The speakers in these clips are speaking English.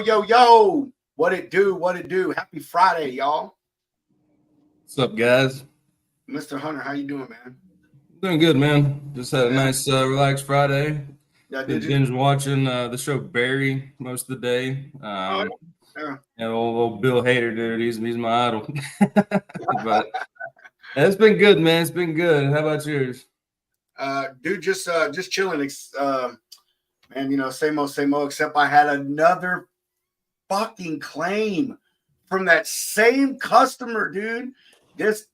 Yo. What it do? Happy Friday, y'all. What's up, guys? Mr. Hunter, how you doing, man? Doing good, man. Just had a nice, relaxed Friday. Yeah, Been did you? binge watching the show Barry most of the day. Yeah. And old Bill Hader, dude, he's my idol. But it's been good, man. It's been good. How about yours? Dude, just chilling. Man, same old, except I had another fucking claim from that same customer, dude. This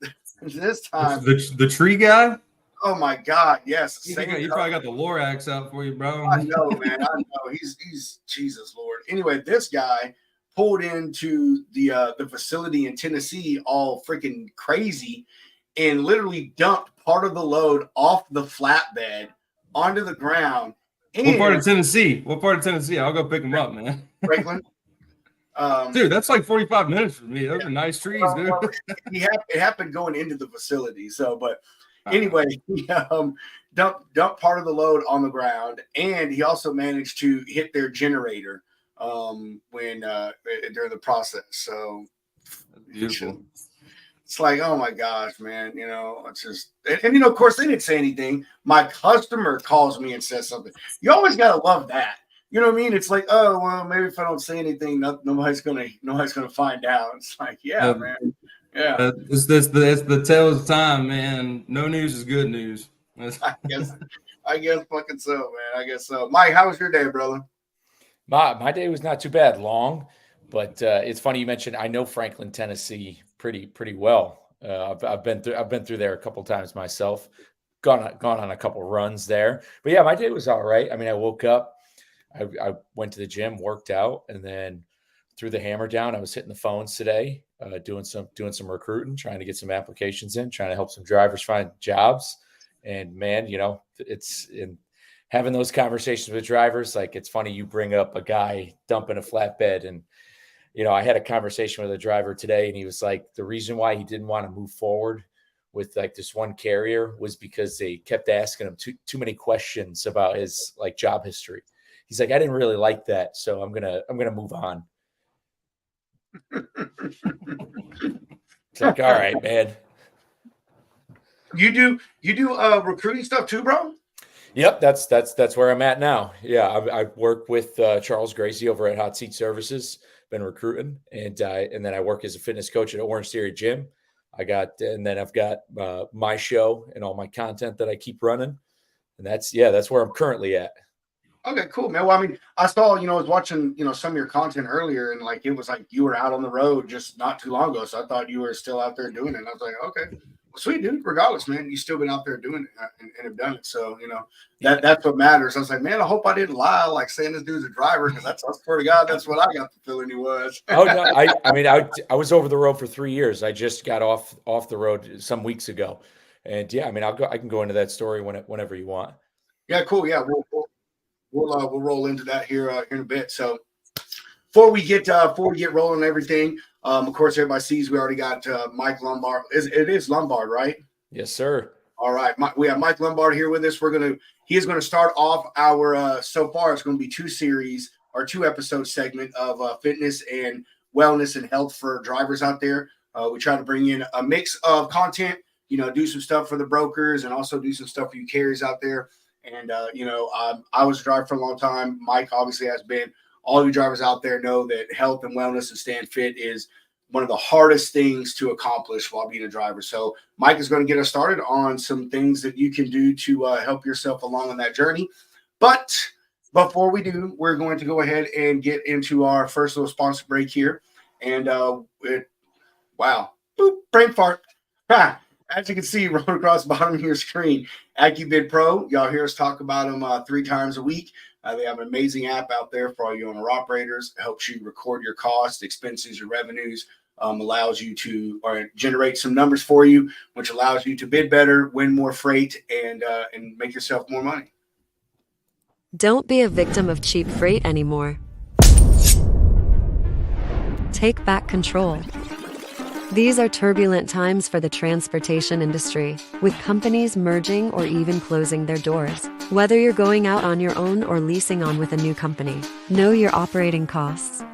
time. The tree guy? Oh my God, yes. He probably got the Lorax out for you, bro. I know, man. I know. He's Jesus Lord. Anyway, this guy pulled into the facility in Tennessee all freaking crazy and literally dumped part of the load off the flatbed onto the ground. What part of Tennessee? I'll go pick him up, man. Franklin. Dude, that's like 45 minutes for me. Those are nice trees, dude. Well, it happened going into the facility. So, but anyway, he dumped part of the load on the ground, and he also managed to hit their generator when during the process. So beautiful. It's like, oh my gosh, man, it's just, and of course they didn't say anything. My customer calls me and says something. You always gotta love that. You know what I mean? It's like, oh well, maybe if I don't say anything, nobody's gonna find out. It's like, yeah, man, yeah. It's the tale of time, man. No news is good news. I guess fucking so, man. I guess so. Mike, how was your day, brother? My day was not too bad, long, but it's funny you mentioned. I know Franklin, Tennessee, pretty well. I've been through there a couple times myself. Gone on a couple runs there, but yeah, my day was all right. I mean, I woke up, I went to the gym, worked out, and then threw the hammer down. I was hitting the phones today, doing some recruiting, trying to get some applications in, trying to help some drivers find jobs. And man, it's in having those conversations with drivers. Like, it's funny you bring up a guy dumping a flatbed, and I had a conversation with a driver today, and he was like, the reason why he didn't want to move forward with like this one carrier was because they kept asking him too many questions about his like job history. He's like, I didn't really like that, so I'm gonna move on. It's like, all right, man. You do recruiting stuff too, bro? Yep, that's where I'm at now. Yeah, I work with Charles Gracie over at Hot Seat Services. Been recruiting, and then I work as a fitness coach at Orange Theory Gym. I've got my show and all my content that I keep running, and that's where I'm currently at. Okay, cool, man. Well, I mean, I saw, I was watching, some of your content earlier, and like it was like you were out on the road just not too long ago, so I thought you were still out there doing it. And I was like, okay, well, sweet, dude. Regardless, man, you still been out there doing it and have done it. So that's what matters. I was like, man, I hope I didn't lie, like saying this dude's a driver, because I swear to God, that's what I got the feeling he was. Oh no, I mean, I was over the road for 3 years. I just got off the road some weeks ago, and yeah, I mean, I can go into that story whenever you want. Yeah, cool. Yeah, we'll roll into that here in a bit. So before we get rolling and everything, of course, everybody sees we already got Mike Lombard. It is Lombard, right? Yes, sir. All right, we have Mike Lombard here with us. He is going to start off our so far it's going to be 2 episode segment of fitness and wellness and health for drivers out there. We try to bring in a mix of content, do some stuff for the brokers and also do some stuff for you carriers out there. And, I was a driver for a long time. Mike obviously has been. All you drivers out there know that health and wellness and staying fit is one of the hardest things to accomplish while being a driver. So Mike is going to get us started on some things that you can do to help yourself along on that journey. But before we do, we're going to go ahead and get into our first little sponsor break here. And wow, boop, brain fart. As you can see, rolling across the bottom of your screen, AccuBid Pro. Y'all hear us talk about them 3 times a week. They have an amazing app out there for all you owner-operators. It helps you record your costs, expenses, your revenues, allows you to generate some numbers for you, which allows you to bid better, win more freight, and make yourself more money. Don't be a victim of cheap freight anymore. Take back control. These are turbulent times for the transportation industry, with companies merging or even closing their doors. Whether you're going out on your own or leasing on with a new company, know your operating costs.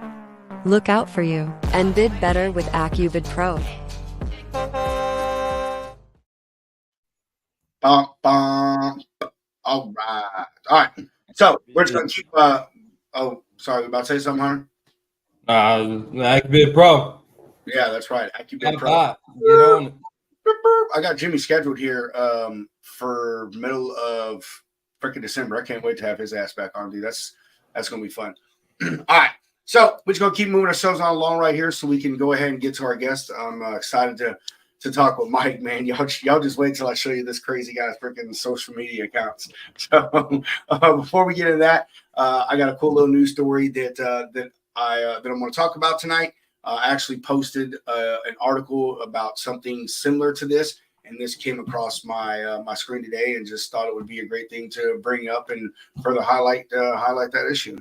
Look out for you and bid better with AccuBid Pro. Bum, bum. All right. So we're just gonna keep. Oh, sorry, you about to say something, Hunter? I could be a pro. Yeah, that's right. AccuBid Get Pro. on it. I got Jimmy scheduled here for middle of freaking December. I can't wait to have his ass back on, dude. That's gonna be fun. All right. So we're just gonna keep moving ourselves on along right here so we can go ahead and get to our guest. I'm excited to talk with Mike, man. Y'all just wait till I show you this crazy guy's freaking social media accounts. So before we get into that, I got a cool little news story that I'm going to talk about tonight. I actually posted an article about something similar to this, and this came across my my screen today, and just thought it would be a great thing to bring up and further highlight that issue.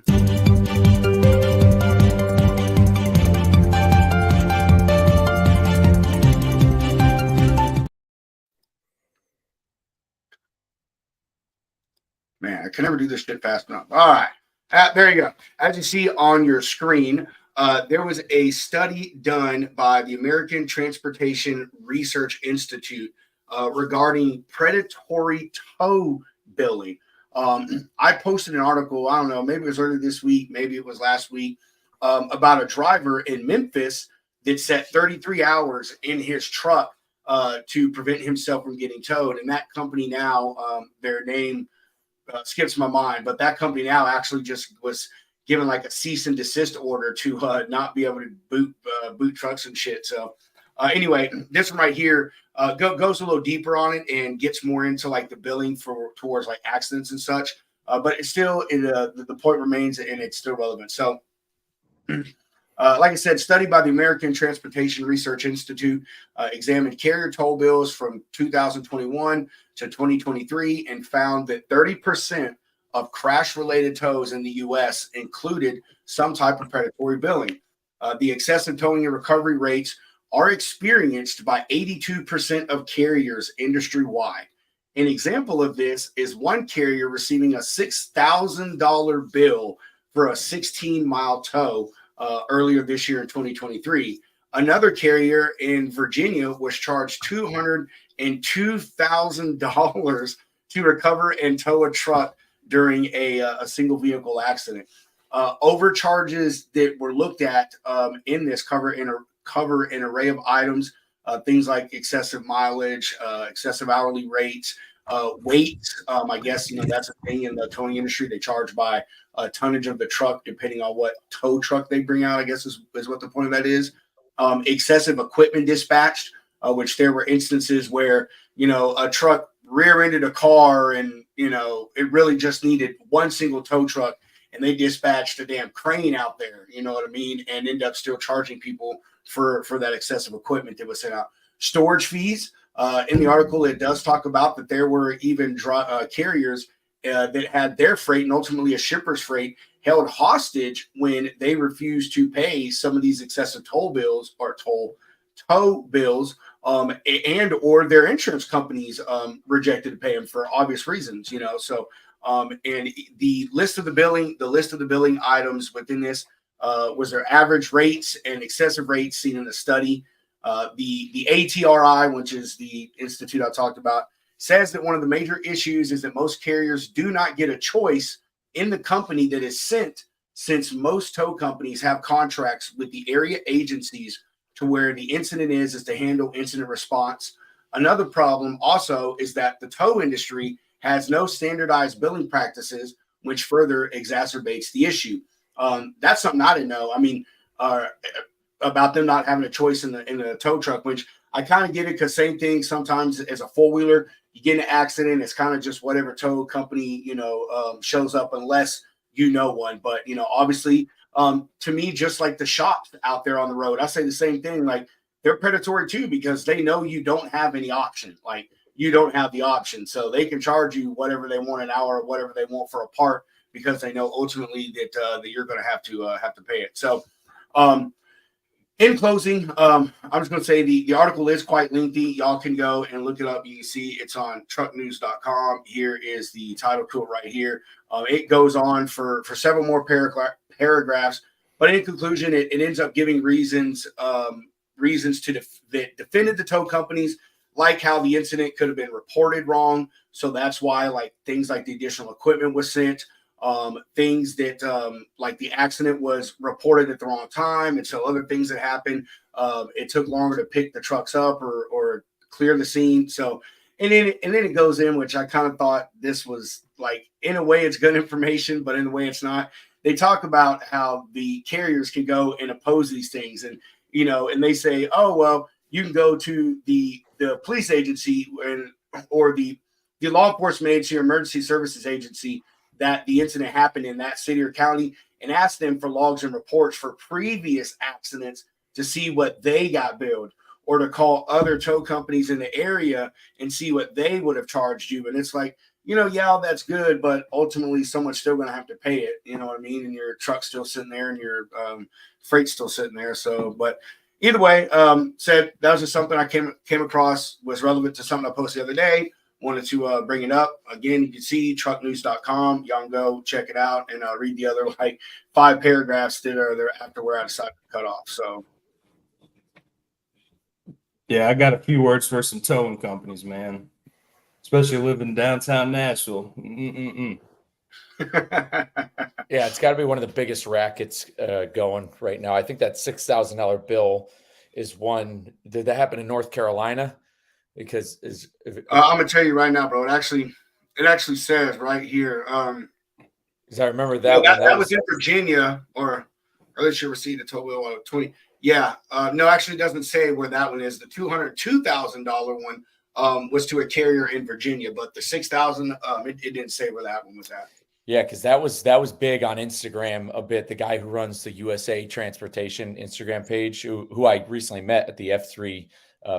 Man, I can never do this shit fast enough. All right. There you go. As you see on your screen, there was a study done by the American Transportation Research Institute regarding predatory tow billing. I posted an article, I don't know, maybe it was earlier this week, maybe it was last week, about a driver in Memphis that set 33 hours in his truck to prevent himself from getting towed. And that company now, their name skips my mind, but that company now actually just was given like a cease and desist order to not be able to boot trucks and shit. So anyway, this one right here goes a little deeper on it and gets more into like the billing towards like accidents and such. But it's still the point remains and it's still relevant. So like I said, study by the American Transportation Research Institute examined carrier toll bills from 2021 to 2023 and found that 30% of crash-related tows in the U.S. included some type of predatory billing. The excessive towing and recovery rates are experienced by 82% of carriers industry-wide. An example of this is one carrier receiving a $6,000 bill for a 16-mile tow earlier this year in 2023. Another carrier in Virginia was charged $202,000 to recover and tow a truck during a single vehicle accident. Overcharges that were looked at in this cover an array of items, things like excessive mileage, excessive hourly rates, weight. I guess that's a thing in the towing industry. They charge by tonnage of the truck, depending on what tow truck they bring out, I guess is what the point of that is. Excessive equipment dispatched, which there were instances where, a truck rear-ended a car and, it really just needed one single tow truck and they dispatched a damn crane out there, you know what I mean? And end up still charging people for that excessive equipment that was sent out. Storage fees. In the article, it does talk about that there were even carriers that had their freight and ultimately a shipper's freight held hostage when they refused to pay some of these excessive toll bills or tow bills, and or their insurance companies rejected to pay them for obvious reasons, So, and the list of the billing items within this was their average rates and excessive rates seen in the study. The ATRI, which is the institute I talked about, says that one of the major issues is that most carriers do not get a choice in the company that is sent, since most tow companies have contracts with the area agencies to where the incident is to handle incident response. Another problem also is that the tow industry has no standardized billing practices, which further exacerbates the issue. That's something I didn't know. I mean, about them not having a choice in the tow truck, which I kind of get it, because same thing sometimes as a four-wheeler, you get in an accident, it's kind of just whatever tow company, shows up unless one. But, obviously, to me, just like the shops out there on the road, I say the same thing. Like, they're predatory too, because they know you don't have any option. Like, you don't have the option. So they can charge you whatever they want an hour or whatever they want for a part, because they know ultimately that you're going to have to pay it. So, in closing, I'm just going to say the article is quite lengthy. Y'all can go and look it up. You can see it's on trucknews.com. Here is the title to it right here. It goes on for several more paragraphs, but in conclusion, it ends up giving reasons that defended the tow companies, like how the incident could have been reported wrong. So that's why like things like the additional equipment was sent. Things that like the accident was reported at the wrong time, and so other things that happened, it took longer to pick the trucks up or clear the scene. So and then it goes in, which I kind of thought this was like, in a way it's good information, but in a way it's not. They talk about how the carriers can go and oppose these things, and and they say, oh well, you can go to the police agency or the law enforcement agency or emergency services agency that the incident happened in that city or county, and ask them for logs and reports for previous accidents to see what they got billed, or to call other tow companies in the area and see what they would have charged you. And it's like, yeah, that's good, but ultimately someone's still going to have to pay it. You know what I mean? And your truck's still sitting there and your freight's still sitting there. So, but either way, said that was just something I came across, was relevant to something I posted the other day. Wanted to bring it up. Again, you can see trucknews.com. Y'all can go check it out and read the other like 5 paragraphs that are there after where I decided to cut off. So, Yeah, I got a few words for some towing companies, man. Especially living downtown Nashville. Yeah, it's got to be one of the biggest rackets going right now. I think that $6,000 bill is one. Did that happen in North Carolina? Because I'm gonna tell you right now, bro. It actually says right here. Because I remember that that was in Virginia, or early should receive the tow bill of 20. Yeah, no, actually, it doesn't say where that one is. The $202,000 one was to a carrier in Virginia, but the $6,000, it didn't say where that one was at. Yeah, because that was big on Instagram a bit. The guy who runs the USA Transportation Instagram page, who I recently met at the F3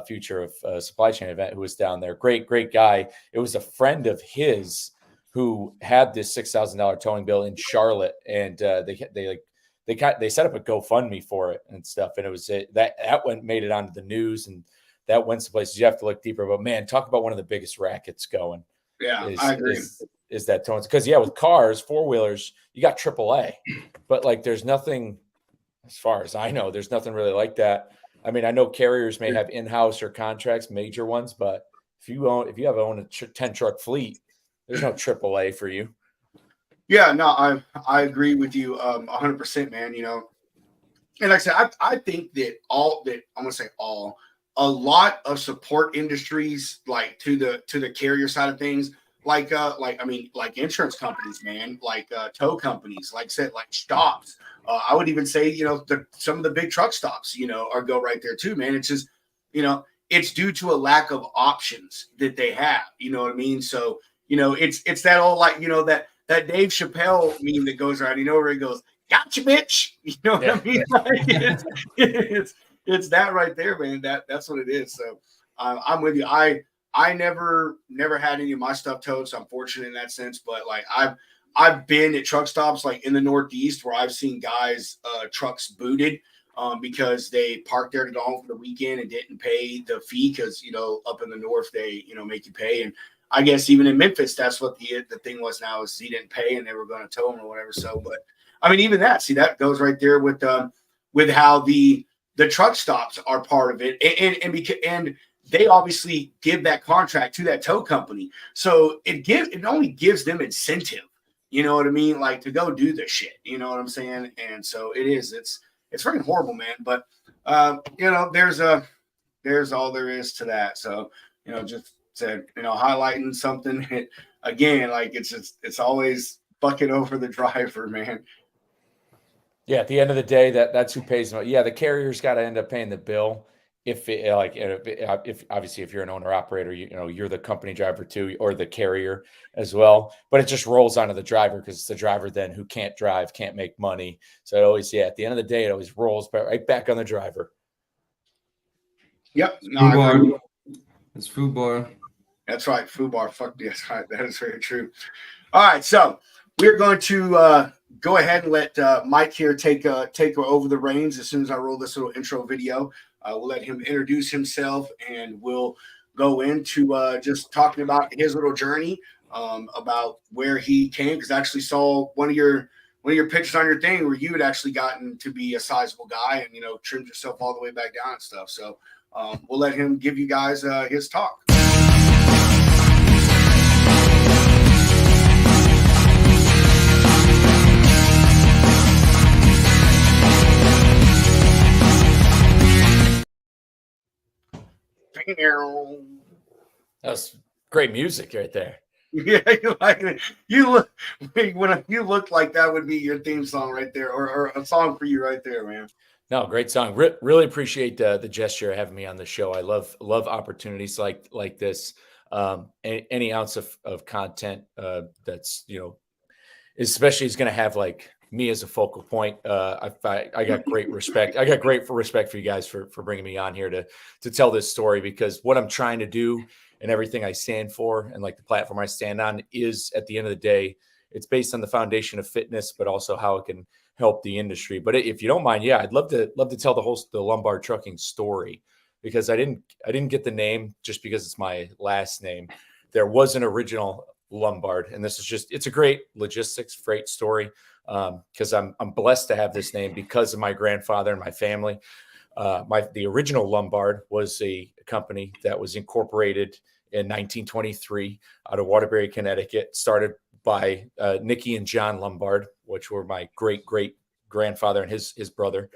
Future of Supply Chain event, who was down there. Great guy. It was a friend of his who had this $6,000 towing bill in Charlotte, and they set up a GoFundMe for it and stuff. And it was made it onto the news, and that went to places you have to look deeper. But man, talk about one of the biggest rackets going. Yeah, I agree. Is that towing? Because with cars, 4-wheelers, you got AAA, but like there's nothing, as far as I know, there's nothing really like that. I mean, I know carriers may have in-house or contracts, major ones, but if you own a 10 truck fleet, there's no AAA for you. Yeah, no, I agree with you 100%, man. And like I said, I think that I'm gonna say a lot of support industries, like to the carrier side of things, like insurance companies, man, like tow companies, like said, like stops. I would even say, some of the big truck stops, go right there too, man. It's just, it's due to a lack of options that they have. You know what I mean? So, it's that all like, that Dave Chappelle meme that goes around, where he goes, "Gotcha, bitch." You know what I mean? Like, it's that right there, man. That's what it is. So I'm with you. I never had any of my stuff towed, so I'm fortunate in that sense. But like I've been at truck stops like in the Northeast where I've seen guys trucks booted because they parked there to go home for the weekend and didn't pay the fee because up in the north they make you pay. And I guess even in Memphis that's what the thing was now is he didn't pay and they were going to tow him or whatever. So, but I mean even that goes right there with how the truck stops are part of it and they obviously give that contract to that tow company. So it only gives them incentive, you know what I mean? Like to go do the shit, you know what I'm saying? And so it's freaking horrible, man. But there's all there is to that. So, just said, highlighting something again, like it's always bucket over the driver, man. Yeah. At the end of the day, that's who pays them. Yeah. The carrier's got to end up paying the bill. If obviously if you're an owner operator, you're the company driver too, or the carrier as well, but it just rolls onto the driver because it's the driver then who can't drive, can't make money. So it always, at the end of the day, it always rolls right back on the driver. Yep. No, it's food bar. That's right. Food bar. Fuck yes. Right. That is very true. All right. So we're going to go ahead and let Mike here take over the reins as soon as I roll this little intro video. We'll let him introduce himself, and we'll go into just talking about his little journey, about where he came. Because I actually saw one of your pictures on your thing where you had actually gotten to be a sizable guy and, trimmed yourself all the way back down and stuff. So we'll let him give you guys his talk. That's great music right there. Yeah, you like it. You looked like that would be your theme song right there, or a song for you right there, man. No, great song. Really appreciate the gesture of having me on the show. I love opportunities like this. Any ounce of content that's especially is going to have like me as a focal point. I got great respect. I got great respect for you guys for bringing me on here to tell this story, because what I'm trying to do and everything I stand for and like the platform I stand on is, at the end of the day, it's based on the foundation of fitness, but also how it can help the industry. But if you don't mind, yeah, I'd love to tell the Lombard Trucking story, because I didn't get the name just because it's my last name. There was an original Lombard, and it's a great logistics freight story, because I'm blessed to have this name because of my grandfather and my family. The original Lombard was a company that was incorporated in 1923 out of Waterbury, Connecticut, started by Nicky and John Lombard, which were my great grandfather and his brother.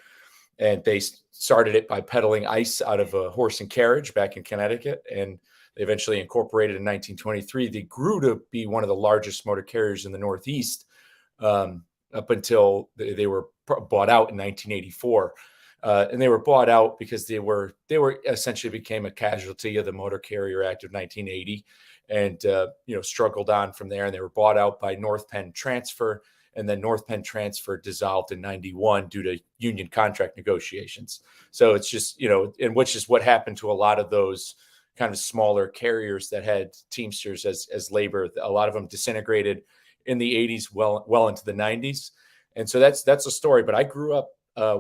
And they started it by peddling ice out of a horse and carriage back in Connecticut. And they eventually incorporated in 1923. They grew to be one of the largest motor carriers in the Northeast, up until they were bought out in 1984. And they were bought out because they were essentially became a casualty of the Motor Carrier Act of 1980, and struggled on from there. And they were bought out by North Penn Transfer, and then North Penn Transfer dissolved in 91 due to union contract negotiations. So it's just, and which is what happened to a lot of those kind of smaller carriers that had Teamsters as labor. A lot of them disintegrated in the 80s, well into the 90s. And so that's a story. But I grew up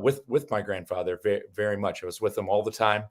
with my grandfather very, very much. I was with him all the time.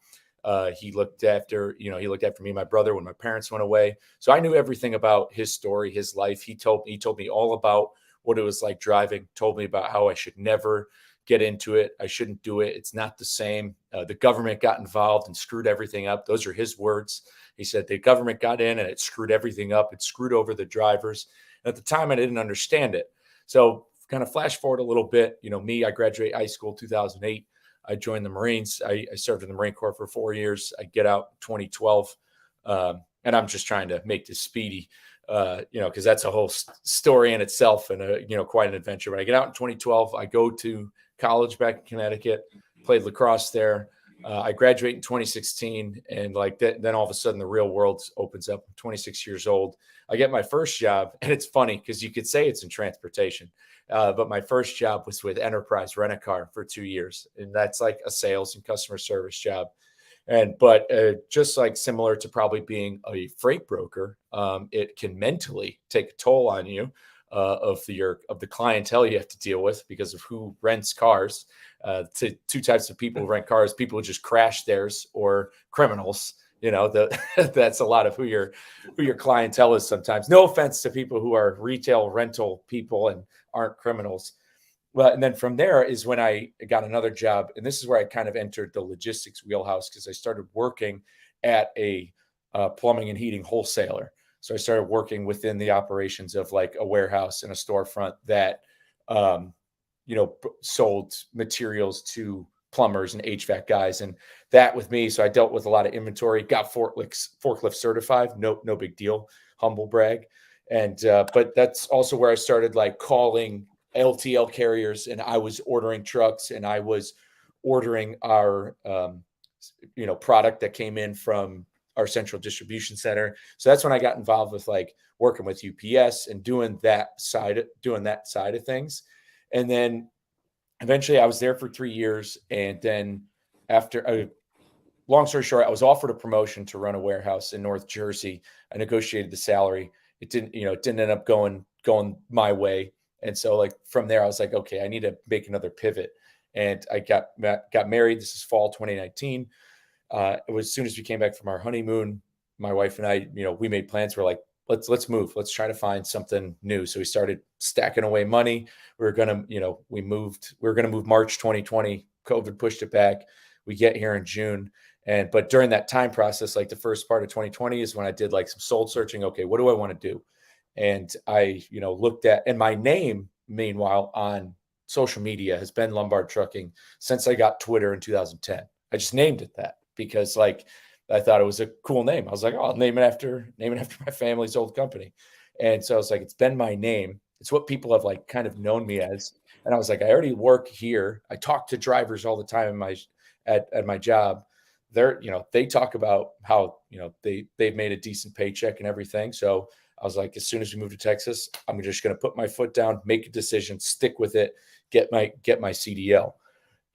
He looked after me and my brother when my parents went away. So I knew everything about his story, his life. He told me all about what it was like driving, told me about how I should never get into it. I shouldn't do it. It's not the same. The government got involved and screwed everything up. Those are his words. He said the government got in and it screwed everything up. It screwed over the drivers. And at the time, I didn't understand it. So kind of flash forward a little bit, I graduated high school 2008. I joined the Marines. I served in the Marine Corps for 4 years. I get out 2012. And I'm just trying to make this speedy, because that's a whole story in itself and, quite an adventure. When I get out in 2012, I go to college back in Connecticut, played lacrosse there. I graduate in 2016, and then all of a sudden the real world opens up. I'm 26 years old. I get my first job, and it's funny because you could say it's in transportation, but my first job was with Enterprise Rent-A-Car for 2 years, and that's like a sales and customer service job. But just like similar to probably being a freight broker, it can mentally take a toll on you of the clientele you have to deal with because of who rents cars. Two types of people who rent cars: people who just crash theirs, or criminals. That's a lot of who your clientele is sometimes. No offense to people who are retail rental people and aren't criminals. Well, and then from there is when I got another job. And this is where I kind of entered the logistics wheelhouse, because I started working at a plumbing and heating wholesaler. So I started working within the operations of like a warehouse and a storefront that, sold materials to plumbers and HVAC guys, and that with me. So I dealt with a lot of inventory, got forklift certified. No big deal. Humble brag. And, but that's also where I started like calling LTL carriers, and I was ordering trucks, and I was ordering our, product that came in from our central distribution center. So that's when I got involved with like working with UPS and doing that side of things. And then eventually I was there for 3 years. And then after long story short, I was offered a promotion to run a warehouse in North Jersey. I negotiated the salary. It didn't end up going my way. And so like from there, I was like, okay, I need to make another pivot. And I got married. This is fall 2019. It was as soon as we came back from our honeymoon, my wife and I, we made plans. We're like, let's move. Let's try to find something new. So we started stacking away money. We were gonna, we were gonna move March 2020. COVID pushed it back. We get here in June. But during that time process, like the first part of 2020 is when I did like some soul searching. Okay, what do I want to do? And I, looked at, and my name, meanwhile, on social media has been Lombard Trucking since I got Twitter in 2010. I just named it that because like I thought it was a cool name. I was like, oh, I'll name it after my family's old company. And so I was like, it's been my name. It's what people have like kind of known me as. And I was like, I already work here. I talk to drivers all the time at my job. They talk about how, they've made a decent paycheck and everything. So I was like, as soon as we move to Texas, I'm just going to put my foot down, make a decision, stick with it, get my CDL.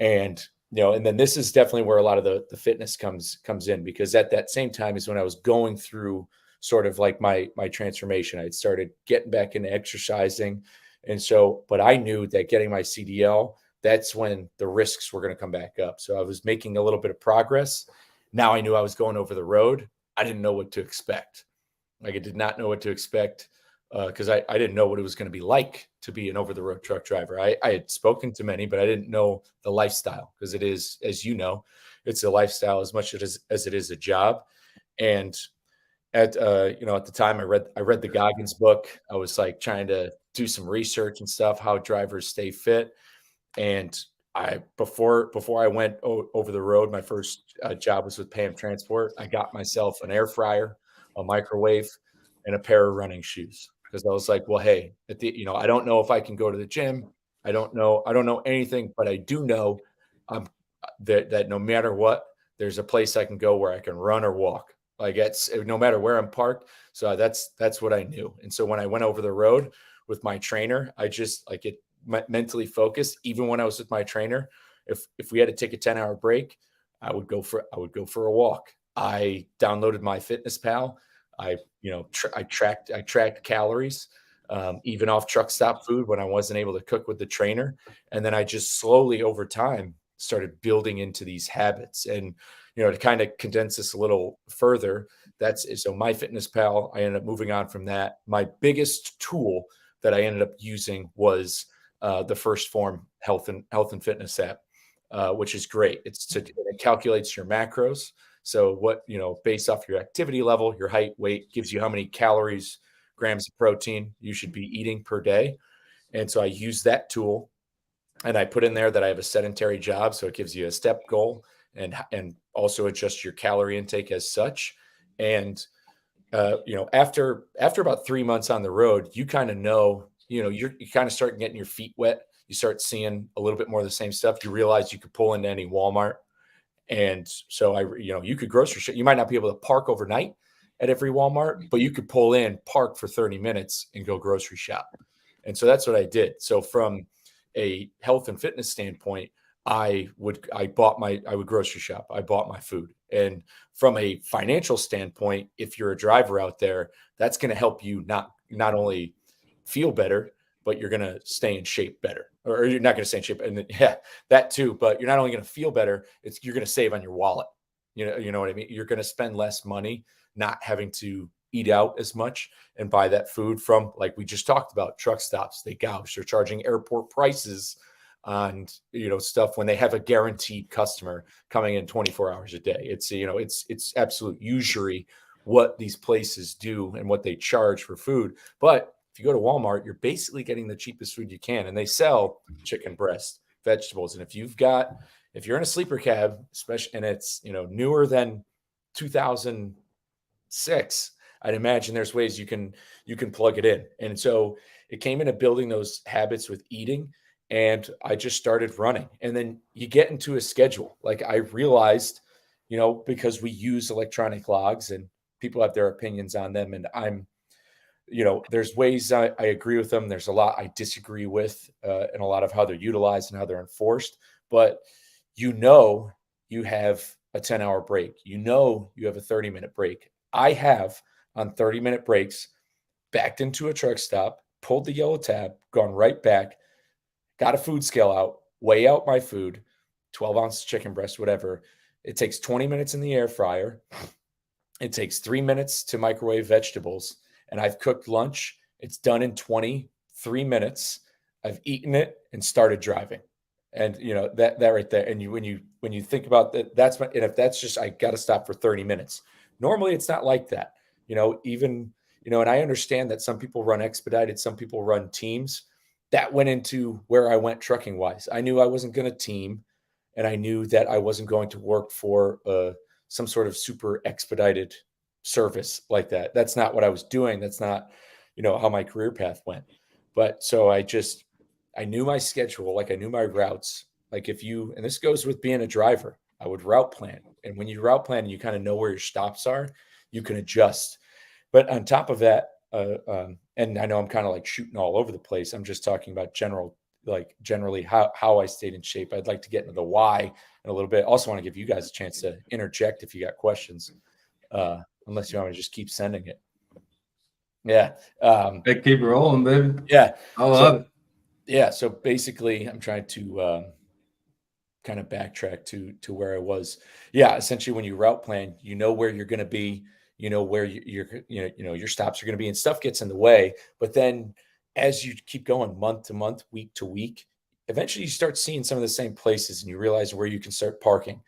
And, and then this is definitely where a lot of the fitness comes in, because at that same time is when I was going through sort of like my transformation. I'd started getting back into exercising. And so, but I knew that getting my CDL, that's when the risks were going to come back up. So I was making a little bit of progress. Now I knew I was going over the road. I didn't know what to expect. Like I did not know what to expect because I didn't know what it was going to be like to be an over-the-road truck driver. I had spoken to many, but I didn't know the lifestyle, because it is, as you know, it's a lifestyle as much as it is a job. And at the time I read the Goggins book. I was like trying to do some research and stuff, how drivers stay fit. And before I went over the road, my first job was with Pam Transport. I got myself an air fryer, a microwave, and a pair of running shoes, because I was like, well, hey, I don't know if I can go to the gym. I don't know anything, but I do know that no matter what, there's a place I can go where I can run or walk. Like it's no matter where I'm parked. So that's what I knew. And so when I went over the road with my trainer, I just like it mentally focused. Even when I was with my trainer, if we had to take a 10-hour break, I would go for a walk. I downloaded my Fitness Pal. I tracked calories, even off truck stop food when I wasn't able to cook with the trainer. And then I just slowly over time started building into these habits. And, to kind of condense this a little further, so my Fitness Pal, I ended up moving on from that. My biggest tool that I ended up using was the First Form health and fitness app, which is great. It calculates your macros. So what, based off your activity level, your height, weight, gives you how many calories, grams of protein you should be eating per day. And so I use that tool, and I put in there that I have a sedentary job. So it gives you a step goal and also adjust your calorie intake as such. And, after about 3 months on the road, you kind of know, you kind of start getting your feet wet. You start seeing a little bit more of the same stuff. You realize you could pull into any Walmart. And so you could grocery shop. You might not be able to park overnight at every Walmart, but you could pull in, park for 30 minutes and go grocery shop. And so that's what I did. So from a health and fitness standpoint, I would grocery shop. I bought my food. And from a financial standpoint, if you're a driver out there, that's going to help you not only feel better, but you're going to stay in shape better, or you're not going to stay in shape. And that too, but you're not only going to feel better, you're going to save on your wallet. You know what I mean? You're going to spend less money not having to eat out as much and buy that food from, like we just talked about, truck stops. They gouge. They're charging airport prices on, stuff when they have a guaranteed customer coming in 24 hours a day. It's absolute usury what these places do and what they charge for food. But if you go to Walmart, you're basically getting the cheapest food you can, and they sell chicken breast, vegetables. And if you're in a sleeper cab, especially, and it's, newer than 2006, I'd imagine there's ways you can plug it in. And so it came into building those habits with eating, and I just started running. And then you get into a schedule. Like I realized, because we use electronic logs and people have their opinions on them, and there's ways I agree with them. There's a lot I disagree with, and a lot of how they're utilized and how they're enforced. But you have a 10-hour break. You have a 30-minute break. I have on 30-minute breaks backed into a truck stop, pulled the yellow tab, gone right back, got a food scale out, weigh out my food, 12 ounce chicken breast, whatever. It takes 20 minutes in the air fryer. It takes 3 minutes to microwave vegetables. And I've cooked lunch. It's done in 23 minutes. I've eaten it and started driving. And that right there. And when you think about that, and if that's just, I got to stop for 30 minutes. Normally it's not like that, and I understand that some people run expedited, some people run teams. That went into where I went trucking wise. I knew I wasn't going to team, and I knew that I wasn't going to work for some sort of super expedited service like that. That's not what I was doing. That's not, how my career path went. But so I knew my schedule, like I knew my routes. Like and this goes with being a driver, I would route plan. And when you route plan and you kind of know where your stops are, you can adjust. But on top of that, and I know I'm kind of like shooting all over the place. I'm just talking about generally how I stayed in shape. I'd like to get into the why in a little bit. Also want to give you guys a chance to interject if you got questions, unless you want to just keep sending it. Yeah. Hey, keep it rolling, baby. Yeah. I love it. Yeah. So basically I'm trying to kind of backtrack to where I was. Yeah. Essentially when you route plan, you know where you're going to be, where your stops are going to be, and stuff gets in the way. But then as you keep going month to month, week to week, eventually you start seeing some of the same places and you realize where you can start parking.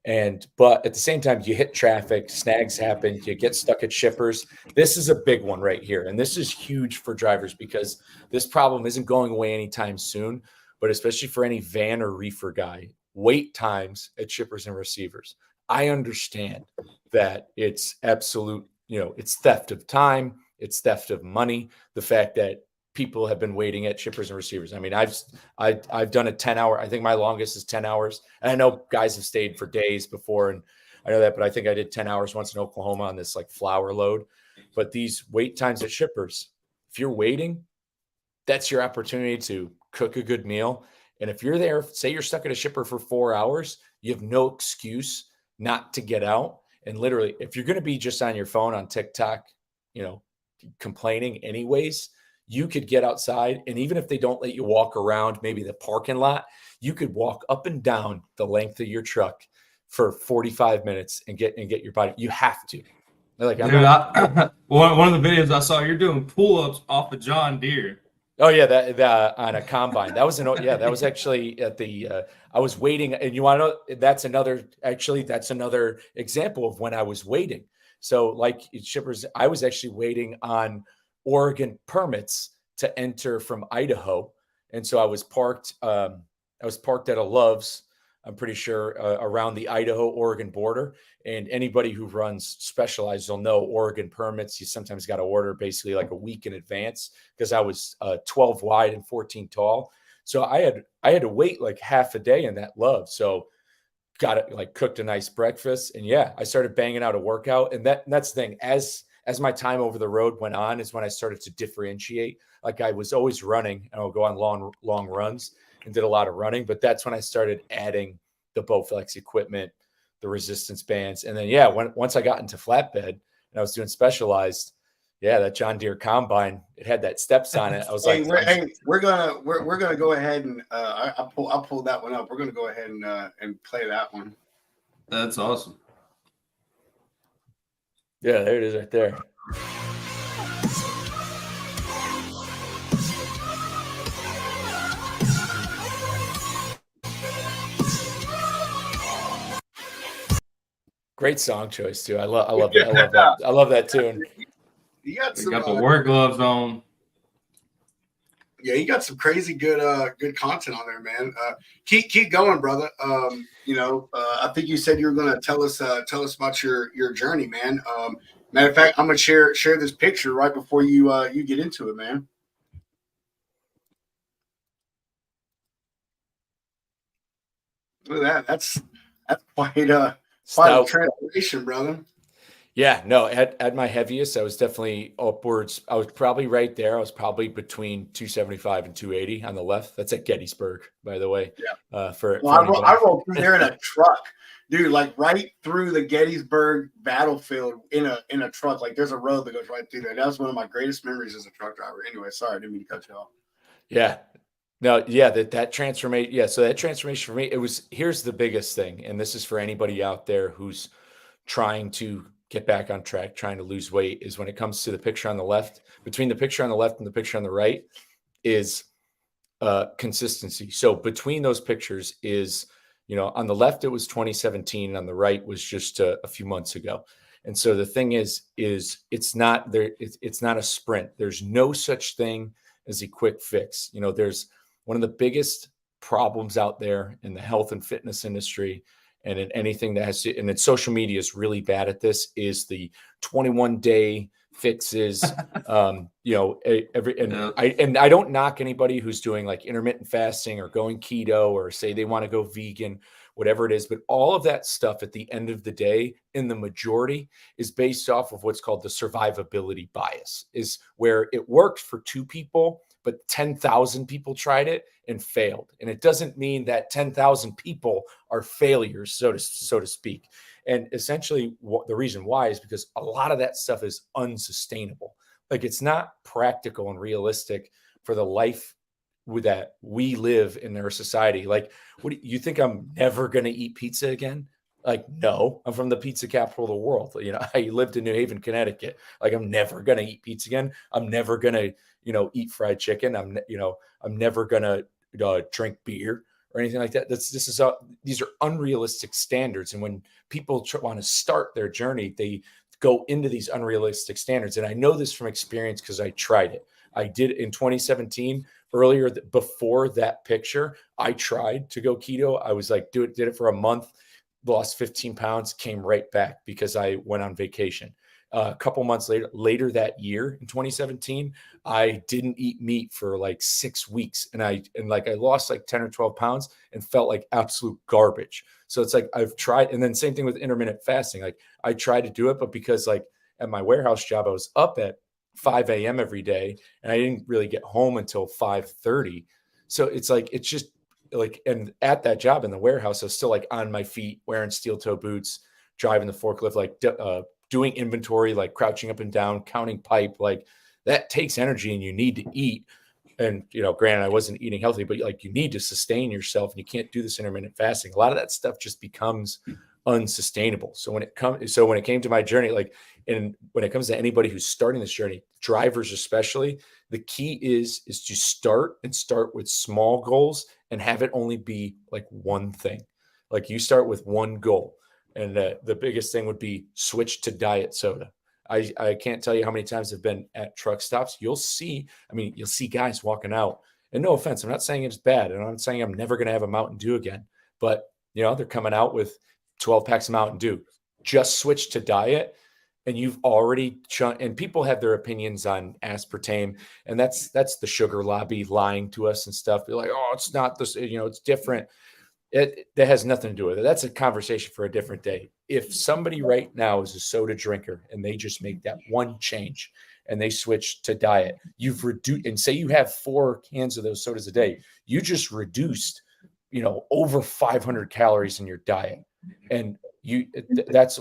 But at the same time, you hit traffic, snags happen, you get stuck at shippers. This is a big one right here. And this is huge for drivers because this problem isn't going away anytime soon, but especially for any van or reefer guy, wait times at shippers and receivers. I understand that it's absolute, it's theft of time, it's theft of money. The fact that people have been waiting at shippers and receivers. I mean, I've done a 10-hour. I think my longest is 10 hours. And I know guys have stayed for days before, and I know that, but I think I did 10 hours once in Oklahoma on this like flour load. But these wait times at shippers, if you're waiting, that's your opportunity to cook a good meal. And if you're there, say you're stuck at a shipper for 4 hours, you have no excuse not to get out. And literally, if you're going to be just on your phone on TikTok, complaining anyways, you could get outside, and even if they don't let you walk around maybe the parking lot, you could walk up and down the length of your truck for 45 minutes and get your body. You have to. Like, one of the videos I saw, you're doing pull-ups off of John Deere. Oh yeah, that on a combine. That was actually at the. I was waiting, and you want to know that's another example of when I was waiting. So like shippers, I was actually waiting on Oregon permits to enter from Idaho, and so I was parked. I was parked at a Love's, I'm pretty sure, around the Idaho-Oregon border. And anybody who runs Specialized will know Oregon permits, you sometimes got to order basically like a week in advance, because I was 12 wide and 14 tall. So I had to wait like half a day in that Love. So got it, like cooked a nice breakfast. And yeah, I started banging out a workout. And that's the thing. As my time over the road went on is when I started to differentiate. Like I was always running, and I would go on long runs and did a lot of running. But that's when I started adding the Bowflex equipment, the resistance bands. And then, yeah, once I got into flatbed and I was doing Specialized, yeah, that John Deere combine, it had that steps on it. I was we're gonna go ahead and I'll pull that one up. We're gonna go ahead and play that one. That's awesome. Yeah, there it is right there. Great song choice too. I love that. I love that tune. You got the work gloves on. Yeah, you got some crazy good content on there, man. Keep going, brother. I think you said you were gonna tell us about your journey, man. Matter of fact, I'm gonna share this picture right before you get into it, man. Look at that. That's quite a transformation, brother. Yeah, no, at my heaviest, I was definitely upwards. I was probably right there. I was probably between 275 and 280 on the left. That's at Gettysburg, by the way. Yeah. For I anybody. rolled through there in a truck, dude, like right through the Gettysburg battlefield in a truck. Like there's a road that goes right through there. That was one of my greatest memories as a truck driver. Anyway, sorry, I didn't mean to cut you off. Yeah. No, yeah, that transformation. Yeah, so that transformation for me, here's the biggest thing, and this is for anybody out there who's trying to get back on track, trying to lose weight, is when it comes to the picture on the left, between the picture on the left and the picture on the right, is consistency. So between those pictures is, on the left, it was 2017, and on the right was just a few months ago. And so the thing is it's not there. It's not a sprint. There's no such thing as a quick fix. There's one of the biggest problems out there in the health and fitness industry, and in anything that has to, and social media is really bad at this, is the 21-day fixes. I don't knock anybody who's doing like intermittent fasting or going keto or say they want to go vegan, whatever it is, but all of that stuff at the end of the day, in the majority, is based off of what's called the survivability bias, is where it worked for 2 people, but 10,000 people tried it and failed. And it doesn't mean that 10,000 people are failures, so to speak. And essentially the reason why is because a lot of that stuff is unsustainable. Like, it's not practical and realistic for the life that we live in our society. Like, what do you think? I'm never going to eat pizza again? Like, no, I'm from the pizza capital of the world. I lived in New Haven, Connecticut. Like, I'm never going to eat pizza again. I'm never going to, eat fried chicken. I'm never going to drink beer or anything like that. These are unrealistic standards. And when people want to start their journey, they go into these unrealistic standards. And I know this from experience because I tried it. I did in 2017, before that picture, I tried to go keto. I was like, did it for a month, lost 15 pounds, came right back because I went on vacation. A couple months later that year in 2017, I didn't eat meat for like 6 weeks, and I lost like 10 or 12 pounds and felt like absolute garbage. So it's like, I've tried. And then same thing with intermittent fasting. Like, I tried to do it, but because like at my warehouse job, I was up at 5 a.m. every day, and I didn't really get home until 5:30. So it's like, it's just like, and at that job in the warehouse, I was still like on my feet, wearing steel toe boots, driving the forklift, like doing inventory, like crouching up and down, counting pipe. Like, that takes energy, and you need to eat. And, granted, I wasn't eating healthy, but like, you need to sustain yourself, and you can't do this intermittent fasting. A lot of that stuff just becomes unsustainable. So when it came to my journey, like, and when it comes to anybody who's starting this journey, drivers especially, the key is to start with small goals and have it only be like one thing. Like, you start with one goal. And the biggest thing would be switch to diet soda. I can't tell you how many times I've been at truck stops. You'll see guys walking out, and no offense, I'm not saying it's bad, and I'm not saying I'm never going to have a Mountain Dew again, but they're coming out with 12 packs of Mountain Dew. Just switch to diet, and you've already and people have their opinions on aspartame, and that's the sugar lobby lying to us and stuff. They're like, oh, it's not this, it's different. That has nothing to do with it. That's a conversation for a different day. If somebody right now is a soda drinker and they just make that one change and they switch to diet, you've reduced, and say you have 4 cans of those sodas a day, you just reduced, over 500 calories in your diet. And that's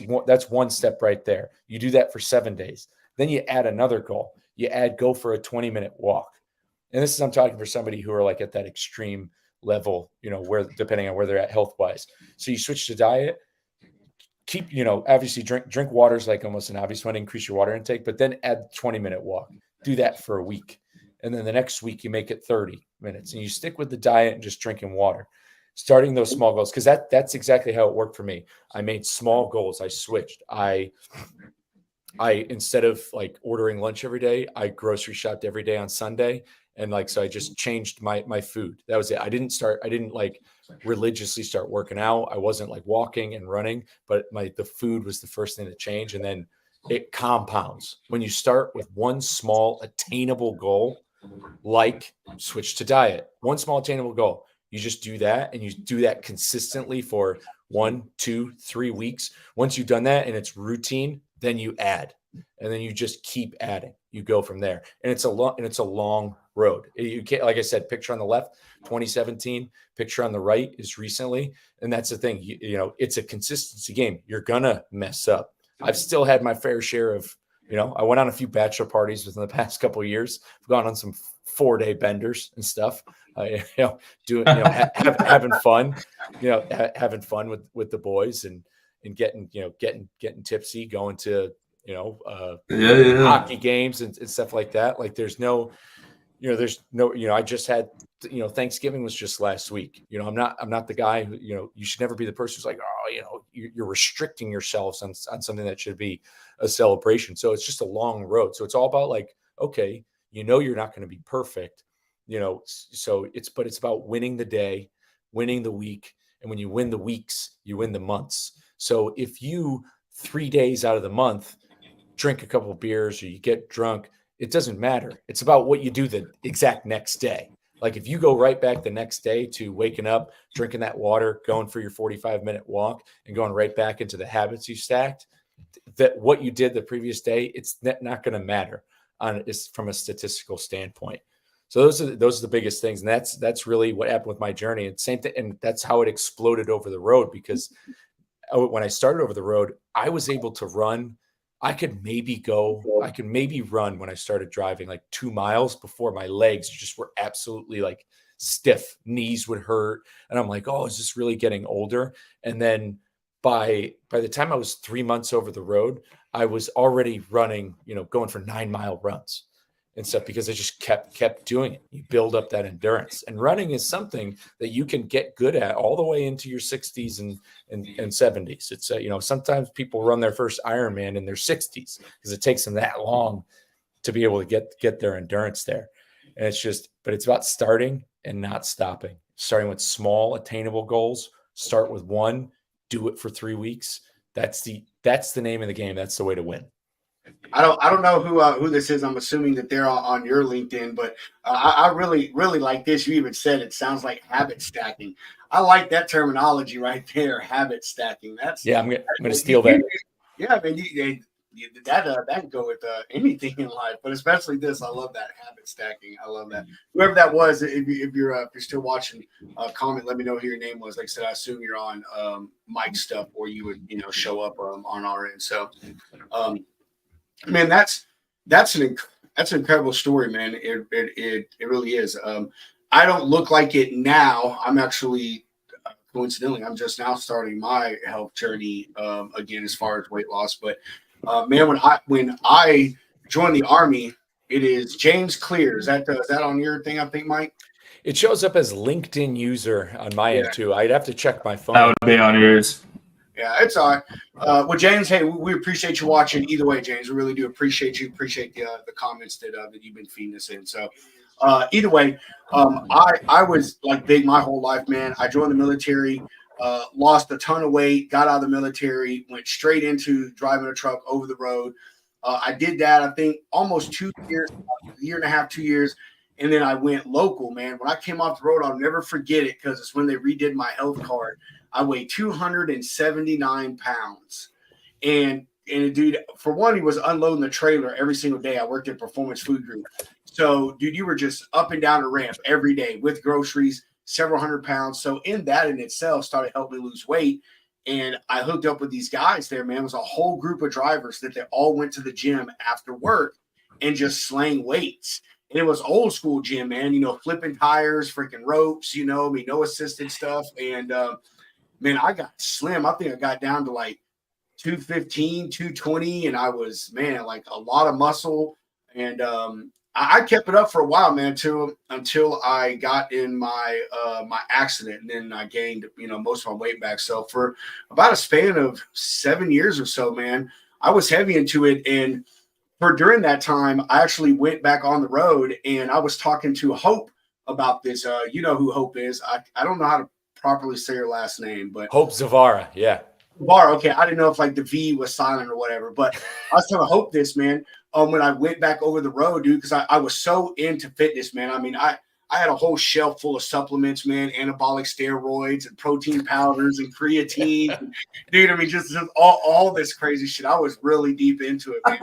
one step right there. You do that for 7 days. Then you add another goal. Go for a 20-minute walk. And I'm talking for somebody who are like at that extreme level, where, depending on where they're at health wise. So you switch to diet, keep, obviously drink water is like almost an obvious one, increase your water intake, but then add 20-minute walk. Do that for a week. And then the next week you make it 30 minutes, and you stick with the diet and just drinking water, starting those small goals. Cause that's exactly how it worked for me. I made small goals. I switched. I instead of like ordering lunch every day, I grocery shopped every day on Sunday. And so I just changed my food. That was it. I didn't like religiously start working out. I wasn't like walking and running, but the food was the first thing to change. And then it compounds. When you start with one small attainable goal, like switch to diet, one small attainable goal, you just do that, and you do that consistently for 1, 2, 3 weeks. Once you've done that and it's routine, then you add, and then you just keep adding. You go from there, and it's a long road. You can't, like I said, picture on the left, 2017, picture on the right is recently, and that's the thing. You know, it's a consistency game. You're gonna mess up. I've still had my fair share of, you know, I went on a few bachelor parties within the past couple of years. I've gone on some 4-day benders and stuff. You know, doing, you know, having fun, you know, having fun with the boys and getting, you know, getting tipsy, going to, you know, hockey games and stuff like that. Like there's no, you know, I just had, you know, Thanksgiving was just last week. You know, I'm not the guy who, you know, you should never be the person who's like, oh, you know, you're restricting yourselves on something that should be a celebration. So it's just a long road. So it's all about like, okay, you know, you're not going to be perfect, you know, so but it's about winning the day, winning the week. And when you win the weeks, you win the months. So if you 3 days out of the month drink a couple of beers or you get drunk, it doesn't matter. It's about what you do the exact next day. Like if you go right back the next day to waking up, drinking that water, going for your 45-minute walk and going right back into the habits you stacked, that what you did the previous day, it's not going to matter from a statistical standpoint. So those are the biggest things. And that's really what happened with my journey. And same thing. And that's how it exploded over the road, because when I started over the road, I was able to run. I could maybe run when I started driving like 2 miles before my legs just were absolutely like stiff. Knees would hurt. And I'm like, oh, is this really getting older? And then by the time I was 3 months over the road, I was already running, you know, going for 9-mile runs and stuff, because I just kept doing it. You build up that endurance, and running is something that you can get good at all the way into your 60s and 70s. It's you know, sometimes people run their first Ironman in their 60s because it takes them that long to be able to get their endurance there. And it's just, but it's about starting and not stopping. Starting with small attainable goals. Start with one, do it for 3 weeks. That's the name of the game. That's the way to win. I don't know who this is. I'm assuming that they're on your LinkedIn, but I really like this. You even said it sounds like habit stacking. I like that terminology right there, habit stacking. I'm gonna steal that. Yeah, man, that can go with anything in life, but especially this. I love that, habit stacking. I love that. Whoever that was, if you're still watching, comment. Let me know who your name was. Like I said, I assume you're on Mike stuff, or you would show up on our end. So. Man, that's an incredible story, man. It really is. I don't look like it now. I'm actually coincidentally, I'm just now starting my health journey again as far as weight loss. But man, when I joined the Army, it is James Clear. Is that on your thing? I think, Mike. It shows up as LinkedIn user on my end too. I'd have to check my phone. That would be on yours. Yeah, it's all right. Well, James, hey, we appreciate you watching. Either way, James, we really do appreciate you. Appreciate the comments that you've been feeding us in. So either way, I was like big my whole life, man. I joined the military, lost a ton of weight, got out of the military, went straight into driving a truck over the road. I did that, I think, almost 2 years, a year and a half, 2 years. And then I went local, man. When I came off the road, I'll never forget it, because it's when they redid my health card. I weighed 279 pounds. And dude, for one, he was unloading the trailer every single day. I worked at Performance Food Group. So, dude, you were just up and down the ramp every day with groceries, several hundred pounds. So in that in itself started helping me lose weight. And I hooked up with these guys there, man. It was a whole group of drivers that they all went to the gym after work and just slang weights. And it was old school gym, man, flipping tires, freaking ropes, no assisted stuff. And, man, I got slim. I think I got down to like 215, 220. And I was, man, like a lot of muscle. And I kept it up for a while, man, until I got in my my accident. And then I gained, most of my weight back. So for about a span of 7 years or so, man, I was heavy into it. And during that time, I actually went back on the road, and I was talking to Hope about this. You know who Hope is. I don't know how to properly say her last name, but Hope Zavara. Yeah. Zavara. Okay. I didn't know if like the V was silent or whatever, but I was telling Hope this, man. When I went back over the road, dude, because I was so into fitness, man. I mean, I I had a whole shelf full of supplements, man, anabolic steroids and protein powders and creatine. And, dude, I mean, just all this crazy shit. I was really deep into it, man.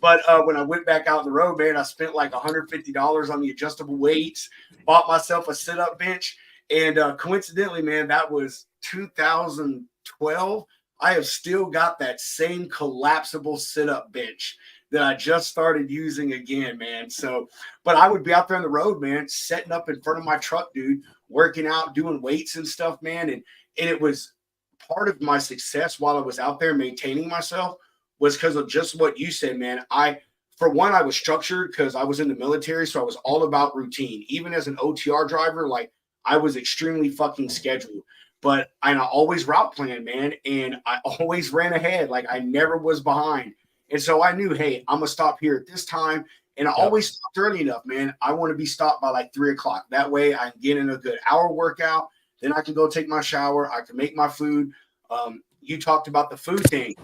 But when I went back out on the road, man, I spent like $150 on the adjustable weights, bought myself a sit-up bench. And coincidentally, man, that was 2012. I have still got that same collapsible sit-up bench that I just started using again, man. So, but I would be out there on the road, man, setting up in front of my truck, dude, working out, doing weights and stuff, man. And it was part of my success while I was out there maintaining myself was because of just what you said, man. For one, I was structured because I was in the military, so I was all about routine. Even as an OTR driver, like I was extremely fucking scheduled. But I always route planned, man, and I always ran ahead. Like I never was behind. And so I knew, hey, I'm gonna stop here at this time. And I always stopped early enough, man. I want to be stopped by like 3:00. That way I can get in a good hour workout. Then I can go take my shower. I can make my food. You talked about the food thing.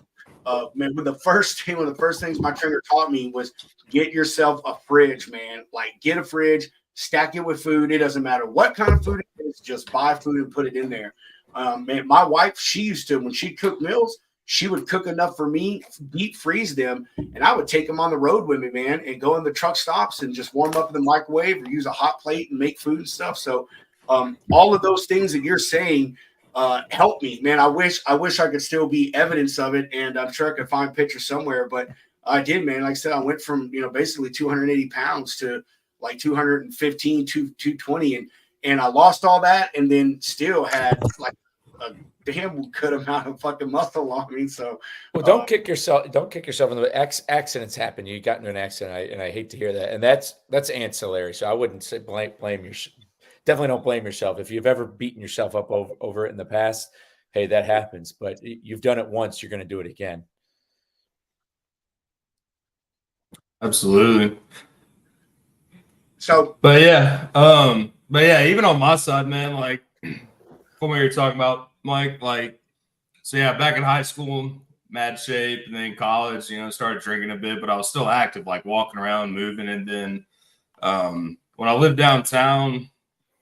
Man, one of the first things my trainer taught me was get yourself a fridge, man. Like get a fridge, stack it with food. It doesn't matter what kind of food it is, just buy food and put it in there. Man, my wife, she used to, when she cooked meals, she would cook enough for me, deep freeze them, and I would take them on the road with me, man, and go in the truck stops and just warm up in the microwave or use a hot plate and make food and stuff. So all of those things that you're saying help me, man. I wish I could still be evidence of it, and I'm sure I could find pictures somewhere, but I did, man. Like I said, I went from, basically 280 pounds to like 215, 220, and I lost all that and then still had like a damn good amount of fucking muscle on me. So don't kick yourself in the accidents happen. You got into an accident, and I hate to hear that. And that's ancillary. So I wouldn't say blame your definitely don't blame yourself. If you've ever beaten yourself up over it in the past, hey, that happens. But you've done it once, you're going to do it again. Absolutely. So, but yeah, even on my side, man, like from what you're talking about, Mike, like, so yeah, back in high school, mad shape, and then college, started drinking a bit, but I was still active, like walking around, moving. And then when I lived downtown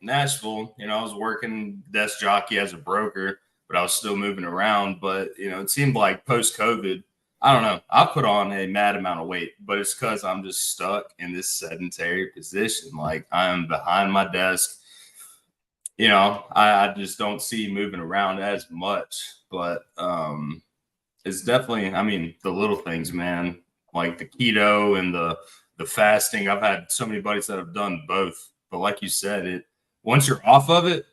Nashville, I was working desk jockey as a broker, but I was still moving around. But, it seemed like post-COVID, I don't know, I put on a mad amount of weight, but it's because I'm just stuck in this sedentary position. Like I'm behind my desk. I just don't see moving around as much, but it's definitely, I mean, the little things, man, like the keto and the fasting. I've had so many buddies that have done both, but like you said, once you're off of it,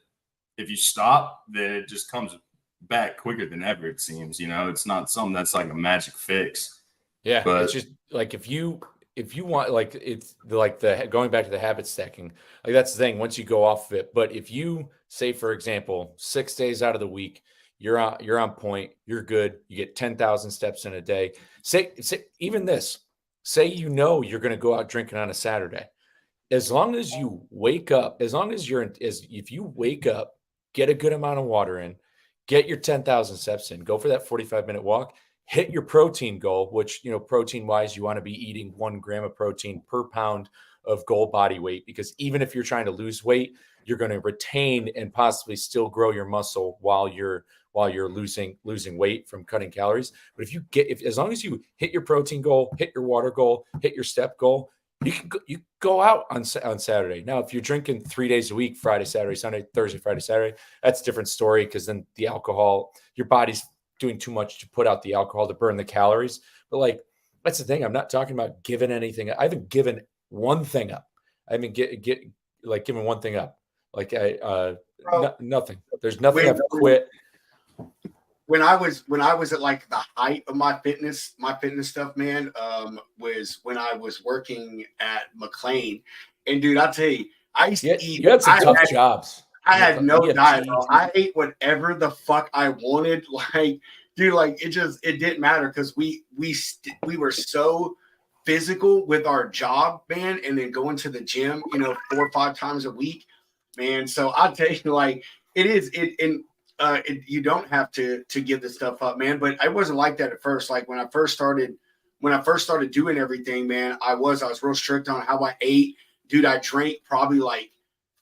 if you stop, then it just comes back quicker than ever, it seems. It's not something that's like a magic fix. Yeah, but it's just like if you want, like it's like the going back to the habit stacking, like that's the thing. Once you go off of it, but if you say, for example, 6 days out of the week, you're on point, you're good, you get 10,000 steps in a day. Say even this. Say you're going to go out drinking on a Saturday. As long as you wake up, if you wake up, get a good amount of water in, get your 10,000 steps in, go for that 45-minute walk, hit your protein goal, which, protein wise, you want to be eating 1 gram of protein per pound of goal body weight, because even if you're trying to lose weight, you're going to retain and possibly still grow your muscle while you're losing weight from cutting calories. But as long as you hit your protein goal, hit your water goal, hit your step goal, you go out on Saturday. Now, if you're drinking 3 days a week, Friday, Saturday, Sunday, Thursday, Friday, Saturday, that's a different story, because then the alcohol, your body's doing too much to put out the alcohol to burn the calories. But like, that's the thing. I'm not talking about giving anything. I haven't given one thing up. I haven't given one thing up. Like nothing. There's nothing I've quit. When I was at like the height of my fitness stuff, man, was when I was working at McLean. And dude, I'll tell you, I used to eat. You had some tough jobs. I had no diet. I ate whatever the fuck I wanted. Like, dude, like it didn't matter, because we were so physical with our job, man, and then going to the gym, 4 or 5 times a week, man. So I'll tell you, like, you don't have to give this stuff up, man. But I wasn't like that at first. Like when I first started doing everything, man, I was real strict on how I ate. Dude, I drank probably like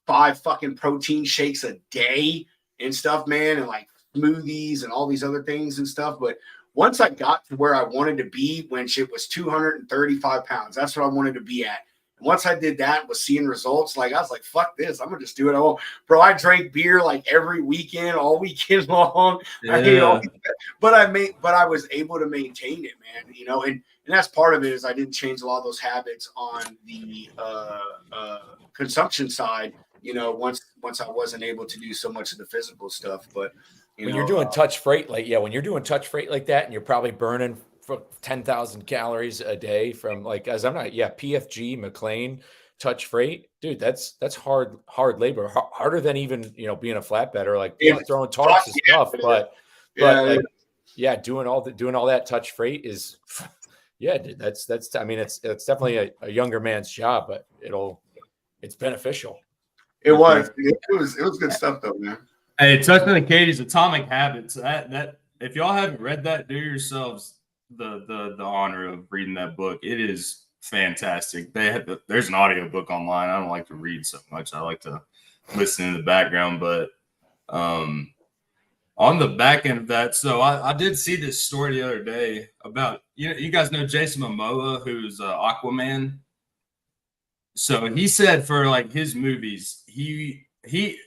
5 fucking protein shakes a day and stuff, man, and like smoothies and all these other things and stuff. But once I got to where I wanted to be, when shit was 235 pounds, that's what I wanted to be at. And once I did that, was seeing results, like I was like, fuck this, I'm gonna just do it all. Bro, I drank beer like every weekend, all weekend long. I ate all, but I was able to maintain it, man. You know, and that's part of it is I didn't change a lot of those habits on the consumption side. You know, once I wasn't able to do so much of the physical stuff, but when you're doing touch freight, when you're doing touch freight like that, and you're probably burning for 10,000 calories a day from PFG, McLean, touch freight, dude, that's hard labor, harder than even, being a flatbedder, like throwing tarps is tough, but doing all that touch freight is, dude, that's, I mean, it's definitely a younger man's job, but it's beneficial. It was good stuff though, man. Hey, Touching the Katie's Atomic Habits. That if y'all haven't read that, do yourselves the honor of reading that book. It is fantastic. There's an audio book online. I don't like to read so much. I like to listen in the background. But on the back end of that, so I did see this story the other day about you guys know Jason Momoa, who's Aquaman. So he said for like his movies, he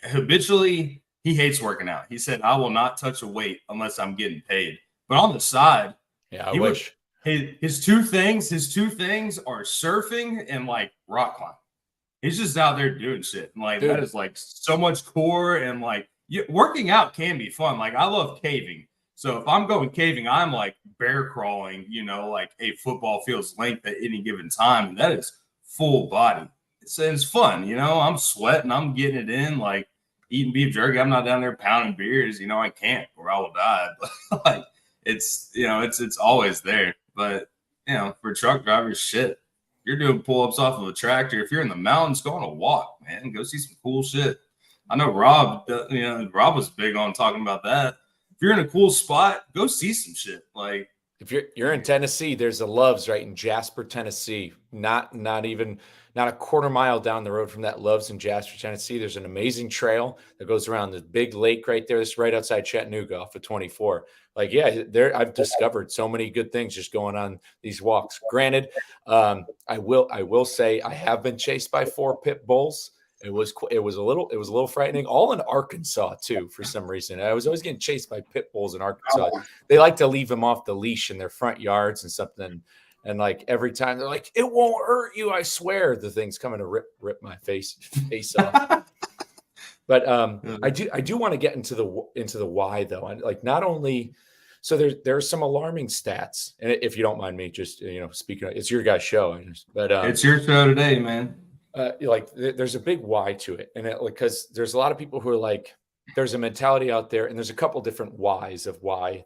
habitually he hates working out. He said, I will not touch a weight unless I'm getting paid. But on the side, I wish his two things are surfing and like rock climbing. He's just out there doing shit. And, like, dude, that is like so much core, and like working out can be fun. Like, I love caving. So if I'm going caving, I'm like bear crawling, like a football field's length at any given time. And that is full body. It's fun, I'm sweating, I'm getting it in, like eating beef jerky. I'm not down there pounding beers, I can't, or I will die. But like it's always there. But for truck drivers, shit, you're doing pull-ups off of a tractor. If you're in the mountains, go on a walk, man. Go see some cool shit. I know Rob was big on talking about that. If you're in a cool spot, go see some shit. Like, if you're in Tennessee, there's a Love's right in Jasper, Tennessee. Not a quarter mile down the road from that Love's in Jasper, Tennessee. There's an amazing trail that goes around the big lake right there. It's right outside Chattanooga off of 24. Like, I've discovered so many good things just going on these walks. Granted, I will say I have been chased by 4 pit bulls. It was a little frightening. All in Arkansas too, for some reason. I was always getting chased by pit bulls in Arkansas. They like to leave them off the leash in their front yards and something. And like every time they're like, "It won't hurt you, I swear." The thing's coming to rip my face off. But I do want to get into the why though. And like, not only so there's some alarming stats, and if you don't mind me just speaking, it's your guys' show. But it's your show today, man. There's a big why to it, and because there's a lot of people who are like, there's a mentality out there, and there's a couple different whys of why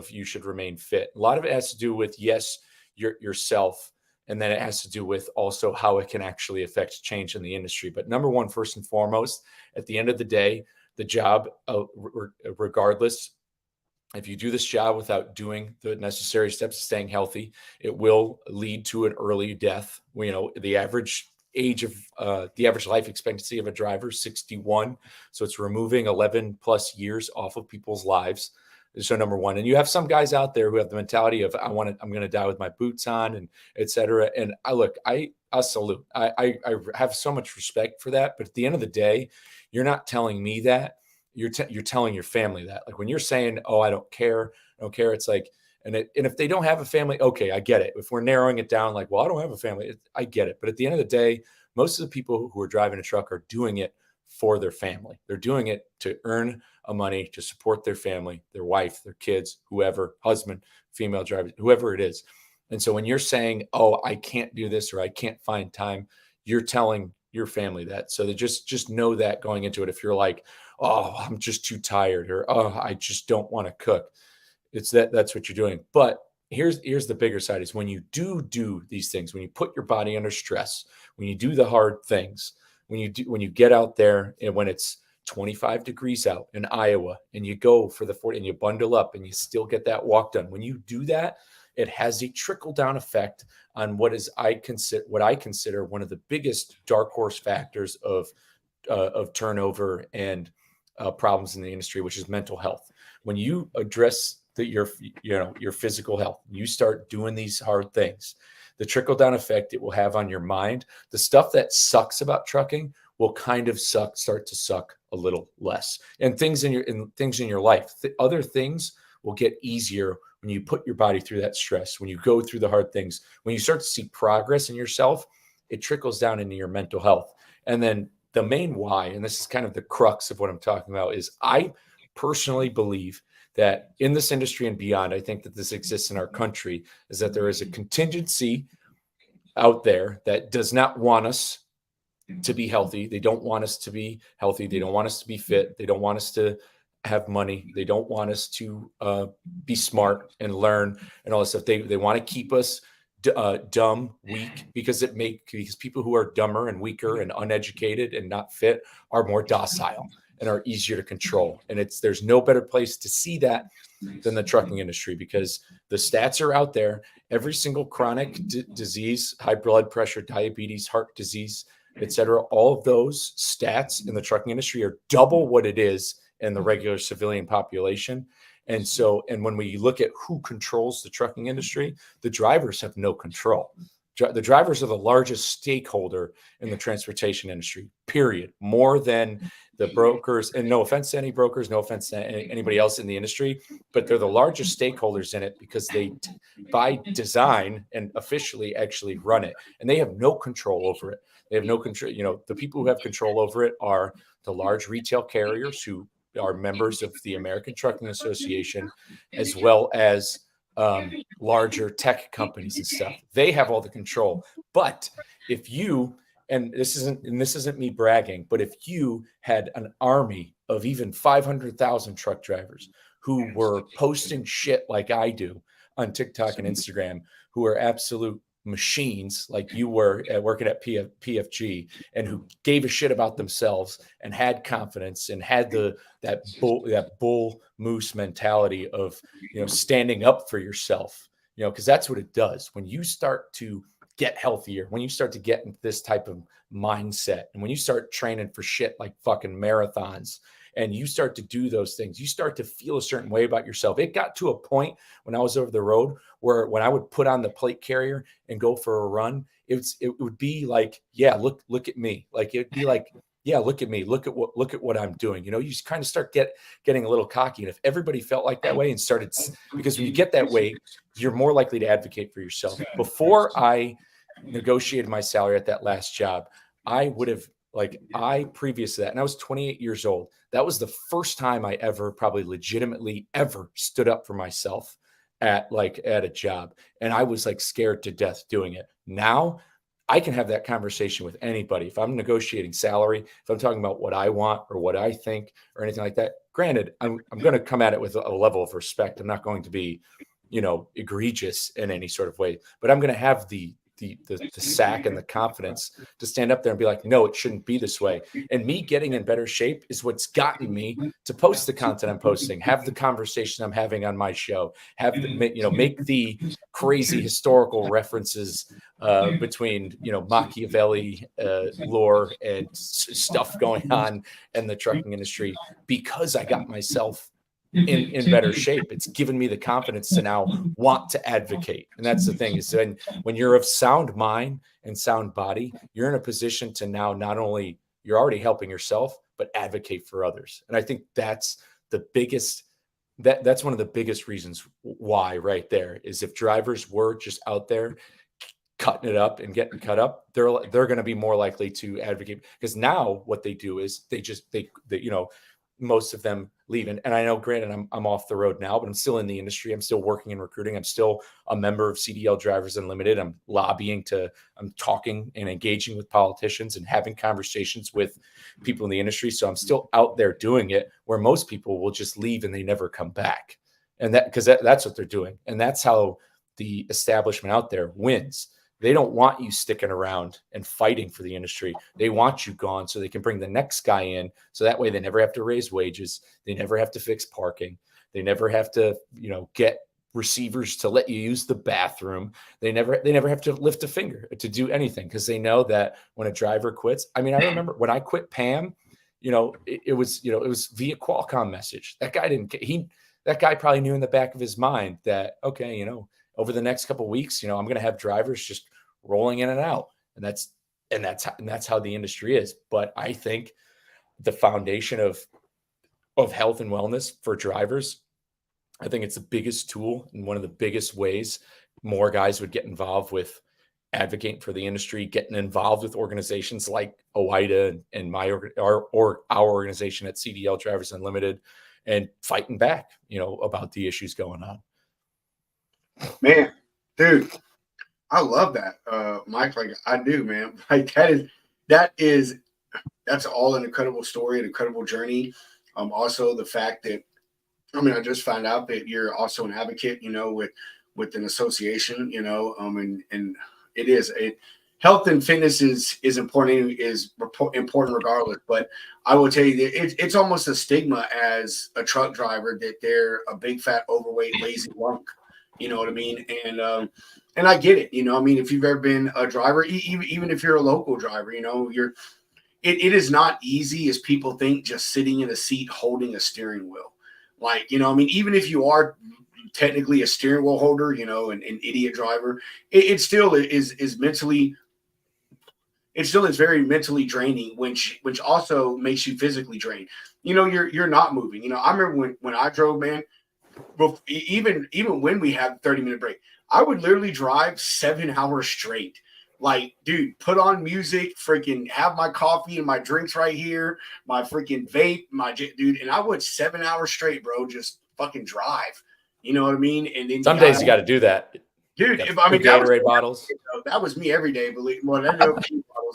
you should remain fit. A lot of it has to do with yourself, and then it has to do with also how it can actually affect change in the industry. But number one, first and foremost, at the end of the day, the job, regardless, if you do this job without doing the necessary steps to staying healthy, it will lead to an early death. The average life expectancy of a driver is 61. So it's removing 11 plus years off of people's lives. So number one, and you have some guys out there who have the mentality of, I'm going to die with my boots on, and et cetera. And I salute, I have so much respect for that. But at the end of the day, you're not telling me that. You're telling your family that. Like, when you're saying, "Oh, I don't care," it's like, and if they don't have a family, okay, I get it. If we're narrowing it down, like, well, I don't have a family, I get it. But at the end of the day, most of the people who are driving a truck are doing it for their family. They're doing it to earn money, to support their family, their wife, their kids, whoever, husband, female driver, whoever it is. And so when you're saying, "Oh, I can't do this," or "I can't find time," you're telling your family that. So they just know that going into it. If you're like, "Oh, I'm just too tired," or "Oh, I just don't want to cook," that's what you're doing. But here's the bigger side is when you do these things, when you put your body under stress, when you do the hard things, when you get out there, and when it's 25 degrees out in Iowa, and you go for the 40 and you bundle up and you still get that walk done. When you do that, it has a trickle down effect on what I consider one of the biggest dark horse factors of of turnover and problems in the industry, which is mental health. When you address your physical health, you start doing these hard things, the trickle down effect it will have on your mind, the stuff that sucks about trucking will kind of start to suck a little less, and things in your life, other things will get easier when you put your body through that stress, when you go through the hard things, when you start to see progress in yourself, it trickles down into your mental health. And then the main why, and this is kind of the crux of what I'm talking about, is I personally believe that in this industry and beyond, I think that this exists in our country, is that there is a contingency out there that does not want us to be healthy. They don't want us to be healthy. They don't want us to be fit. They don't want us to have money. They don't want us to be smart and learn and all this stuff. They want to keep us dumb, weak, because people who are dumber and weaker and uneducated and not fit are more docile and are easier to control. And there's no better place to see that than the trucking industry, because the stats are out there. Every single chronic disease, high blood pressure, diabetes, heart disease, etc., all of those stats in the trucking industry are double what it is in the regular civilian population. And when we look at who controls the trucking industry, the drivers have no control. The drivers are the largest stakeholder in the transportation industry, period, more than the brokers. And no offense to any brokers, no offense to anybody else in the industry, but they're the largest stakeholders in it because they, by design and officially, actually run it. And they have no control over it. They have no control. The people who have control over it are the large retail carriers who are members of the American Trucking Association, as well as larger tech companies and stuff. They have all the control. But if you, and this isn't me bragging, but if you had an army of even 500,000 truck drivers who were posting shit like I do on TikTok and Instagram, who are absolute machines like you were working at PFG, and who gave a shit about themselves and had confidence and had that bull moose mentality of standing up for yourself, because that's what it does when you start to get healthier, when you start to get into this type of mindset, and when you start training for shit like fucking marathons, and you start to do those things, you start to feel a certain way about yourself. It got to a point when I was over the road where when I would put on the plate carrier and go for a run, it would be like, yeah, look at me. Like, it'd be like, yeah, look at me. Look at what I'm doing. You just kind of start getting a little cocky. And if everybody felt like that way and started, because when you get that way, you're more likely to advocate for yourself. Before I negotiated my salary at that last job, I would have, previous to that, and I was 28 years old. That was the first time I ever probably legitimately ever stood up for myself at a job. And I was scared to death doing it. Now I can have that conversation with anybody. If I'm negotiating salary, if I'm talking about what I want or what I think or anything like that, granted, I'm going to come at it with a level of respect. I'm not going to be, egregious in any sort of way, but I'm going to have the sack and the confidence to stand up there and be like, no, it shouldn't be this way. And me getting in better shape is what's gotten me to post the content I'm posting, have the conversation I'm having on my show, make the crazy historical references between, Machiavelli lore and stuff going on in the trucking industry, because I got myself in better shape. It's given me the confidence to now want to advocate. And that's the thing, is when you're of sound mind and sound body, you're in a position to now, not only you're already helping yourself, but advocate for others. And I think that's the biggest, that's one of the biggest reasons why, right there, is if drivers were just out there cutting it up and getting cut up, they're going to be more likely to advocate. Because now what they do is they most of them leaving. And I know, granted, I'm off the road now, but I'm still in the industry. I'm still working in recruiting. I'm still a member of CDL Drivers Unlimited. I'm I'm talking and engaging with politicians and having conversations with people in the industry. So I'm still out there doing it, where most people will just leave and they never come back. And that's what they're doing. And that's how the establishment out there wins. They don't want you sticking around and fighting for the industry. They want you gone so they can bring the next guy in. So that way they never have to raise wages. They never have to fix parking. They never have to, get receivers to let you use the bathroom. They never have to lift a finger to do anything because they know that when a driver quits. I mean, I remember when I quit PAM, it was via Qualcomm message. That guy probably knew in the back of his mind that, okay, over the next couple of weeks, I'm going to have drivers just rolling in and out. And that's how the industry is. But I think the foundation of health and wellness for drivers, I think it's the biggest tool and one of the biggest ways more guys would get involved with advocating for the industry, getting involved with organizations like OIDA and our organization at CDL Drivers Unlimited, and fighting back, about the issues going on. Man, dude, I love that, Mike. Like, I do, man. Like, that's all an incredible story, an incredible journey. Also the fact that, I just found out that you're also an advocate, with an association, and health and fitness is important regardless. But I will tell you that it's almost a stigma as a truck driver that they're a big, fat, overweight, lazy lunk. You know what I mean? And I get it. If you've ever been a driver, even if you're a local driver, it is not easy as people think, just sitting in a seat holding a steering wheel. Like, even if you are technically a steering wheel holder, an idiot driver, it still is mentally, it still is very mentally draining, which also makes you physically drained. You're not moving. I remember when I drove, man, even when we had 30-minute break, I would literally drive 7 hours straight. Like, dude, put on music, freaking have my coffee and my drinks right here, my freaking vape, dude, and I would 7 hours straight, bro, just fucking drive. You know what I mean? And then some days you got to do that, dude. Gatorade bottles. That was me every day. Believe me, bottles.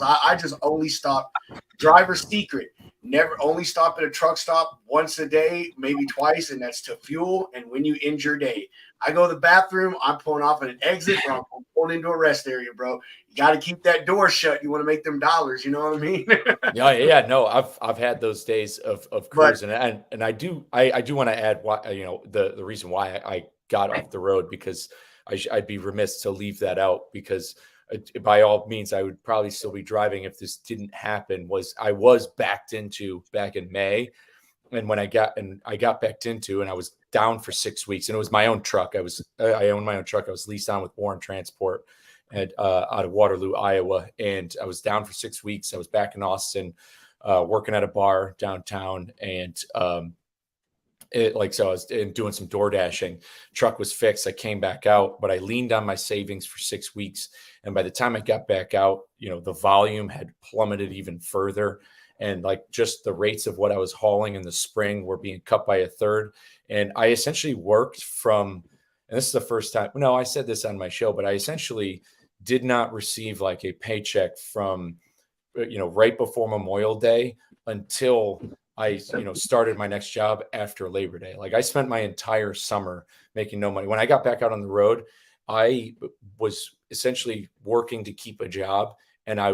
I just only stop. Driver's secret: never only stop at a truck stop once a day, maybe twice, and that's to fuel. And when you end your day, I go to the bathroom. I'm pulling off at an exit, or I'm pulling into a rest area, bro. You got to keep that door shut. You want to make them dollars. You know what I mean? Yeah. No, I've had those days of cruising, and I do want to add why, the reason why I got off the road, because I'd be remiss to leave that out, because by all means I would probably still be driving if this didn't happen. I was backed into back in May, and when I got backed into, and I was down for 6 weeks, and it was my own truck. I owned my own truck. I was leased on with Warren Transport out of Waterloo, Iowa, and I was down for 6 weeks. I was back in Austin, working at a bar downtown, and so I was doing some door dashing. Truck was fixed. I came back out, but I leaned on my savings for 6 weeks, and by the time I got back out, the volume had plummeted even further. And just the rates of what I was hauling in the spring were being cut by a third. And I essentially worked from, and this is the first time, no, I said this on my show, but I essentially did not receive a paycheck from, right before Memorial Day until I, started my next job after Labor Day. I spent my entire summer making no money. When I got back out on the road, I was essentially working to keep a job. And I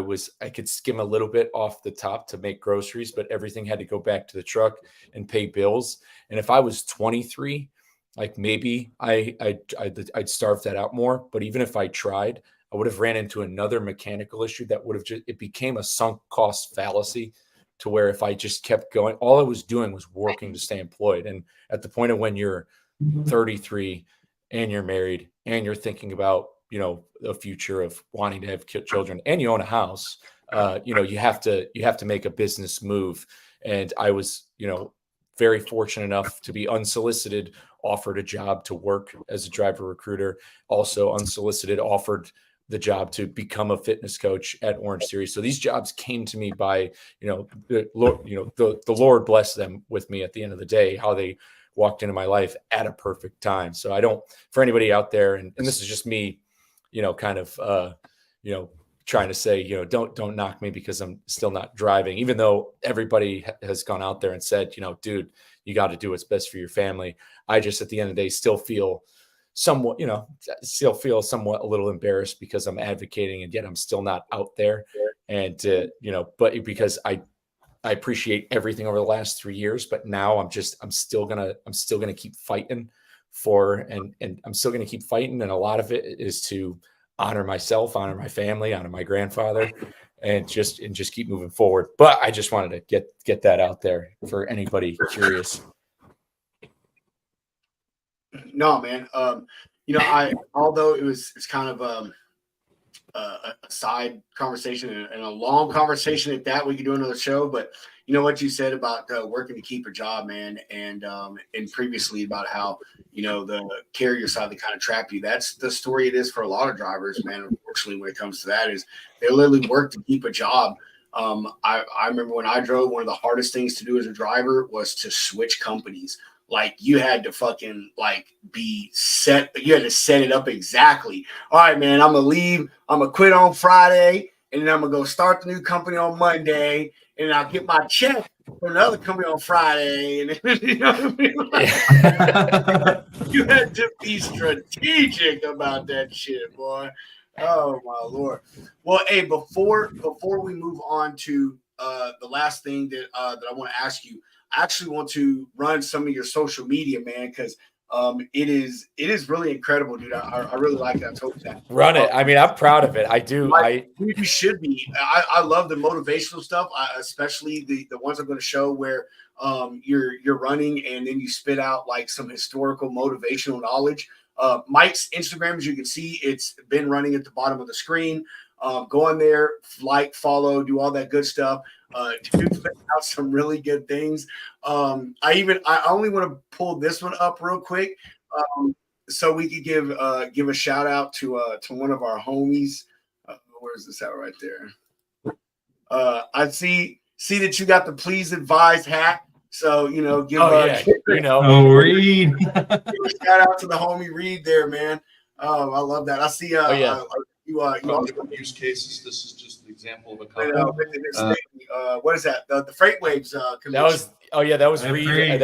could skim a little bit off the top to make groceries, but everything had to go back to the truck and pay bills. And if I was 23, maybe I'd starve that out more. But even if I tried, I would have ran into another mechanical issue that would have it became a sunk cost fallacy, to where if I just kept going, all I was doing was working to stay employed. And at the point of when you're 33 and you're married and you're thinking about, the future of wanting to have children, and you own a house, you have to make a business move. And I was, very fortunate enough to be unsolicited, offered a job to work as a driver recruiter, also unsolicited offered the job to become a fitness coach at Orange Series. So these jobs came to me by, the Lord bless them with me at the end of the day, how they walked into my life at a perfect time. So for anybody out there, and this is just me, trying to say, don't knock me because I'm still not driving, even though everybody has gone out there and said, dude, you got to do what's best for your family. I just, at the end of the day, still feel somewhat a little embarrassed because I'm advocating, and yet I'm still not out there. And, but because I appreciate everything over the last 3 years, but now I'm still going to keep fighting for, and I'm still going to keep fighting. And a lot of it is to honor myself, honor my family, honor my grandfather, and just keep moving forward. But I just wanted to get that out there for anybody curious. No, man. Although it's kind of a side conversation and a long conversation at that, we could do another show. But you know what you said about working to keep a job, man, and previously about how the carrier side, they kind of trap you. That's the story it is for a lot of drivers, man. Unfortunately, when it comes to that, is they literally work to keep a job. I remember when I drove, one of the hardest things to do as a driver was to switch companies. Like you had to fucking be set. You had to set it up exactly. All right, man, I'm going to leave. I'm going to quit on Friday. And then I'm going to go start the new company on Monday. And I'll get my check from another company on Friday. And you know what I mean? You had to be strategic about that shit, boy. Oh, my Lord. Well, hey, before we move on to the last thing that I want to ask you, I actually want to run some of your social media, man, because it is really incredible, dude. I really like that. I told you that. Run it. I mean, I'm proud of it. I do. You should be. I love the motivational stuff, especially the ones I'm going to show where you're running and then you spit out like some historical motivational knowledge. Mike's Instagram, as you can see, it's been running at the bottom of the screen. Go on there, follow, do all that good stuff. Dude, out some really good things. I only want to pull this one up real quick, so we could give a shout out to one of our homies. Where's this at right there? I see that you got the Please Advise hat. So give Reed. Give a shout out to the homie Reed there, man. I love that. I see. You different use cases. This is just an example of a company. What is that? The Freight Waves convention. That was Reed.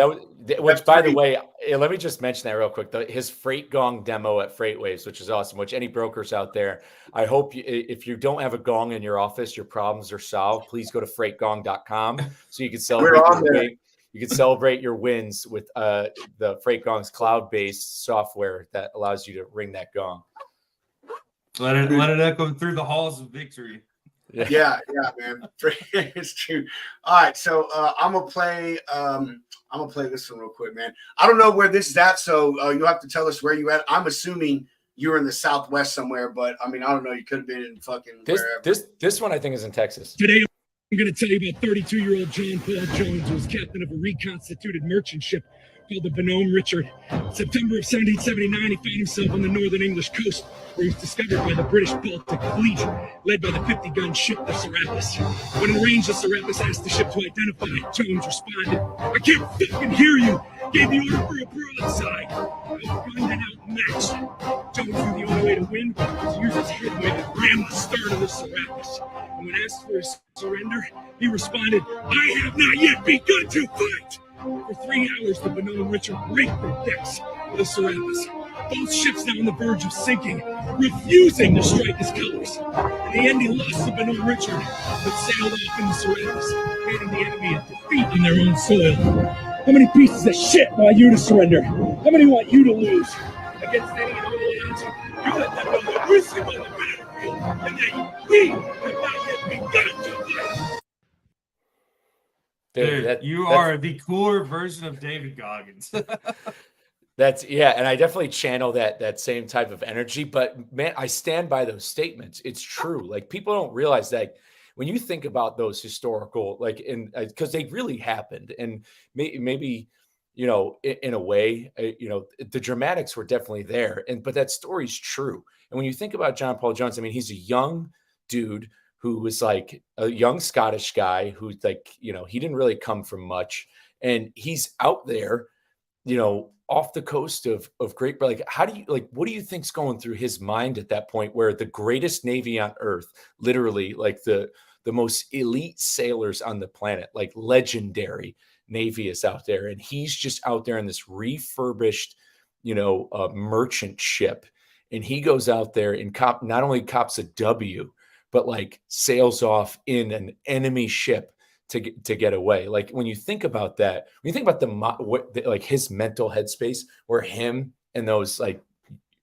Which, by the way, let me just mention that real quick. His Freight Gong demo at Freight Waves, which is awesome. Which any brokers out there, I hope if you don't have a gong in your office, your problems are solved. Please go to freightgong.com so you can celebrate. You can celebrate your wins with the Freight Gong's cloud-based software that allows you to ring that gong. Let it echo through the halls of victory. Yeah, man. It's true. All right, so I'm gonna play this one real quick, man. I don't know where this is at, so you'll have to tell us where you at. I'm assuming you're in the Southwest somewhere, but I mean, I don't know. You could have been in fucking wherever. This one I think is in Texas. Today I'm going to tell you about 32-year-old John Paul Jones, who was captain of a reconstituted merchant ship called the Bonhomme Richard. September of 1779, he found himself on the northern English coast, where he was discovered by the British Baltic Fleet, led by the 50-gun ship, the Serapis. When in range, the Serapis asked the ship to identify it. Jones responded, "I can't fucking hear you!" Gave the order for a broadside. Outgunned and outmatched. Jones knew the only way to win was to use his headway to ram the stern of the Serapis. And when asked for his surrender, he responded, "I have not yet begun to fight!" For 3 hours, the Bonhomme Richard raked the decks of the Serapis. Both ships now on the verge of sinking, refusing to strike his colors. In the end, he lost the Bonhomme Richard, but sailed off in the Serapis, handing the enemy a defeat on their own soil. How many pieces of shit want you to surrender? How many want you to lose? Against any and all odds, you let them know that we're still on the battlefield, and that we have not yet begun to fight. Dude, you are the cooler version of David Goggins. And I definitely channel that same type of energy. But man, I stand by those statements. It's true. Like people don't realize that when you think about those historical, because they really happened, and maybe in a way, the dramatics were definitely there, but that story's true. And when you think about John Paul Jones, I mean, he's a young dude who was like a young Scottish guy who's he didn't really come from much, and he's out there, off the coast of Great Britain. What do you think's going through his mind at that point, where the greatest navy on earth, literally like the most elite sailors on the planet, like legendary navy is out there, and he's just out there in this refurbished, merchant ship, and he goes out there and not only cops a W, but like sails off in an enemy ship to get away. Like when you think about that, when you think about his mental headspace, where him and those like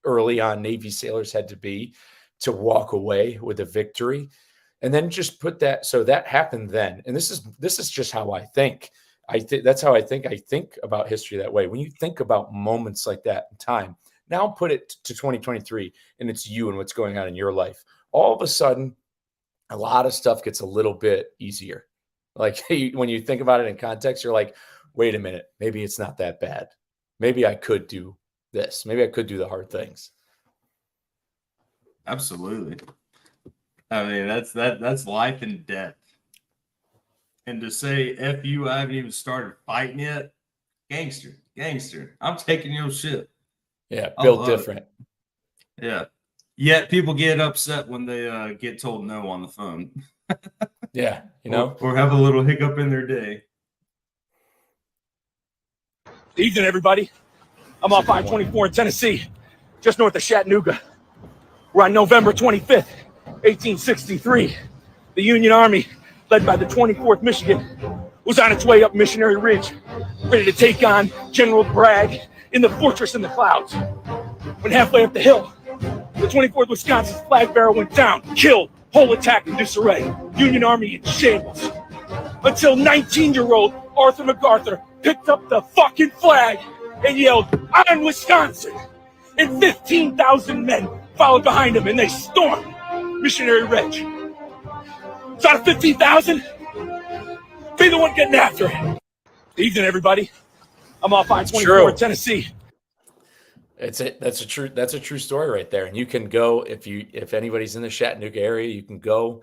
early on Navy sailors had to be to walk away with a victory. And then just put that, so that happened then. And this is just how I think. That's how I think about history that way. When you think about moments like that in time, now put it to 2023 and it's you and what's going on in your life. All of a sudden, a lot of stuff gets a little bit easier. Like when you think about it in context, you're like, wait a minute, maybe it's not that bad. Maybe I could do this. Maybe I could do the hard things. Absolutely. I mean, that's life and death. And to say, F you, I haven't even started fighting yet, gangster. I'm taking your shit. Yeah, built different. Yeah. Yet people get upset when they get told no on the phone. Yeah, you know, or have a little hiccup in their day. Evening, everybody. I'm off I-24 in Tennessee, just north of Chattanooga. We're on November 25th, 1863. The Union Army, led by the 24th Michigan, was on its way up Missionary Ridge, ready to take on General Bragg in the fortress in the clouds. When halfway up the hill, the 24th Wisconsin's flag bearer went down, killed, whole attack in disarray, Union Army in shambles. Until 19-year-old Arthur MacArthur picked up the fucking flag and yelled, "On Wisconsin!" And 15,000 men followed behind him and they stormed Missionary Ridge. So out of 15,000, be the one getting after it. Evening, everybody. I'm off I-24 in Tennessee. That's a true story right there. And you can go if anybody's in the Chattanooga area, you can go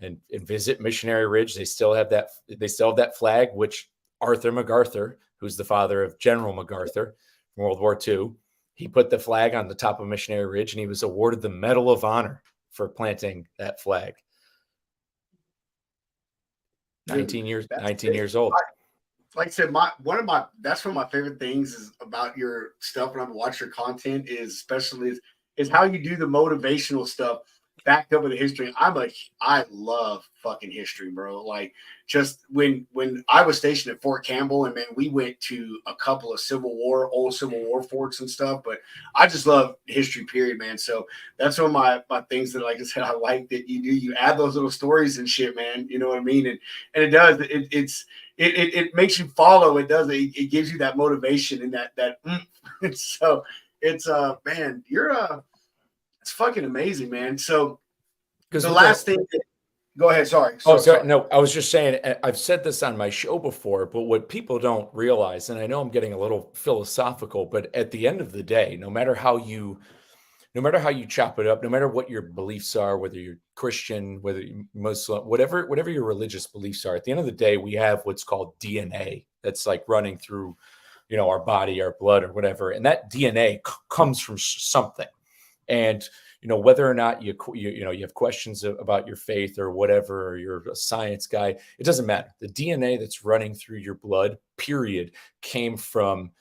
and visit Missionary Ridge. They still have that flag, which Arthur MacArthur, who's the father of General MacArthur from World War II, he put the flag on the top of Missionary Ridge, and he was awarded the Medal of Honor for planting that flag. 19 years old. Like I said, that's one of my favorite things is about your stuff when I watch your content is how you do the motivational stuff backed up with the history. I love fucking history, bro. Like just when I was stationed at Fort Campbell, and man, we went to a couple of old Civil War forts and stuff, but I just love history, period, man. So that's one of my things that, like I said, I like that you add those little stories and shit, man. You know what I mean? And it does. It makes you follow. It does. It gives you that motivation and that. So it's man, it's fucking amazing, man. So the last thing. Go ahead. Sorry. No, I was just saying, I've said this on my show before, but what people don't realize, and I know I'm getting a little philosophical, but at the end of the day, no matter how you chop it up, no matter what your beliefs are, whether you're Christian, whether you're Muslim, whatever your religious beliefs are, at the end of the day, we have what's called DNA that's like running through, our body, our blood, or whatever, and that DNA comes from something. And whether or not you have questions about your faith or whatever, or you're a science guy, it doesn't matter. The DNA that's running through your blood, period, came from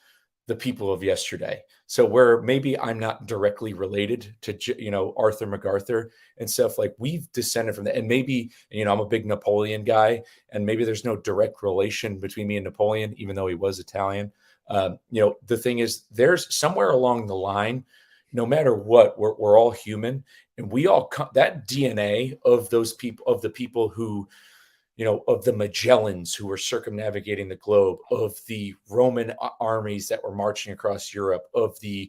the people of yesterday. So where maybe I'm not directly related to, Arthur MacArthur and stuff, like we've descended from that. And maybe, I'm a big Napoleon guy, and maybe there's no direct relation between me and Napoleon, even though he was Italian. The thing is, there's somewhere along the line, no matter what, we're all human, and we all that DNA of those people, of the people who, of the Magellans who were circumnavigating the globe, of the Roman armies that were marching across Europe, of the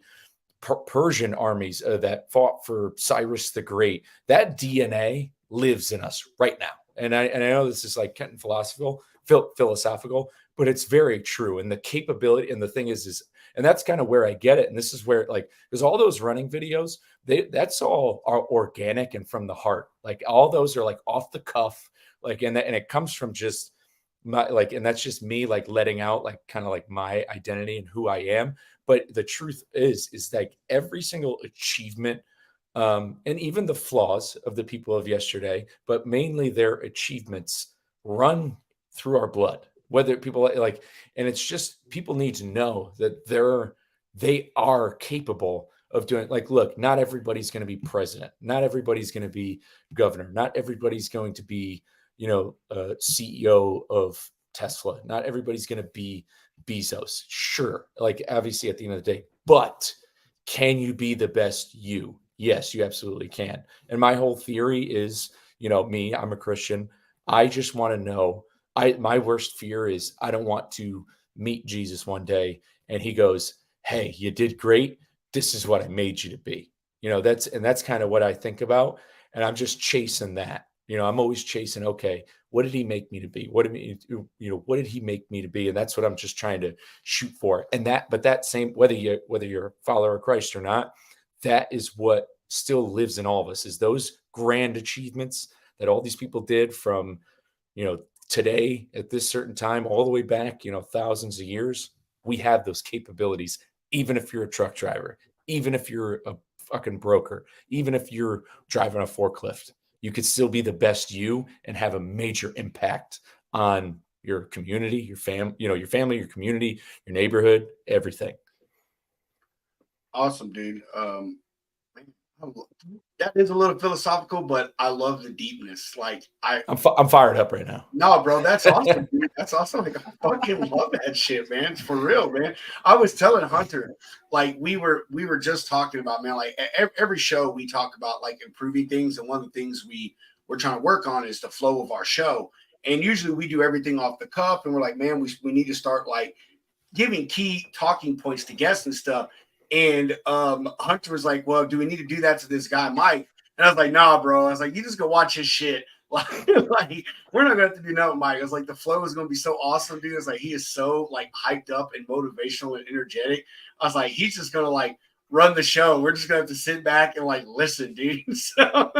Persian armies that fought for Cyrus the Great. That DNA lives in us right now. And I know this is like getting philosophical, but it's very true. And the capability, and the thing is, and that's kind of where I get it. And this is where, like, there's all those running videos, that's all are organic and from the heart. Like all those are like off the cuff, like, and it comes from just my, like, and that's just me, like letting out like kind of like my identity and who I am. But the truth is like every single achievement, and even the flaws of the people of yesterday, but mainly their achievements run through our blood. Whether people like, and it's just, people need to know that they are capable of doing, like, look, not everybody's going to be president. Not everybody's going to be governor. Not everybody's going to be, CEO of Tesla. Not everybody's going to be Bezos. Sure. Like, obviously at the end of the day, but Can you be the best you? Yes, you absolutely can. And my whole theory is, me, I'm a Christian. I just want to know, my worst fear is I don't want to meet Jesus one day and he goes, "Hey, you did great. This is what I made you to be." That's kind of what I think about. And I'm just chasing that. I'm always chasing, okay, what did he make me to be? What did he make me to be? And that's what I'm just trying to shoot for. But that same, whether you're a follower of Christ or not, that is what still lives in all of us, is those grand achievements that all these people did from, today at this certain time, all the way back, thousands of years. We have those capabilities, even if you're a truck driver, even if you're a fucking broker, even if you're driving a forklift, you could still be the best you and have a major impact on your community, your family, your community, your neighborhood, everything. Awesome, dude. That is a little philosophical, but I love the deepness. Like I'm fired up right now. No, bro, that's awesome, dude. That's awesome. Like, I fucking love that shit, man. It's for real, man. I was telling Hunter, like we were just talking about, man. Like every show we talk about like improving things, and one of the things we're trying to work on is the flow of our show. And usually we do everything off the cuff, and we're like, man, we need to start like giving key talking points to guests and stuff. And Hunter was like, well, do we need to do that to this guy, Mike? And I was like, nah, bro. I was like, you just go watch his shit. Like we're not gonna have to do nothing, Mike. I was like, the flow is gonna be so awesome, dude. It's like he is so like hyped up and motivational and energetic. I was like, he's just gonna like run the show. We're just gonna have to sit back and like listen, dude. So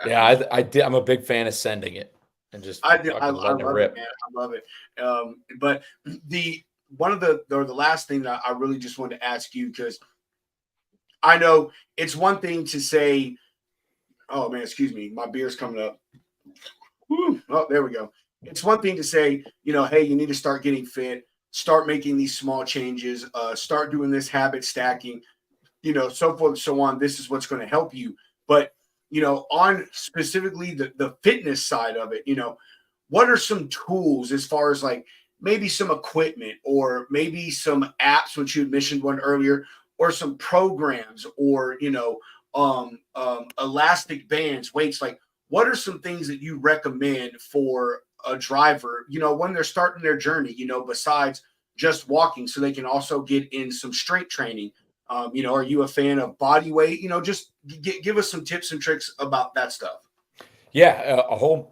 yeah, I'm a big fan of sending it and just I love rip. it, man. I love it. But the last thing that I really just wanted to ask you, because I know it's one thing to say, oh man, excuse me, my beer's coming up. Woo. Oh, there we go. It's one thing to say, hey, you need to start getting fit, start making these small changes, start doing this habit stacking, so forth and so on. This is what's going to help you. But, on specifically the fitness side of it, what are some tools as far as like maybe some equipment or maybe some apps, which you had mentioned one earlier, or some programs or, elastic bands, weights, like what are some things that you recommend for a driver, when they're starting their journey, besides just walking, so they can also get in some strength training? Are you a fan of body weight? Just give us some tips and tricks about that stuff. Yeah,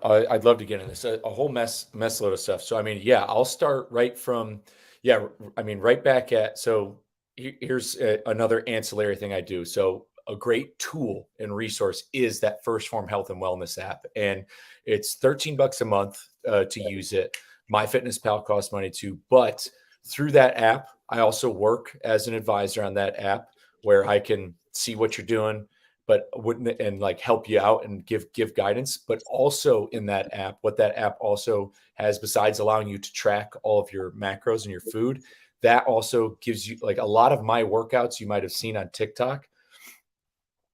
I'd love to get into this, a whole mess load of stuff. So, I mean, yeah, I'll start right from, right back at, so here's another ancillary thing I do. So a great tool and resource is that First Form Health and Wellness app. And it's $13 a month to use it. MyFitnessPal costs money too. But through that app, I also work as an advisor on that app where I can see what you're doing, and like help you out and give guidance. But also in that app, what that app also has, besides allowing you to track all of your macros and your food, that also gives you like a lot of my workouts you might have seen on TikTok.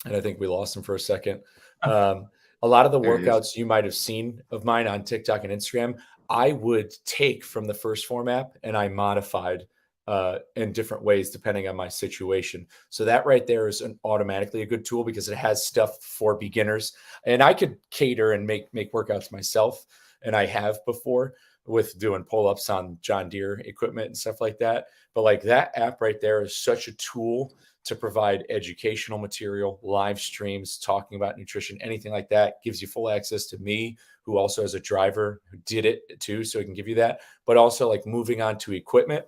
And I think we lost him for a second. A lot of the workouts you might have seen of mine on TikTok and Instagram, I would take from the First Form app and I modified in different ways depending on my situation. So that right there is automatically a good tool because it has stuff for beginners. And I could cater and make workouts myself. And I have before with doing pull-ups on John Deere equipment and stuff like that. But like that app right there is such a tool to provide educational material, live streams, talking about nutrition, anything like that. Gives you full access to me, who also has a driver who did it too, so he can give you that. But also like moving on to equipment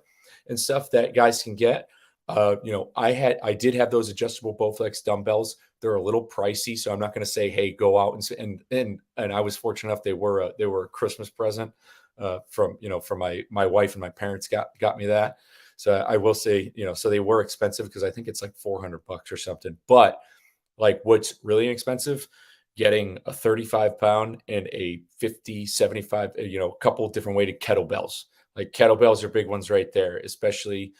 and stuff that guys can get. I did have those adjustable Bowflex dumbbells. They're a little pricey, so I'm not going to say, hey, go out and I was fortunate enough they were a Christmas present from my wife, and my parents got me that. So I will say, so they were expensive because I think it's like $400 or something. But like what's really inexpensive, getting a 35-pound and a 50, 75, a couple different weighted kettlebells. Like kettlebells are big ones right there, especially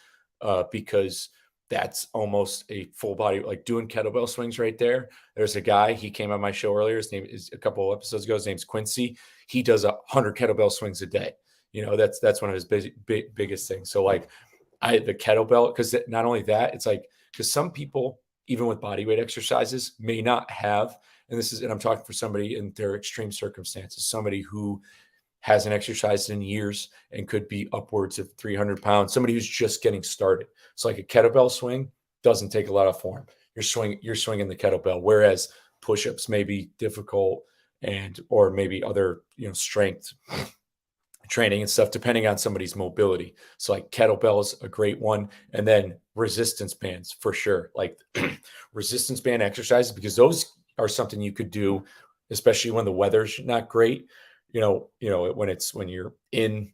because that's almost a full body, like doing kettlebell swings right there. There's a guy, he came on my show earlier. His name is a couple of episodes ago. His name's Quincy. He does 100 kettlebell swings a day. That's one of his biggest things. So like the kettlebell, because not only that, it's like because some people, even with body weight exercises, may not have, and I'm talking for somebody in their extreme circumstances, somebody who hasn't exercised in years and could be upwards of 300 pounds, somebody who's just getting started. So like a kettlebell swing doesn't take a lot of form. You're swinging the kettlebell, whereas push-ups may be difficult or maybe other, strength training and stuff, depending on somebody's mobility. So like kettlebell is a great one. And then resistance bands for sure. Like resistance band exercises, because those are something you could do, especially when the weather's not great. When you're in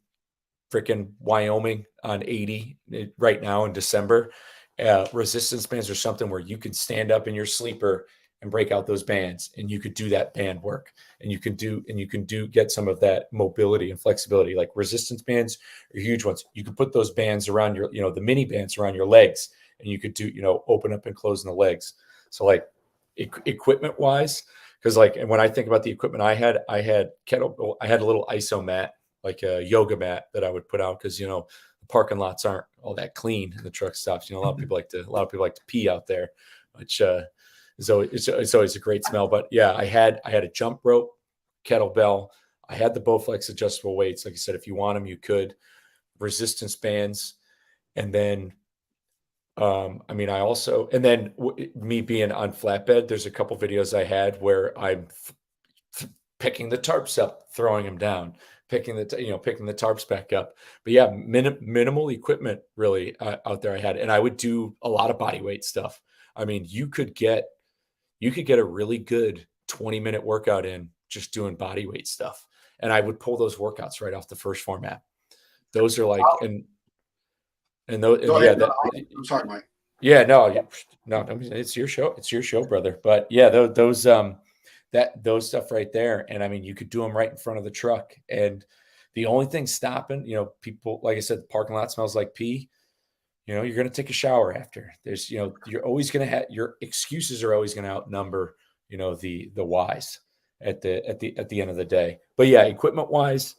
freaking Wyoming on 80 right now in December, resistance bands are something where you can stand up in your sleeper and break out those bands, and you could do that band work, and you can get some of that mobility and flexibility. Like resistance bands are huge ones. You could put those bands around your, the mini bands around your legs, and you could do, open up and closing the legs. So like equipment wise, because like, and when I think about the equipment I had kettlebell, I had a little iso mat, like a yoga mat that I would put out, because the parking lots aren't all that clean in the truck stops. A lot of people like to pee out there, which so it's always a great smell. But yeah, I had a jump rope, kettlebell. I had the Bowflex adjustable weights. Like I said, if you want them, you could. Resistance bands, and then me being on flatbed, there's a couple videos I had where I'm picking the tarps up, throwing them down, picking the tarps back up. But yeah, minimal equipment really out there I had, and I would do a lot of body weight stuff. I mean, you could get a really good 20-minute workout in just doing body weight stuff. And I would pull those workouts right off the first format. Those are like, I'm sorry, Mike. Yeah, no, it's your show. It's your show, brother. But yeah, those stuff right there. And I mean, you could do them right in front of the truck. And the only thing stopping, people, like I said, the parking lot smells like pee. You're going to take a shower after. There's, you're always going to have, your excuses are always going to outnumber, the whys at the end of the day. But yeah, equipment wise,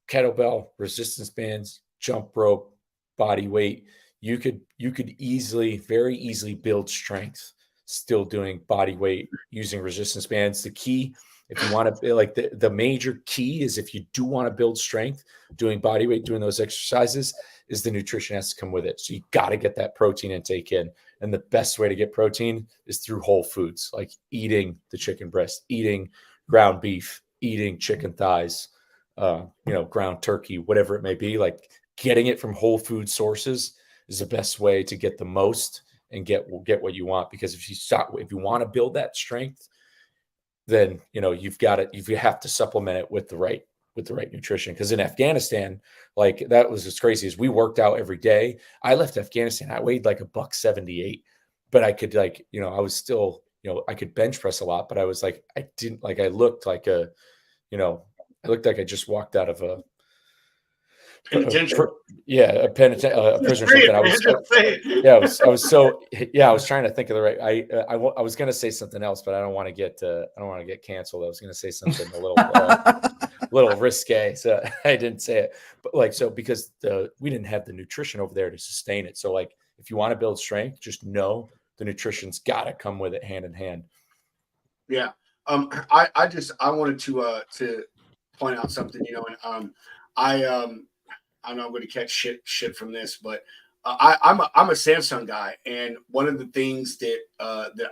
kettlebell, resistance bands, jump rope, body weight, you could very easily build strength still doing body weight using resistance bands. The key, if you want to, like the major key is, if you do want to build strength doing body weight, doing those exercises, is the nutrition has to come with it. So you got to get that protein intake in. And the best way to get protein is through whole foods, like eating the chicken breast, eating ground beef, eating chicken thighs, ground turkey, whatever it may be. Like getting it from whole food sources is the best way to get the most and get what you want. Because if you want to build that strength, then you have to supplement it with the right nutrition. Because in Afghanistan, like, that was as crazy as we worked out every day. I left Afghanistan, I weighed like $178, but I could I was still, I could bench press a lot, but I was like, I looked like I just walked out of a penitentiary. A prison or something. I was trying to think of the right. I was going to say something else, but I don't want to get canceled. I was going to say something a little risque, so I didn't say it. But because we didn't have the nutrition over there to sustain it. So like, if you want to build strength, just know the nutrition's got to come with it, hand in hand. Yeah. I wanted to point out something, and I know I'm going to catch shit from this, but I'm a Samsung guy, and one of the things that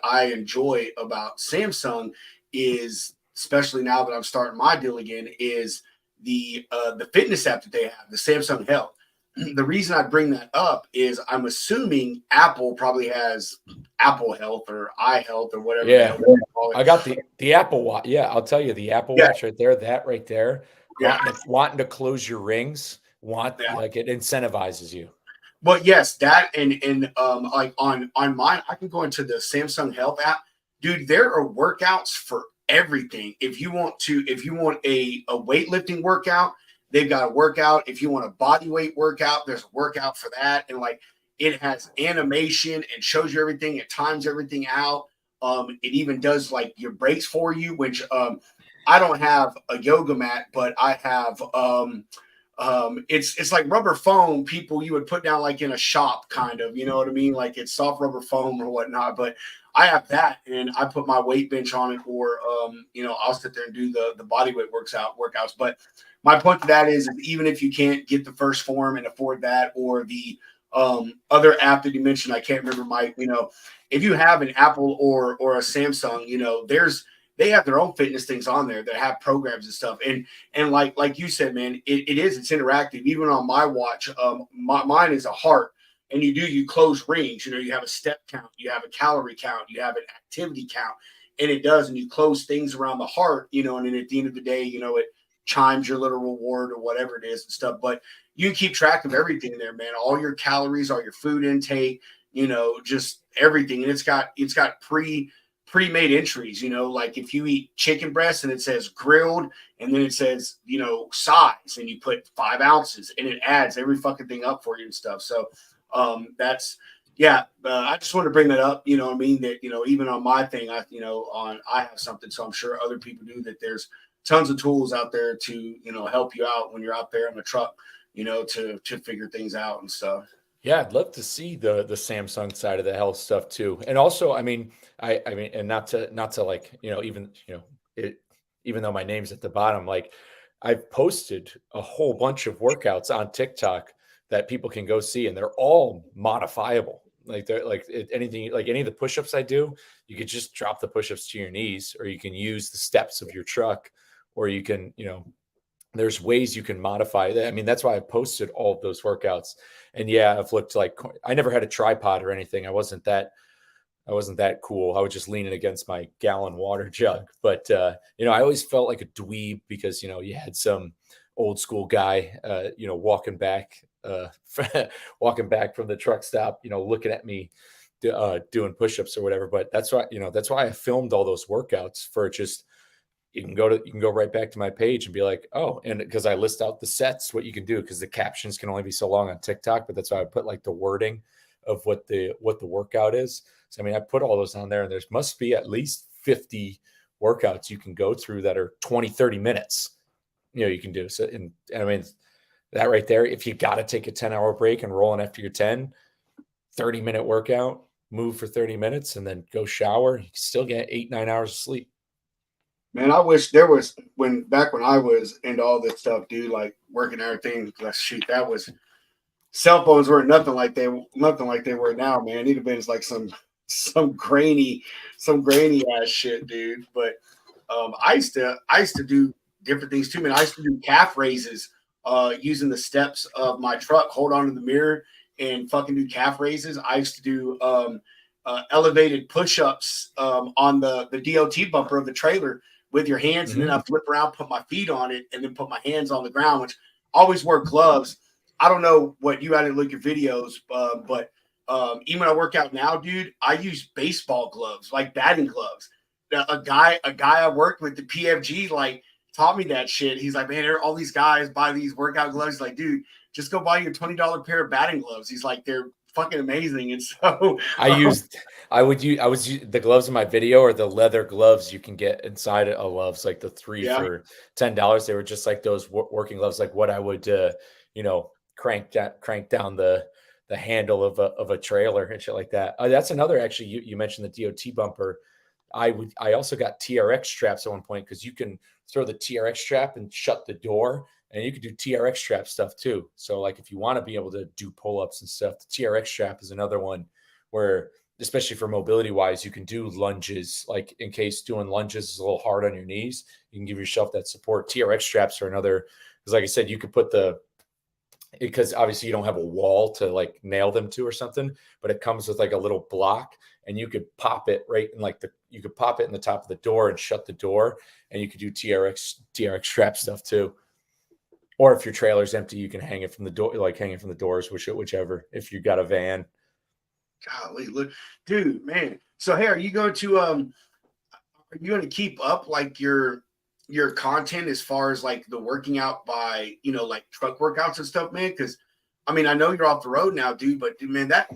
I enjoy about Samsung is, especially now that I'm starting my deal again, is the fitness app that they have, the Samsung Health. The reason I bring that up is I'm assuming Apple probably has Apple Health or iHealth or whatever. Yeah, I got the Apple Watch. Yeah, I'll tell you, the Apple Watch right there, that right there. Yeah. Wanting to close your rings. Like, it incentivizes you. But yes, that and like on mine, I can go into the Samsung Health app, dude. There are workouts for everything. If you want a weightlifting workout, they've got a workout. If you want a body weight workout, there's a workout for that. And like, it has animation and shows you everything. It times everything out. It even does like your breaks for you, which I don't have a yoga mat, but I have It's like rubber foam people you would put down like in a shop, kind of, you know what I mean? Like it's soft rubber foam or whatnot. But I have that, and I put my weight bench on it, or I'll sit there and do the body weight workouts. But my point to that is even if you can't get the first form and afford that, or the other app that you mentioned, I can't remember, Mike. If you have an Apple or a Samsung, they have their own fitness things on there that have programs and stuff. And like you said, man, it's interactive. Even on my watch, mine is a heart, and you close rings. You have a step count, you have a calorie count, you have an activity count, and it does. And you close things around the heart, and then at the end of the day, it chimes your little reward or whatever it is and stuff. But you can keep track of everything there, man. All your calories, all your food intake, just everything. And it's got pre-made entries, like if you eat chicken breast and it says grilled, and then it says, size, and you put 5 ounces, and it adds every fucking thing up for you and stuff. So I just want to bring that up, what I mean? That, even on my thing, I have something, so I'm sure other people do, that there's tons of tools out there to, help you out when you're out there on the truck, to figure things out and stuff. Yeah, I'd love to see the Samsung side of the health stuff too. And also, I mean, and not to like, even though my name's at the bottom, like I've posted a whole bunch of workouts on TikTok that people can go see, and they're all modifiable. Like they're like anything, like any of the push-ups I do, you could just drop the push-ups to your knees, or you can use the steps of your truck, or you can, there's ways you can modify that. I mean, that's why I posted all of those workouts. And yeah, I've looked like, I never had a tripod or anything. I wasn't that cool. I was just leaning against my gallon water jug. But, I always felt like a dweeb because, you had some old school guy, walking back from the truck stop, looking at me doing push-ups or whatever. But that's why I filmed all those workouts for just, you can go right back to my page and be like, oh, and because I list out the sets, what you can do, because the captions can only be so long on TikTok, but that's why I put like the wording of what the workout is. So, I mean, I put all those on there, and there's must be at least 50 workouts you can go through that are 20, 30 minutes, you can do. So, and I mean, that right there, if you got to take a 10-hour break and roll in after your 30-minute workout, move for 30 minutes and then go shower, you can still get 8-9 hours of sleep. Man, I wish there was back when I was into all this stuff, dude, like working everything. Shoot, that was cell phones were nothing like they were now, man. It'd have been like some grainy ass shit, dude. But I used to do different things too, man. I used to do calf raises using the steps of my truck, hold on to the mirror and fucking do calf raises. I used to do elevated push-ups on the DOT bumper of the trailer with your hands, and then I flip around, put my feet on it, and then put my hands on the ground, which always wear gloves. I don't know what you had to look at videos, but even when I work out now, dude, I use baseball gloves, like batting gloves. A guy I worked with, the PFG, like taught me that shit. He's like, man, all these guys buy these workout gloves. He's like, dude, just go buy your $20 pair of batting gloves. He's like, they're fucking amazing. And so I was the gloves in my video are the leather gloves you can get inside of gloves, like the 3 for $10. They were just like those working gloves, like what I would crank down the handle of a trailer and shit like that. That's another, actually, you mentioned the DOT bumper. I also got TRX straps at one point, because you can throw the TRX strap and shut the door, and you can do TRX strap stuff too. So like if you want to be able to do pull-ups and stuff, the TRX strap is another one where, especially for mobility wise, you can do lunges. Like in case doing lunges is a little hard on your knees, you can give yourself that support. TRX straps are another, because like I said, you could put because obviously you don't have a wall to like nail them to or something, but it comes with like a little block, and you could pop it right in you could pop it in the top of the door and shut the door, and you could do TRX strap stuff too. Or if your trailer's empty, you can hang it from the door, like hang it from the doors, whichever, if you got a van. Golly, look, dude, man. So hey, are you going to keep up like your content as far as like the working out by, like truck workouts and stuff, man? Because I mean, I know you're off the road now, dude, but dude, man, that's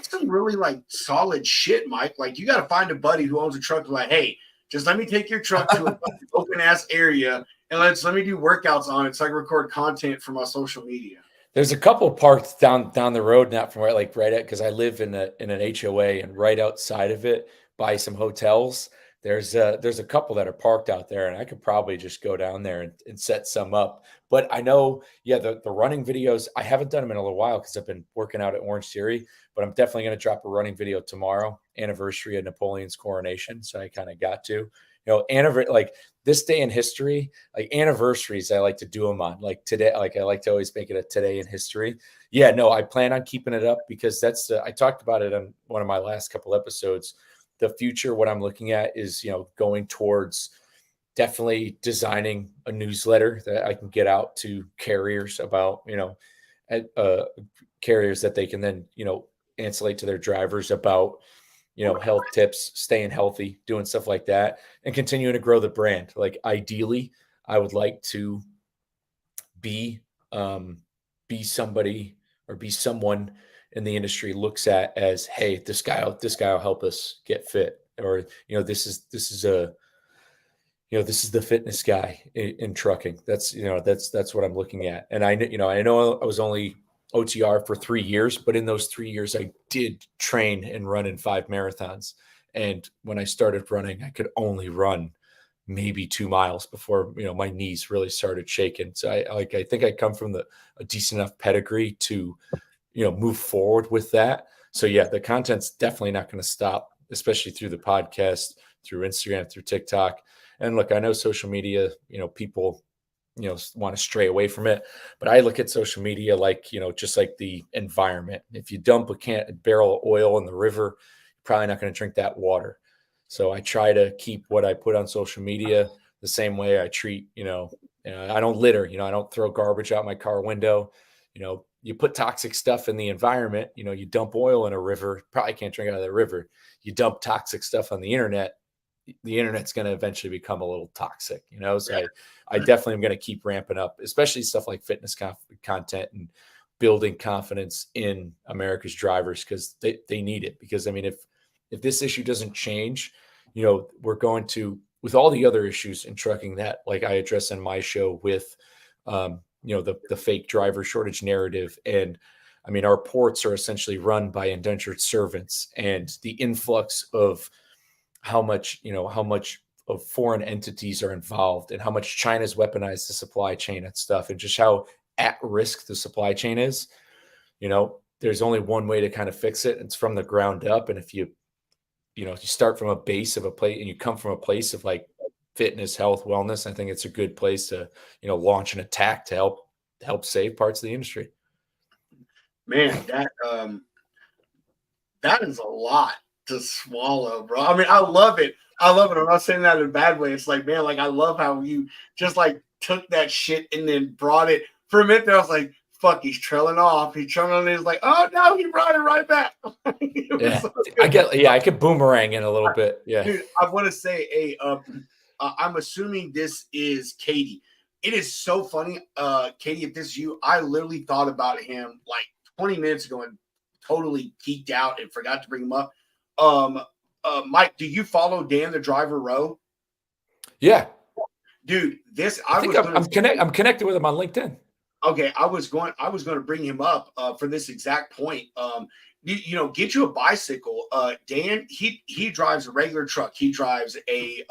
some really like solid shit, Mike. Like you got to find a buddy who owns a truck, like, hey, just let me take your truck to an open ass area, and let me do workouts on it so I can record content for my social media. There's a couple parks down the road, not from where, like right at, because I live in an HOA, and right outside of it, by some hotels, there's a couple that are parked out there, and I could probably just go down there and set some up. But I know, yeah, the running videos, I haven't done them in a little while because I've been working out at Orange Theory, but I'm definitely going to drop a running video tomorrow, anniversary of Napoleon's coronation. So I kind of got to, like this day in history, like anniversaries, I like to do them on, like today. Like I like to always make it a today in history. Yeah, no, I plan on keeping it up because I talked about it on one of my last couple episodes. The future, what I'm looking at is, going towards definitely designing a newsletter that I can get out to carriers about, carriers that they can then, insulate to their drivers about, health tips, staying healthy, doing stuff like that, and continuing to grow the brand. Like ideally, I would like to be somebody or be someone in the industry looks at as, hey, this guy will help us get fit, or this is the fitness guy in trucking. That's what I'm looking at. And I know I was only OTR for 3 years, but in those 3 years, I did train and run in 5 marathons. And when I started running, I could only run maybe 2 miles before, my knees really started shaking. So I think I come from a decent enough pedigree to, move forward with that. So yeah, the content's definitely not going to stop, especially through the podcast, through Instagram, through TikTok. And look, I know social media, people, want to stray away from it, but I look at social media like, just like the environment. If you dump a barrel of oil in the river, you're probably not going to drink that water. So I try to keep what I put on social media the same way I treat, I don't litter, I don't throw garbage out my car window. You put toxic stuff in the environment, you dump oil in a river, probably can't drink out of the river. You dump toxic stuff on the internet's going to eventually become a little toxic, So yeah. I definitely am going to keep ramping up, especially stuff like fitness content and building confidence in America's drivers, because they need it. Because I mean, if this issue doesn't change, we're going to, with all the other issues in trucking that, like I address on my show with, the fake driver shortage narrative. And I mean, our ports are essentially run by indentured servants, and the influx of how much of foreign entities are involved, and how much China's weaponized the supply chain and stuff, and just how at risk the supply chain is. There's only one way to kind of fix it. It's from the ground up. And if you start from a base of a place and you come from a place of like fitness, health, wellness, I think it's a good place to, launch an attack to help save parts of the industry. Man, that is a lot to swallow, bro. I mean, I love it. I'm not saying that in a bad way. It's like, man, like I love how you just like took that shit and then brought it. For a minute there, I was like, fuck, he's trailing off. He's trailing on. He's like, oh no, he brought it right back. Yeah, I could boomerang in a little bit. Yeah, dude, I want to say, I'm assuming this is Katie. It is so funny, Katie. If this is you, I literally thought about him like 20 minutes ago and totally geeked out and forgot to bring him up. Mike, do you follow Dan the Driver Row? Yeah, dude. I'm connected with him on LinkedIn. Okay, I was going to bring him up for this exact point. Get you a bicycle. Dan, he drives a regular truck. He drives a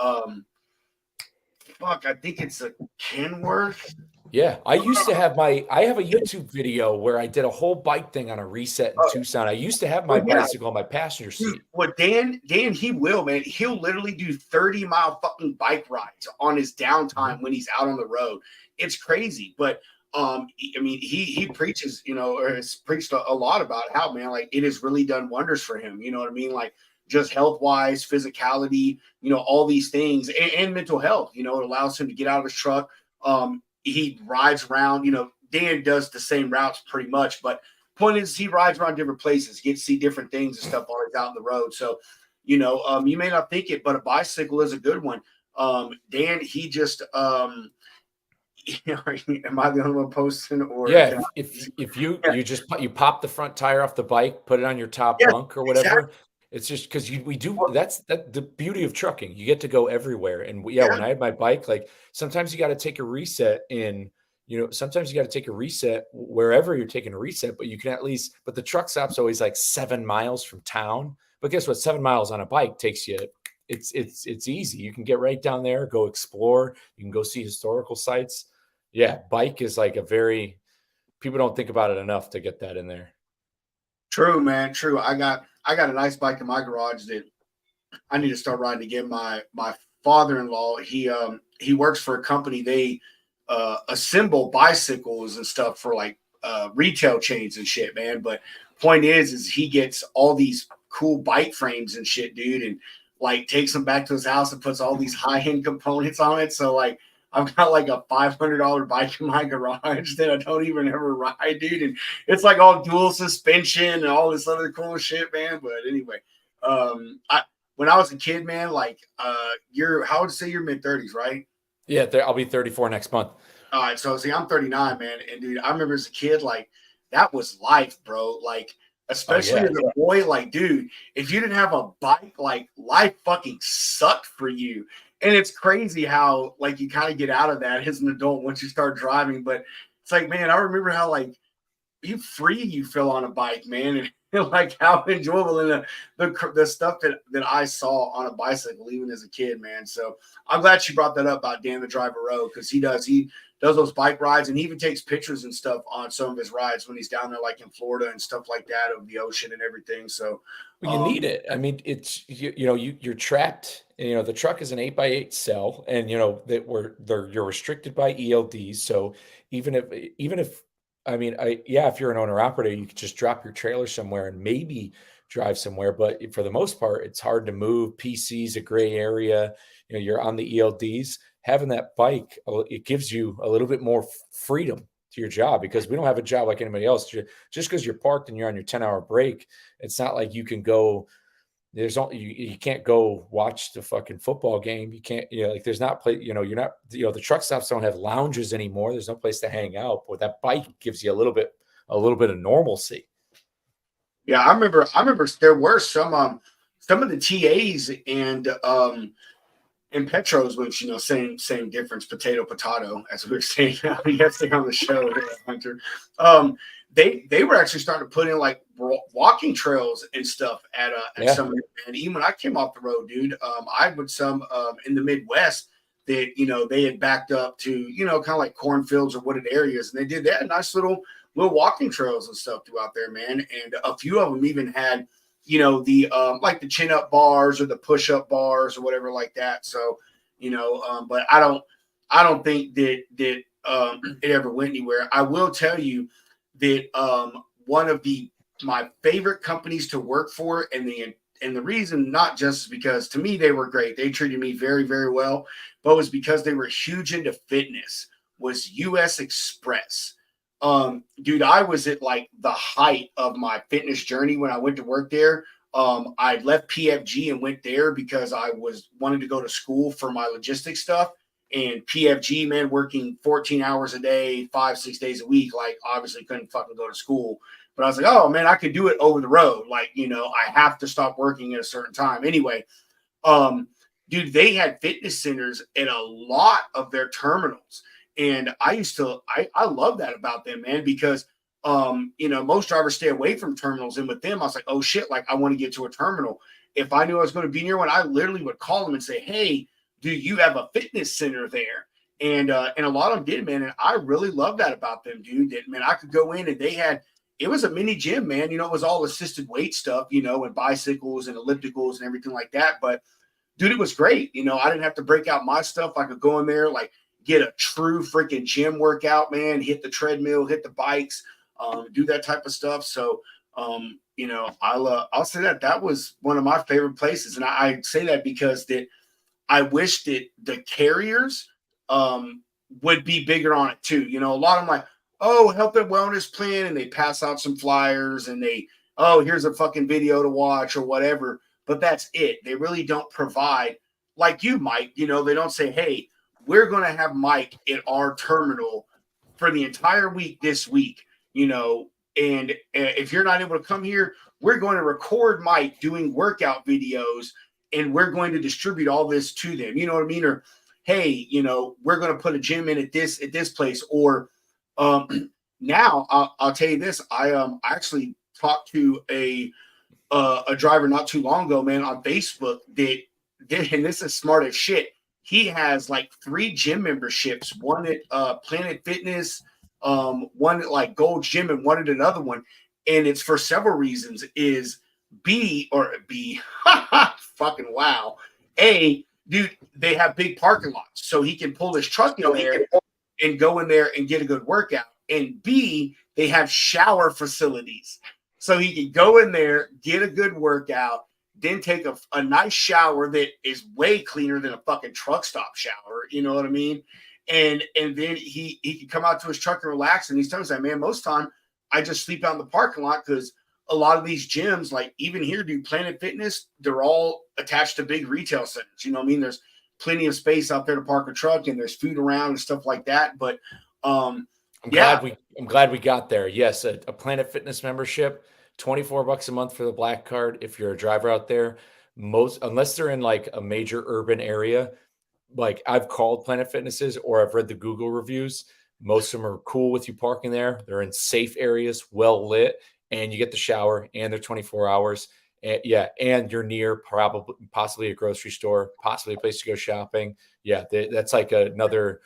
I think it's a Kenworth. Yeah, I used to have I have a YouTube video where I did a whole bike thing on a reset in Tucson. I used to have my bicycle on my passenger seat. Well, Dan, he will, man. He'll literally do 30-mile fucking bike rides on his downtime when he's out on the road. It's crazy, but I mean, he preaches, or has preached a lot about how, man, like it has really done wonders for him. You know what I mean? Like just health-wise, physicality, all these things, and mental health. It allows him to get out of his truck. He rides around. Dan does the same routes pretty much, but point is he rides around different places, gets to see different things and stuff while he's out on the road. So, you may not think it, but a bicycle is a good one. Dan, he just am I the only one posting? Or yeah, if you pop the front tire off the bike, put it on your top bunk or whatever. Exactly. It's just because we do that's the beauty of trucking. You get to go everywhere. And Yeah. when I had my bike, like sometimes you got to take a reset sometimes you got to take a reset wherever you're taking a reset, but you can at least, but the truck stop's always like 7 miles from town. But guess what? 7 miles on a bike takes you, it's easy. You can get right down there, go explore. You can go see historical sites. Yeah. Bike is like people don't think about it enough to get that in there. True, man. True. I got a nice bike in my garage that I need to start riding again. My father-in-law, he works for a company. They assemble bicycles and stuff for like retail chains and shit, man. But point is he gets all these cool bike frames and shit, dude, and like takes them back to his house and puts all these high-end components on it. So like I've got like a $500 bike in my garage that I don't even ever ride, dude. And it's like all dual suspension and all this other cool shit, man. But anyway, when I was a kid, man, like how would you say you're mid-30s, right? Yeah, I'll be 34 next month. All right, so see, I'm 39, man, and dude, I remember as a kid, like that was life, bro. Like, especially as a boy, like, dude, if you didn't have a bike, like, life fucking sucked for you. And it's crazy how, like, you kind of get out of that as an adult once you start driving. But it's like, man, I remember how, like, free you feel on a bike, man, and like how enjoyable and the stuff that I saw on a bicycle even as a kid, man. So I'm glad you brought that up about Dan the Driver Road, because he does those bike rides, and he even takes pictures and stuff on some of his rides when he's down there, like in Florida and stuff like that, of the ocean and everything. So you need it. I mean, it's you're trapped. The truck is an 8x8 cell, and you're restricted by ELDs. So even if if you're an owner operator, you could just drop your trailer somewhere and maybe drive somewhere. But for the most part, it's hard to move. PC's a gray area. You're on the ELDs. Having that bike, it gives you a little bit more freedom to your job, because we don't have a job like anybody else. Just because you're parked and you're on your 10-hour break, it's not like you can go. You can't go watch the fucking football game. You can't, like there's not play, you're not, the truck stops don't have lounges anymore. There's no place to hang out, but that bike gives you a little bit of normalcy. Yeah. I remember there were some of the TAs and Petros, which, same difference, potato, as we were saying yesterday on the show, Hunter. They were actually starting to put in like walking trails and stuff at some of them. And even when I came off the road, dude, I would some in the Midwest that they had backed up to kind of like cornfields or wooded areas, and they had nice little walking trails and stuff throughout there, man. And a few of them even had the like the chin up bars or the push up bars or whatever like that. So but I don't think that it ever went anywhere. I will tell you that one of my favorite companies to work for, and the reason not just because to me they were great, they treated me very, very well, but was because they were huge into fitness, was US Express. Dude, I was at like the height of my fitness journey when I went to work there. I left PFG and went there because I wanted to go to school for my logistics stuff. And PFG, man, working 14 hours a day, 5-6 days a week, like obviously couldn't fucking go to school. But I was like, oh man, I could do it over the road. Like, I have to stop working at a certain time. Anyway, dude, they had fitness centers at a lot of their terminals. And I love that about them, man, because most drivers stay away from terminals. And with them, I was like, oh shit, like I want to get to a terminal. If I knew I was going to be near one, I literally would call them and say, hey, do you have a fitness center there? And a lot of them did, man. And I really love that about them, dude. That, man, I could go in and it was a mini gym, man. It was all assisted weight stuff, and bicycles and ellipticals and everything like that. But dude, it was great. I didn't have to break out my stuff. I could go in there, like get a true freaking gym workout, man, hit the treadmill, hit the bikes, do that type of stuff. So, I'll say that was one of my favorite places. And I say that because I wish that the carriers would be bigger on it too. A lot of them like, oh, health and wellness plan, and they pass out some flyers and here's a fucking video to watch or whatever. But that's it. They really don't provide, like you, Mike. They don't say, hey, we're going to have Mike at our terminal for the entire week this week, and if you're not able to come here, we're going to record Mike doing workout videos and we're going to distribute all this to them. You know what I mean? Or, hey, we're going to put a gym in at this place. Or now I'll tell you this. I actually talked to a driver not too long ago, man, on Facebook that and this is smart as shit. He has like 3 gym memberships, one at Planet Fitness, one at like Gold's Gym, and one at another one. And it's for several reasons. Is B, fucking wow. A, dude, they have big parking lots, so he can pull his truck in there and go in there and get a good workout. And B, they have shower facilities. So he can go in there, get a good workout, then take a nice shower that is way cleaner than a fucking truck stop shower. You know what I mean? And then he can come out to his truck and relax. And he's telling me, man, most time I just sleep out in the parking lot because a lot of these gyms, like even here, do Planet Fitness, they're all attached to big retail centers. You know what I mean? There's plenty of space out there to park a truck, and there's food around and stuff like that. But I'm glad we got there. Yes, a Planet Fitness membership, $24 a month for the black card. If you're a driver out there, unless they're in like a major urban area, like I've called Planet Fitnesses or I've read the Google reviews. Most of them are cool with you parking there. They're in safe areas, well lit, and you get the shower, and they're 24 hours. And and you're near possibly a grocery store, possibly a place to go shopping. Yeah, that's like another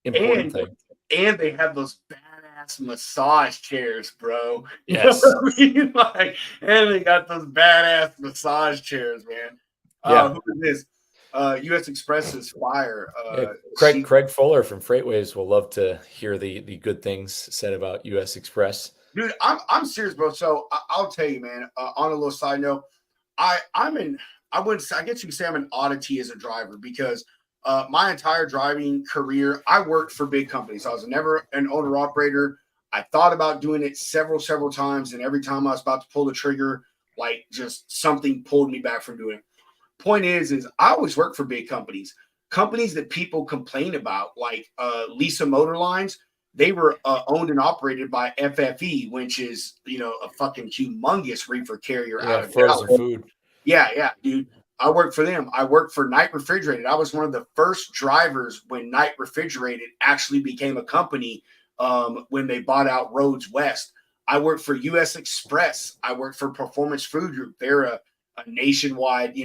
important thing. And they have those badass massage chairs, bro. Yes. You know what I mean? Like, and they got those badass massage chairs, man. Who is this? US Express is fire. Craig Fuller from Freightways will love to hear the good things said about US Express. Dude, I'm serious, bro. So I'll tell you, man. On a little side note, I guess you could say I'm an oddity as a driver because my entire driving career, I worked for big companies. I was never an owner operator. I thought about doing it several times, and every time I was about to pull the trigger, like just something pulled me back from doing it. Point is I always worked for big companies that people complain about, like Lisa Motor Lines. They were owned and operated by FFE, which is, a fucking humongous reefer carrier out of frozen food. Yeah, dude. I worked for them. I worked for Knight Refrigerated. I was one of the first drivers when Knight Refrigerated actually became a company when they bought out Rhodes West. I worked for US Express. I worked for Performance Food Group. They're a nationwide,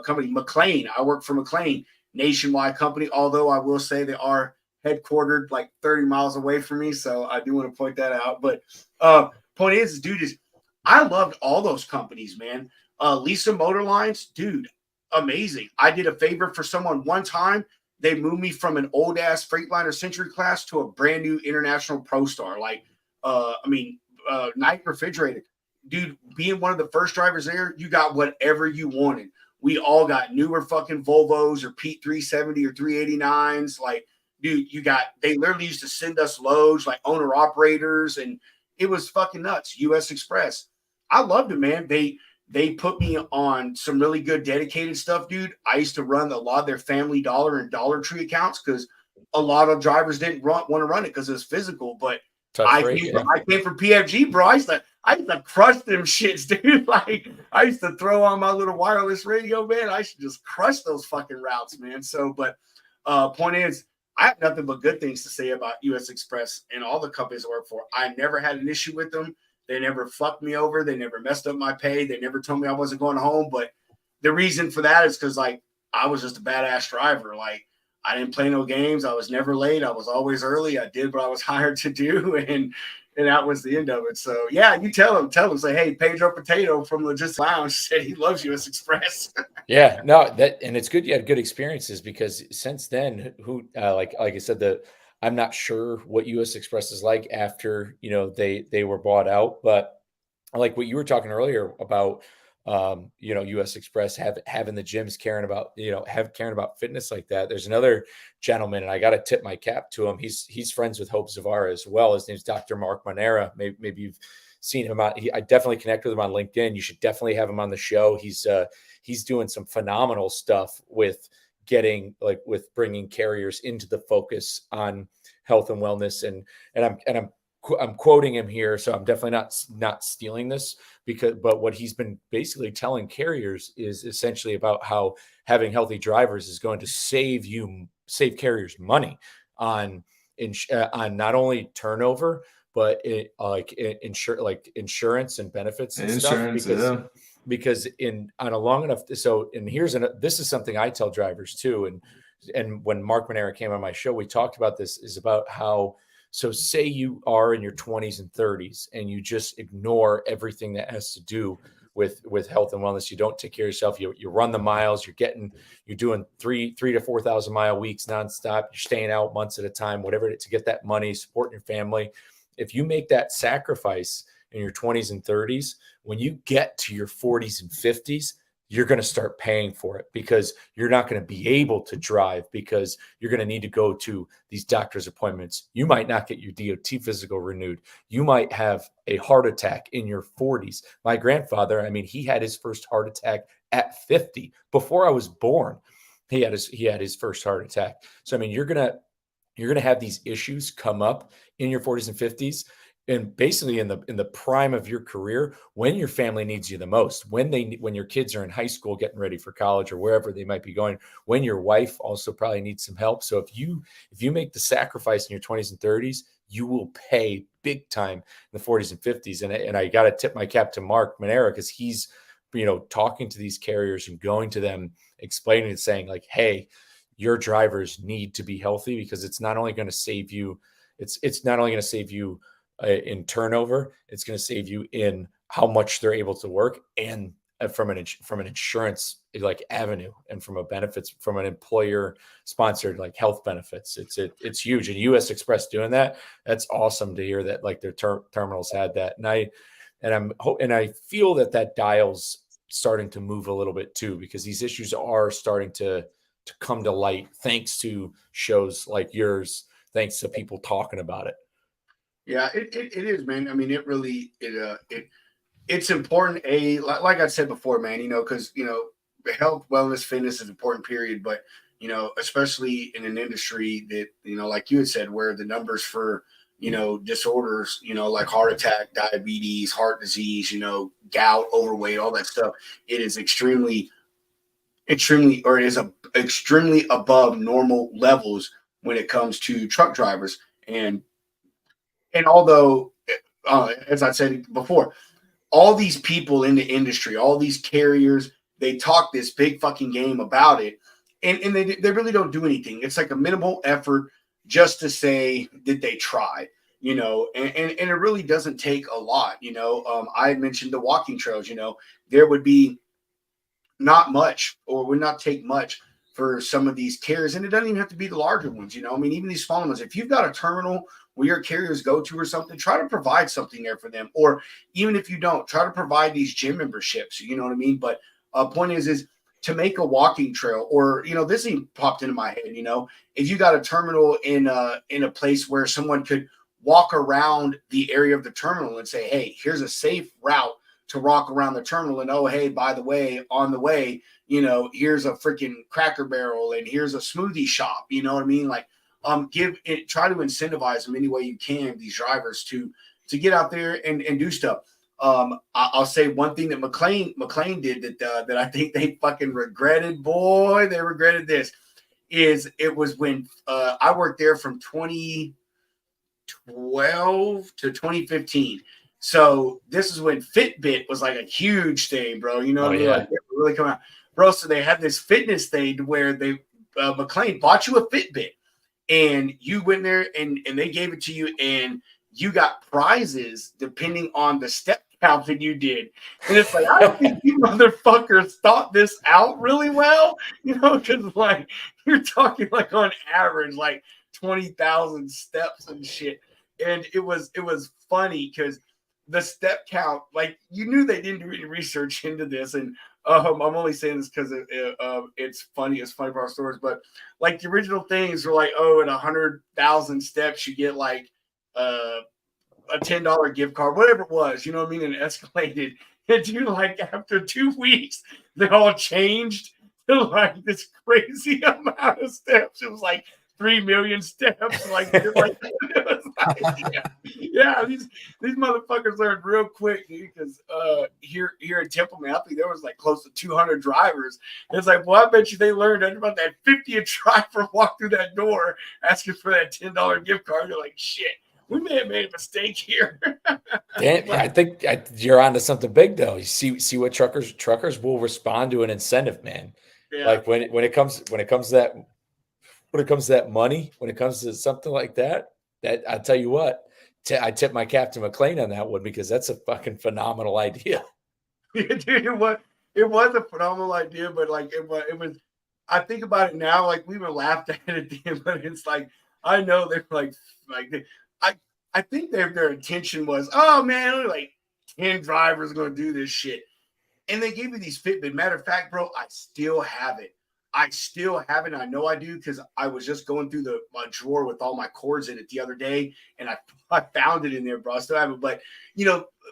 company. McLean. I worked for McLean, nationwide company, although I will say they are headquartered like 30 miles away from me. So I do want to point that out. But point is, dude, I loved all those companies, man. Lisa Motor Lines, dude, amazing. I did a favor for someone one time. They moved me from an old ass Freightliner Century class to a brand new International Pro Star. Like, Knight Refrigerated, dude, being one of the first drivers there, you got whatever you wanted. We all got newer fucking Volvos or Pete 370 or 389s. Like, dude, they literally used to send us loads like owner operators, and it was fucking nuts. US Express. I loved it, man. They put me on some really good dedicated stuff, dude. I used to run a lot of their Family Dollar and Dollar Tree accounts because a lot of drivers didn't want to run it because it was physical. But I came from PFG, bro. I used to crush them shits, dude. Like, I used to throw on my little wireless radio, man. I used to just crush those fucking routes, man. So, but point is, I have nothing but good things to say about US Express and all the companies I work for. I never had an issue with them. They never fucked me over. They never messed up my pay. They never told me I wasn't going home. But the reason for that is because, like, I was just a badass driver. Like, I didn't play no games. I was never late. I was always early. I did what I was hired to do. And that was the end of it. So, yeah, you tell him, say, hey, Pedro Potato from Logistics Lounge said he loves US Express. Yeah, no, and it's good you had good experiences because since then, like I said, I'm not sure what US Express is like after, they were bought out, but like what you were talking earlier about, US Express having the gyms caring about fitness like that. There's another gentleman, and I got to tip my cap to him. He's friends with Hope Zavara as well. His name's Dr. Mark Monera. Maybe you've seen him out. I definitely connect with him on LinkedIn. You should definitely have him on the show. He's doing some phenomenal stuff with bringing carriers into the focus on health and wellness. And I'm I'm quoting him here, so I'm definitely not stealing this, but what he's been basically telling carriers is essentially about how having healthy drivers is going to save carriers money on not only turnover, but insurance and benefits and Insurance, stuff, because on a long enough, this is something I tell drivers too, and when Mark Manera came on my show, we talked about this, is about how, so say you are in your 20s and 30s and you just ignore everything that has to do with health and wellness. You don't take care of yourself. You run the miles, you're doing 3,000 to 4,000 mile weeks nonstop. You're staying out months at a time, whatever, to get that money, supporting your family. If you make that sacrifice in your 20s and 30s, when you get to your 40s and 50s, you're going to start paying for it, because you're not going to be able to drive, because you're going to need to go to these doctor's appointments. You might not get your DOT physical renewed. You might have a heart attack in your 40s. My grandfather, I mean, he had his first heart attack at 50. Before I was born, he had his first heart attack. So, I mean, you're going to have these issues come up in your 40s and 50s. And basically in the prime of your career, when your family needs you the most, when your kids are in high school getting ready for college or wherever they might be going, when your wife also probably needs some help. So if you make the sacrifice in your 20s and 30s, you will pay big time in the 40s and 50s. And I got to tip my cap to Mark Manera, because he's, talking to these carriers and going to them, explaining and saying like, hey, your drivers need to be healthy, because it's not only going to save you, it's not only going to save you in turnover, it's going to save you in how much they're able to work, and from an insurance like avenue, and from an employer sponsored like health benefits. It's huge. And US Express doing that, that's awesome to hear that, like their terminals had that. And I feel that dial's starting to move a little bit too, because these issues are starting to come to light, thanks to shows like yours, thanks to people talking about it. Yeah, it is, man. I mean, it's important. Like I said before, man, because, health, wellness, fitness is important, period. But, especially in an industry that, like you had said, where the numbers for, disorders, like heart attack, diabetes, heart disease, gout, overweight, all that stuff, it is extremely, or it is extremely above normal levels when it comes to truck drivers. And although, as I said before, all these people in the industry, all these carriers, they talk this big fucking game about it, and they really don't do anything. It's like a minimal effort just to say that they tried, and it really doesn't take a lot. I had mentioned the walking trails. There would be not much, or would not take much for some of these carriers, and it doesn't even have to be the larger ones. I mean, even these smaller ones. If you've got a terminal where your carriers go to or something, try to provide something there for them. Or even if you don't, try to provide these gym memberships. You know what I mean? But point is to make a walking trail, or this even popped into my head. If you got a terminal in a place where someone could walk around the area of the terminal and say, hey, here's a safe route to walk around the terminal, and oh, hey, by the way, on the way, here's a freaking Cracker Barrel, and here's a smoothie shop. You know what I mean? Like, try to incentivize them any way you can, these drivers, to get out there and do stuff. I'll say one thing that McLean did that I think they fucking regretted. Boy, they regretted this. It was when I worked there from 2012 to 2015. So this is when Fitbit was like a huge thing, bro. You know what I mean? Yeah. Like, they were really coming out, bro. So they had this fitness thing where McLean bought you a Fitbit, and you went there and they gave it to you, and you got prizes depending on the step count that you did. And it's like, I don't think you motherfuckers thought this out really well, because like you're talking like on average like 20,000 steps and shit. And it was funny because the step count, like, you knew they didn't do any research into this, and I'm only saying this because it's funny. It's funny for our stories, but like the original things were like, oh, at 100,000 steps, you get like a $10 gift card, whatever it was. You know what I mean? And it escalated. And dude, like after 2 weeks, they all changed to like this crazy amount of steps. It was like 3 million steps. Like, it was like yeah, these motherfuckers learned real quick, dude. Because here in Temple, man, I think there was like close to 200 drivers. It's like, well, I bet you they learned about that 50th driver walk through that door asking for that $10 gift card. They're like, shit, we may have made a mistake here. Dan, I think you're onto something big though. You see what truckers will respond to an incentive, man. Yeah. Like when it comes to that money, when it comes to something like that, I tell you what, I tip my Captain McLean on that one because that's a fucking phenomenal idea. Dude, it was a phenomenal idea, but like it was. I think about it now, like we were laughed at it then, but it's like I know they're like I think their intention was, oh man, only like 10 drivers are gonna do this shit, and they gave me these Fitbit. Matter of fact, bro, I still have it. I know I do because I was just going through my drawer with all my cords in it the other day, and I found it in there, bro. I still have it, but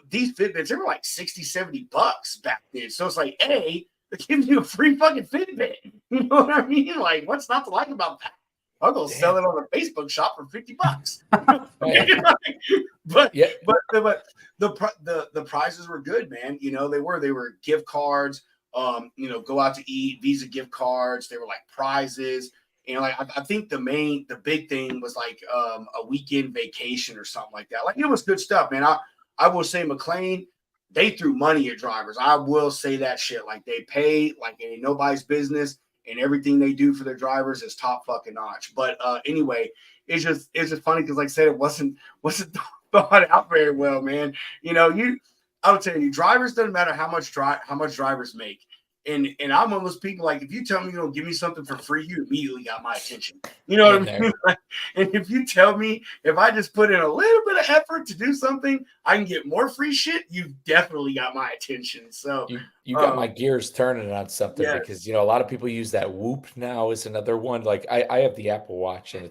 these Fitbits, they were like $60-$70 back then. So it's like, hey, they're giving you a free fucking Fitbit. You know what I mean? Like, what's not to like about that? I'll go sell it on a Facebook shop for $50. But the prizes were good, man. They were gift cards. Go out to eat, Visa gift cards. They were like prizes, and like I think the big thing was like a weekend vacation or something like that. Like it was good stuff, man. I will say McLean, they threw money at drivers. I will say that shit. Like they pay like it ain't nobody's business, and everything they do for their drivers is top fucking notch. But anyway, it's just funny because like I said, it wasn't thought out very well, man. I would tell you, drivers doesn't matter how much drivers make. And I'm one of those people, like, if you tell me you're going to give me something for free, you immediately got my attention. You know what I mean? And if you tell me, if I just put in a little bit of effort to do something, I can get more free shit, you've definitely got my attention. So you got my gears turning on something because, a lot of people use that Whoop now is another one. Like I have the Apple Watch and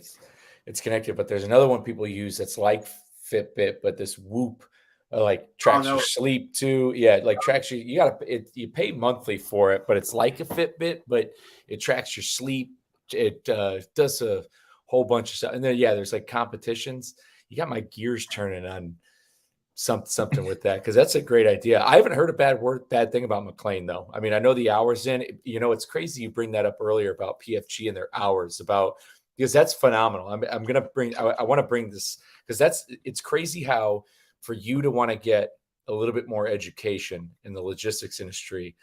it's connected, but there's another one people use that's like Fitbit, but this Whoop like tracks your sleep too. Yeah, like tracks you pay monthly for it, but it's like a Fitbit, but it tracks your sleep. It does a whole bunch of stuff. And then there's like competitions. You got my gears turning on something with that because that's a great idea. I haven't heard a bad thing about McLean though. I mean, I know the hours in. It's crazy you bring that up earlier about PFG and their hours because that's phenomenal. I'm gonna bring. I want to bring this because it's crazy how. For you to want to get a little bit more education in the logistics industry,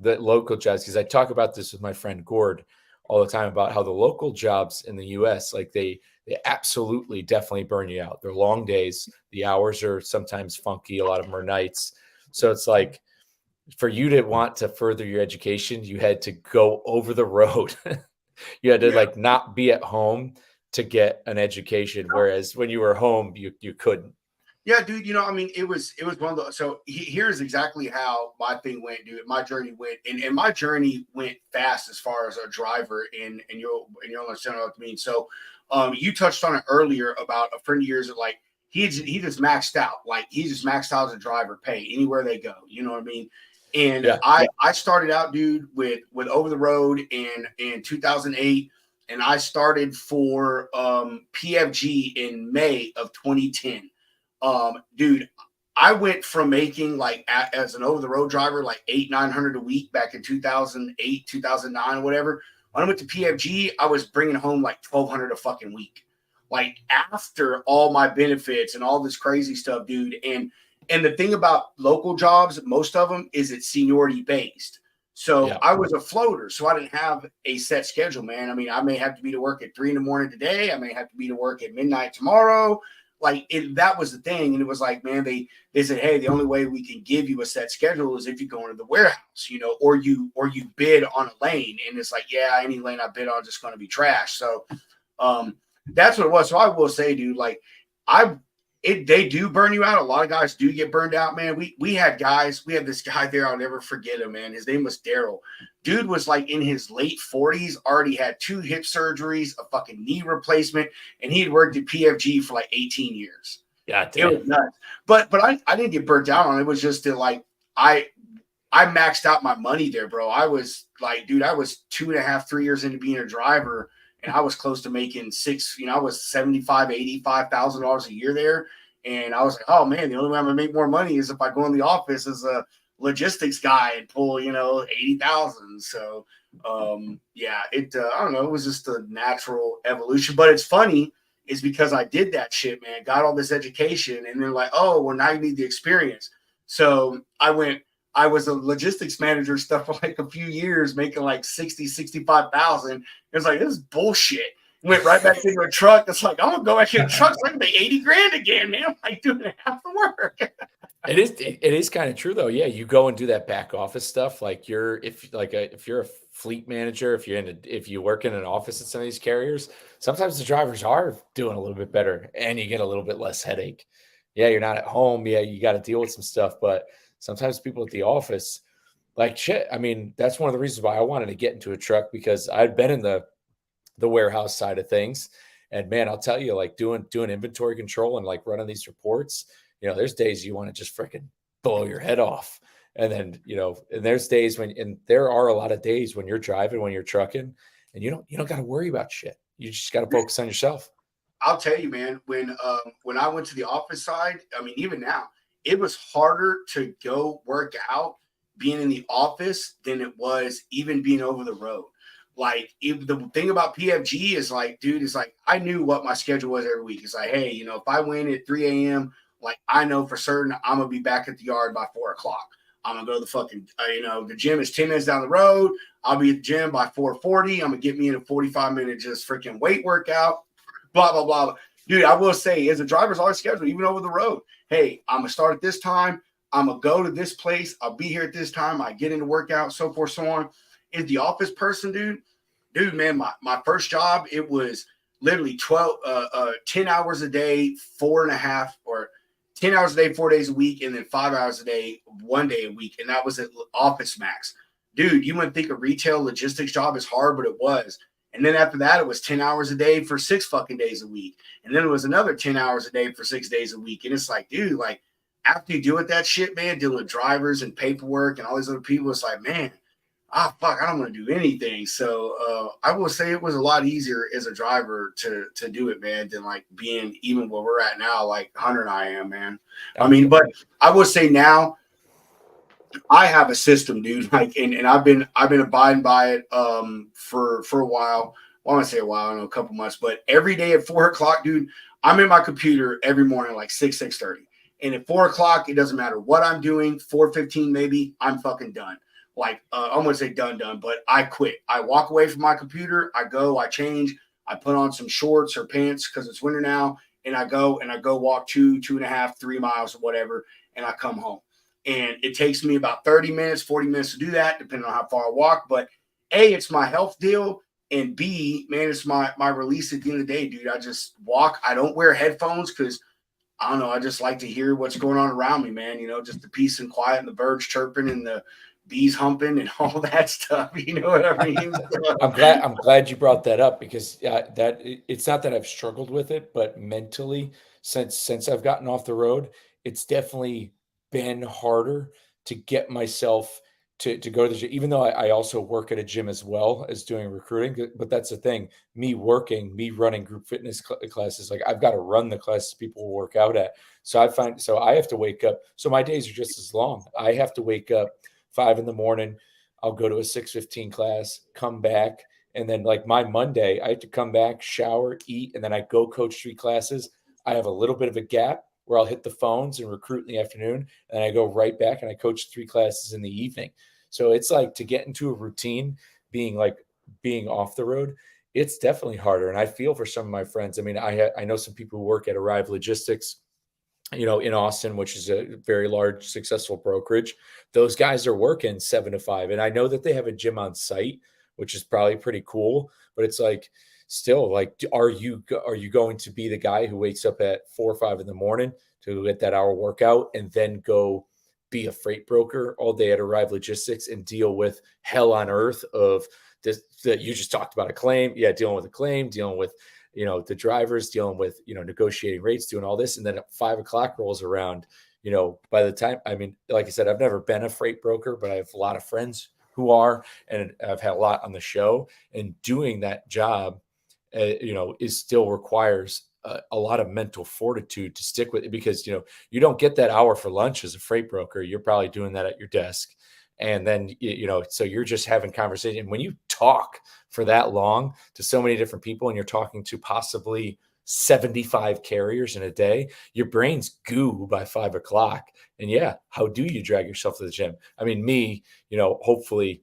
the local jobs, because I talk about this with my friend Gord all the time about how the local jobs in the US, like they absolutely definitely burn you out. They're long days. The hours are sometimes funky. A lot of them are nights. So it's like for you to want to further your education, you had to go over the road. You had to like not be at home to get an education. Whereas when you were home, you couldn't. Yeah, dude, I mean, it was one of those. So here's exactly how my thing went, dude. My journey went, and my journey went fast as far as a driver, and you'll understand what I mean. So, you touched on it earlier about a friend of yours that like he just maxed out, as a driver, pay anywhere they go. You know what I mean? And I started out, dude, with over the road in 2008, and I started for PFG in May of 2010. Dude, I went from making like as an over the road driver, like $800-900 a week back in 2008, 2009, or whatever. When I went to PFG, I was bringing home like $1,200 a fucking week, like after all my benefits and all this crazy stuff, dude. And the thing about local jobs, most of them is it's seniority based. So I was a floater, so I didn't have a set schedule, man. I mean, I may have to be to work at 3 a.m. today. I may have to be to work at midnight tomorrow. Like that was the thing. And it was like, man, they said, hey, the only way we can give you a set schedule is if you go into the warehouse, or you bid on a lane. And it's like, any lane I bid on is just going to be trash. So that's what it was. So I will say, dude, like they do burn you out. A lot of guys do get burned out, man. We had this guy there. I'll never forget him, man. His name was Daryl. Dude was like in his late 40s, already had 2 hip surgeries, a fucking knee replacement, and he had worked at PFG for like 18 years. Yeah, it was nuts. But I didn't get burnt out on it. It was just that like I maxed out my money there, bro. I was like, dude, I was 2.5-3 years into being a driver, and I was close to making I was $75,000-$85,000 a year there. And I was like, oh man, the only way I'm gonna make more money is if I go in the office as a logistics guy and pull, 80,000. So I don't know, it was just a natural evolution. But it's funny is because I did that shit, man, got all this education, and they're like, oh, well, now you need the experience. So I was a logistics manager stuff for like a few years, making like 65,000. It was like, this is bullshit. Went right back into a truck. It's like, I'm gonna go back in a truck so I can make 80 grand again, man. I'm like doing half the work. It is kind of true though. Yeah, you go and do that back office stuff. Like if you're a fleet manager, if you work in an office at some of these carriers, sometimes the drivers are doing a little bit better, and you get a little bit less headache. Yeah, you're not at home. Yeah, you got to deal with some stuff, but sometimes people at the office, like shit. I mean, that's one of the reasons why I wanted to get into a truck, because I'd been in the warehouse side of things, and man, I'll tell you, like doing inventory control and like running these reports. There's days you want to just freaking blow your head off. And then, and there's days and there are a lot of days when you're driving, when you're trucking, and you don't got to worry about shit. You just got to focus on yourself. I'll tell you, man, when I went to the office side, I mean, even now, it was harder to go work out being in the office than it was even being over the road. Like, the thing about PFG is like, dude, is like, I knew what my schedule was every week. It's like, hey, if I win at 3 a.m., like, I know for certain I'm going to be back at the yard by 4 o'clock. I'm going to go to the fucking, the gym is 10 minutes down the road. I'll be at the gym by 4:40. I'm going to get me in a 45-minute just freaking weight workout, blah, blah, blah. Dude, I will say, as a driver's always scheduled, even over the road, hey, I'm going to start at this time. I'm going to go to this place. I'll be here at this time. I get into workout, so forth, so on. Is the office person, dude, man, my first job, it was literally 10 hours a day, 4.5, or 10 hours a day, 4 days a week, and then 5 hours a day, 1 day a week. And that was at Office Max. Dude, you wouldn't think a retail logistics job is hard, but it was. And then after that, it was 10 hours a day for 6 fucking days a week. And then it was another 10 hours a day for 6 days a week. And it's like, dude, like, after you deal with that shit, man, dealing with drivers and paperwork and all these other people, it's like, man, fuck, I don't want to do anything. So I will say it was a lot easier as a driver to do it, man, than like being even where we're at now, like Hunter and I am, man. I mean, but I will say now I have a system, dude. Like, and I've been abiding by it for a while. Well, I want to say a while, I don't know, a couple months, but every day at 4 o'clock, dude, I'm in my computer every morning, like 6:30. And at 4 o'clock, it doesn't matter what I'm doing, 4:15 maybe, I'm fucking done. Like, I'm going to say done, but I quit. I walk away from my computer. I go, I change. I put on some shorts or pants because it's winter now. And I go walk 2.5, 3 miles or whatever. And I come home. And it takes me about 30 minutes, 40 minutes to do that, depending on how far I walk. But A, it's my health deal. And B, man, it's my release at the end of the day, dude. I just walk. I don't wear headphones because, I don't know, I just like to hear what's going on around me, man. Just the peace and quiet and the birds chirping and the bees humping and all that stuff. You know what I mean? I'm glad you brought that up, because that it's not that I've struggled with it, but mentally, since I've gotten off the road, it's definitely been harder to get myself to go to the gym, even though I also work at a gym as well as doing recruiting. But that's the thing, me running group fitness classes, like I've got to run the classes people will work out at. So I have to wake up. So my days are just as long. I have to wake up 5 a.m. I'll go to a 6:15 class, come back. And then like my Monday, I have to come back, shower, eat, and then I go coach 3 classes. I have a little bit of a gap where I'll hit the phones and recruit in the afternoon. And I go right back and I coach 3 classes in the evening. So it's like, to get into a routine, being off the road, it's definitely harder. And I feel for some of my friends. I mean, I know some people who work at Arrive Logistics, in Austin, which is a very large, successful brokerage. Those guys are working 7 to 5. And I know that they have a gym on site, which is probably pretty cool, but it's like, still, like, are you going to be the guy who wakes up at 4 or 5 in the morning to get that hour workout and then go be a freight broker all day at Arrive Logistics and deal with hell on earth of this that you just talked about, a claim? Yeah. Dealing with a claim, dealing with, the drivers, dealing with, negotiating rates, doing all this. And then at 5 o'clock rolls around, by the time, I mean, like I said, I've never been a freight broker, but I have a lot of friends who are, and I've had a lot on the show, and doing that job is still requires a lot of mental fortitude to stick with it, because, you don't get that hour for lunch as a freight broker. You're probably doing that at your desk. And then, so you're just having conversation. When you talk for that long to so many different people, and you're talking to possibly 75 carriers in a day, your brain's goo by 5 o'clock. And yeah, how do you drag yourself to the gym? I mean, me, hopefully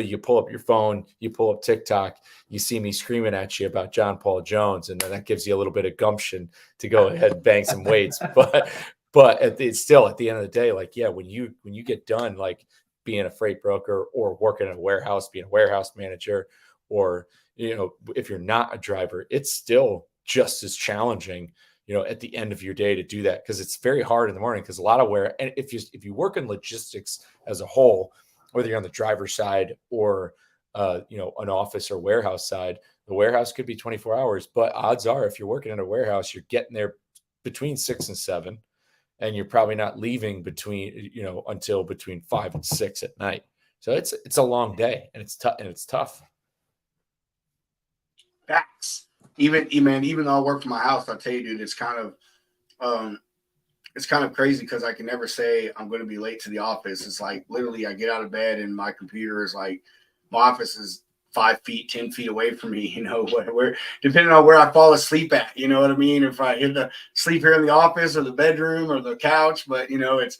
you pull up your phone, you pull up TikTok, you see me screaming at you about John Paul Jones, and then that gives you a little bit of gumption to go ahead and bang some weights. But it's still, at the end of the day, like, yeah, when you get done, like being a freight broker or working in a warehouse, being a warehouse manager, or, if you're not a driver, it's still just as challenging, at the end of your day to do that, because it's very hard in the morning. Because a lot of and if you work in logistics as a whole, whether you're on the driver's side or an office or warehouse side, the warehouse could be 24 hours, but odds are, if you're working in a warehouse, you're getting there between 6 and 7, and you're probably not leaving until between 5 and 6 at night. So it's a long day, and it's tough. Facts. Even though I work from my house, I'll tell you, dude, it's kind of crazy, because I can never say I'm going to be late to the office. It's like, literally, I get out of bed and my computer is like, my office is 5 feet, 10 feet away from me, where depending on where I fall asleep at, you know what I mean? If I hit the sleep here in the office or the bedroom or the couch, but it's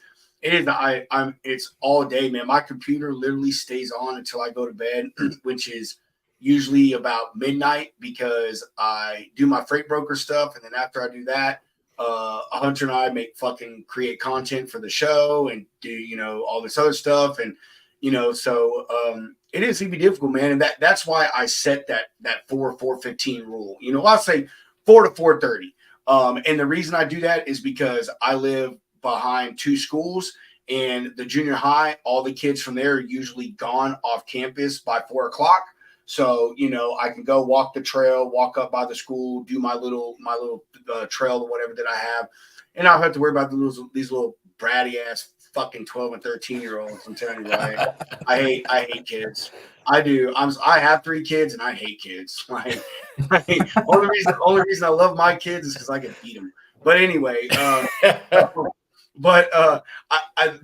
all day, man. My computer literally stays on until I go to bed, which is usually about midnight, because I do my freight broker stuff. And then after I do that, Hunter and I create content for the show and do, all this other stuff. And, so it is going to be difficult, man. And that's why I set that 4:15 rule. I'll say 4 to 4:30. And the reason I do that is because I live behind 2 schools, and the junior high, all the kids from there are usually gone off campus by 4 o'clock. So, I can go walk the trail, walk up by the school, do my little trail or whatever that I have. And I don't have to worry about these little bratty ass fucking 12 and 13-year-olds. I'm telling you, right? I hate kids. I do. I have 3 kids, and I hate kids. Only reason I love my kids is because I can beat them. But anyway,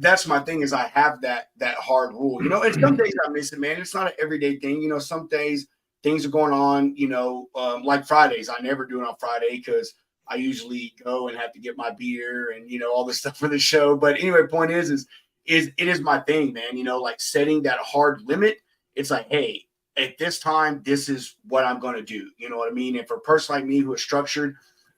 that's my thing, is I have that hard rule, and some days I miss it, man. It's not an everyday thing. Some days things are going on, like Fridays. I never do it on Friday because I usually go and have to get my beer and, all this stuff for the show. But anyway, point is it is my thing, man. Like setting that hard limit. It's like, hey, at this time, this is what I'm going to do. You know what I mean? And for a person like me who is structured,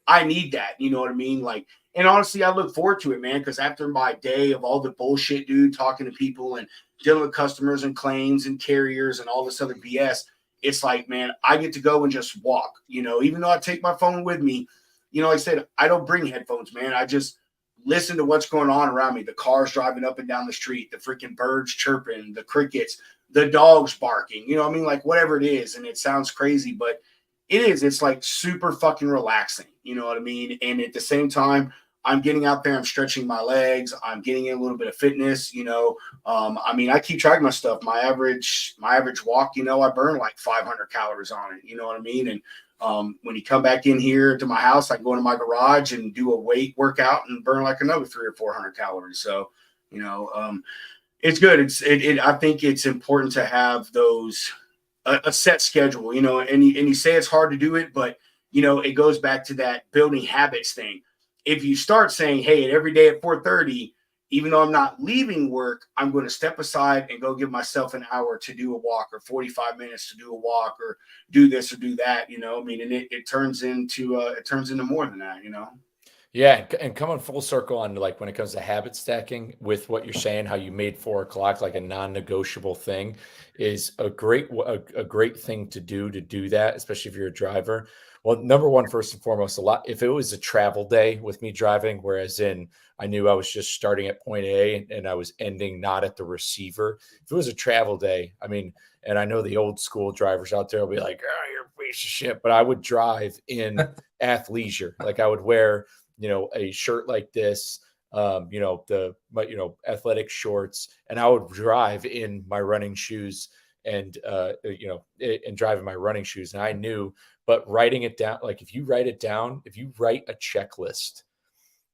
I need that. You know what I mean? Like, and honestly, I look forward to it, man, because after my day of all the bullshit, dude, talking to people and dealing with customers and claims and carriers and all this other BS, it's like, man, I get to go and just walk, even though I take my phone with me. Like I said, I don't bring headphones, man. I just listen to what's going on around me. The cars driving up and down the street, the freaking birds chirping, the crickets, the dogs barking, like whatever it is. And it sounds crazy, but it's like super fucking relaxing. You know what I mean? And at the same time, I'm getting out there, I'm stretching my legs, I'm getting in a little bit of fitness, I keep track of my stuff. My average walk, I burn like 500 calories on it. You know what I mean? And when you come back in here to my house, I go into my garage and do a weight workout and burn like another 300 or 400 calories. So, it's good. I think it's important to have those, a set schedule, and you say it's hard to do it, but it goes back to that building habits thing. If you start saying, hey, every day at 4:30, even though I'm not leaving work, I'm going to step aside and go give myself an hour to do a walk, or 45 minutes to do a walk, or do this or do that, and it turns into more than that, Yeah, and coming full circle on, like, when it comes to habit stacking with what you're saying, how you made 4 o'clock like a non-negotiable thing, is a great thing to do that, especially if you're a driver. Well, number one, first and foremost, if it was a travel day with me driving, whereas I knew I was just starting at point A and I was ending not at the receiver. If it was a travel day, and I know the old school drivers out there will be like, oh, you're a piece of shit, but I would drive in athleisure. Like, I would wear, a shirt like this, athletic shorts, and I would drive in my running shoes and drive in my running shoes. And I knew but writing it down, like if you write it down, if you write a checklist,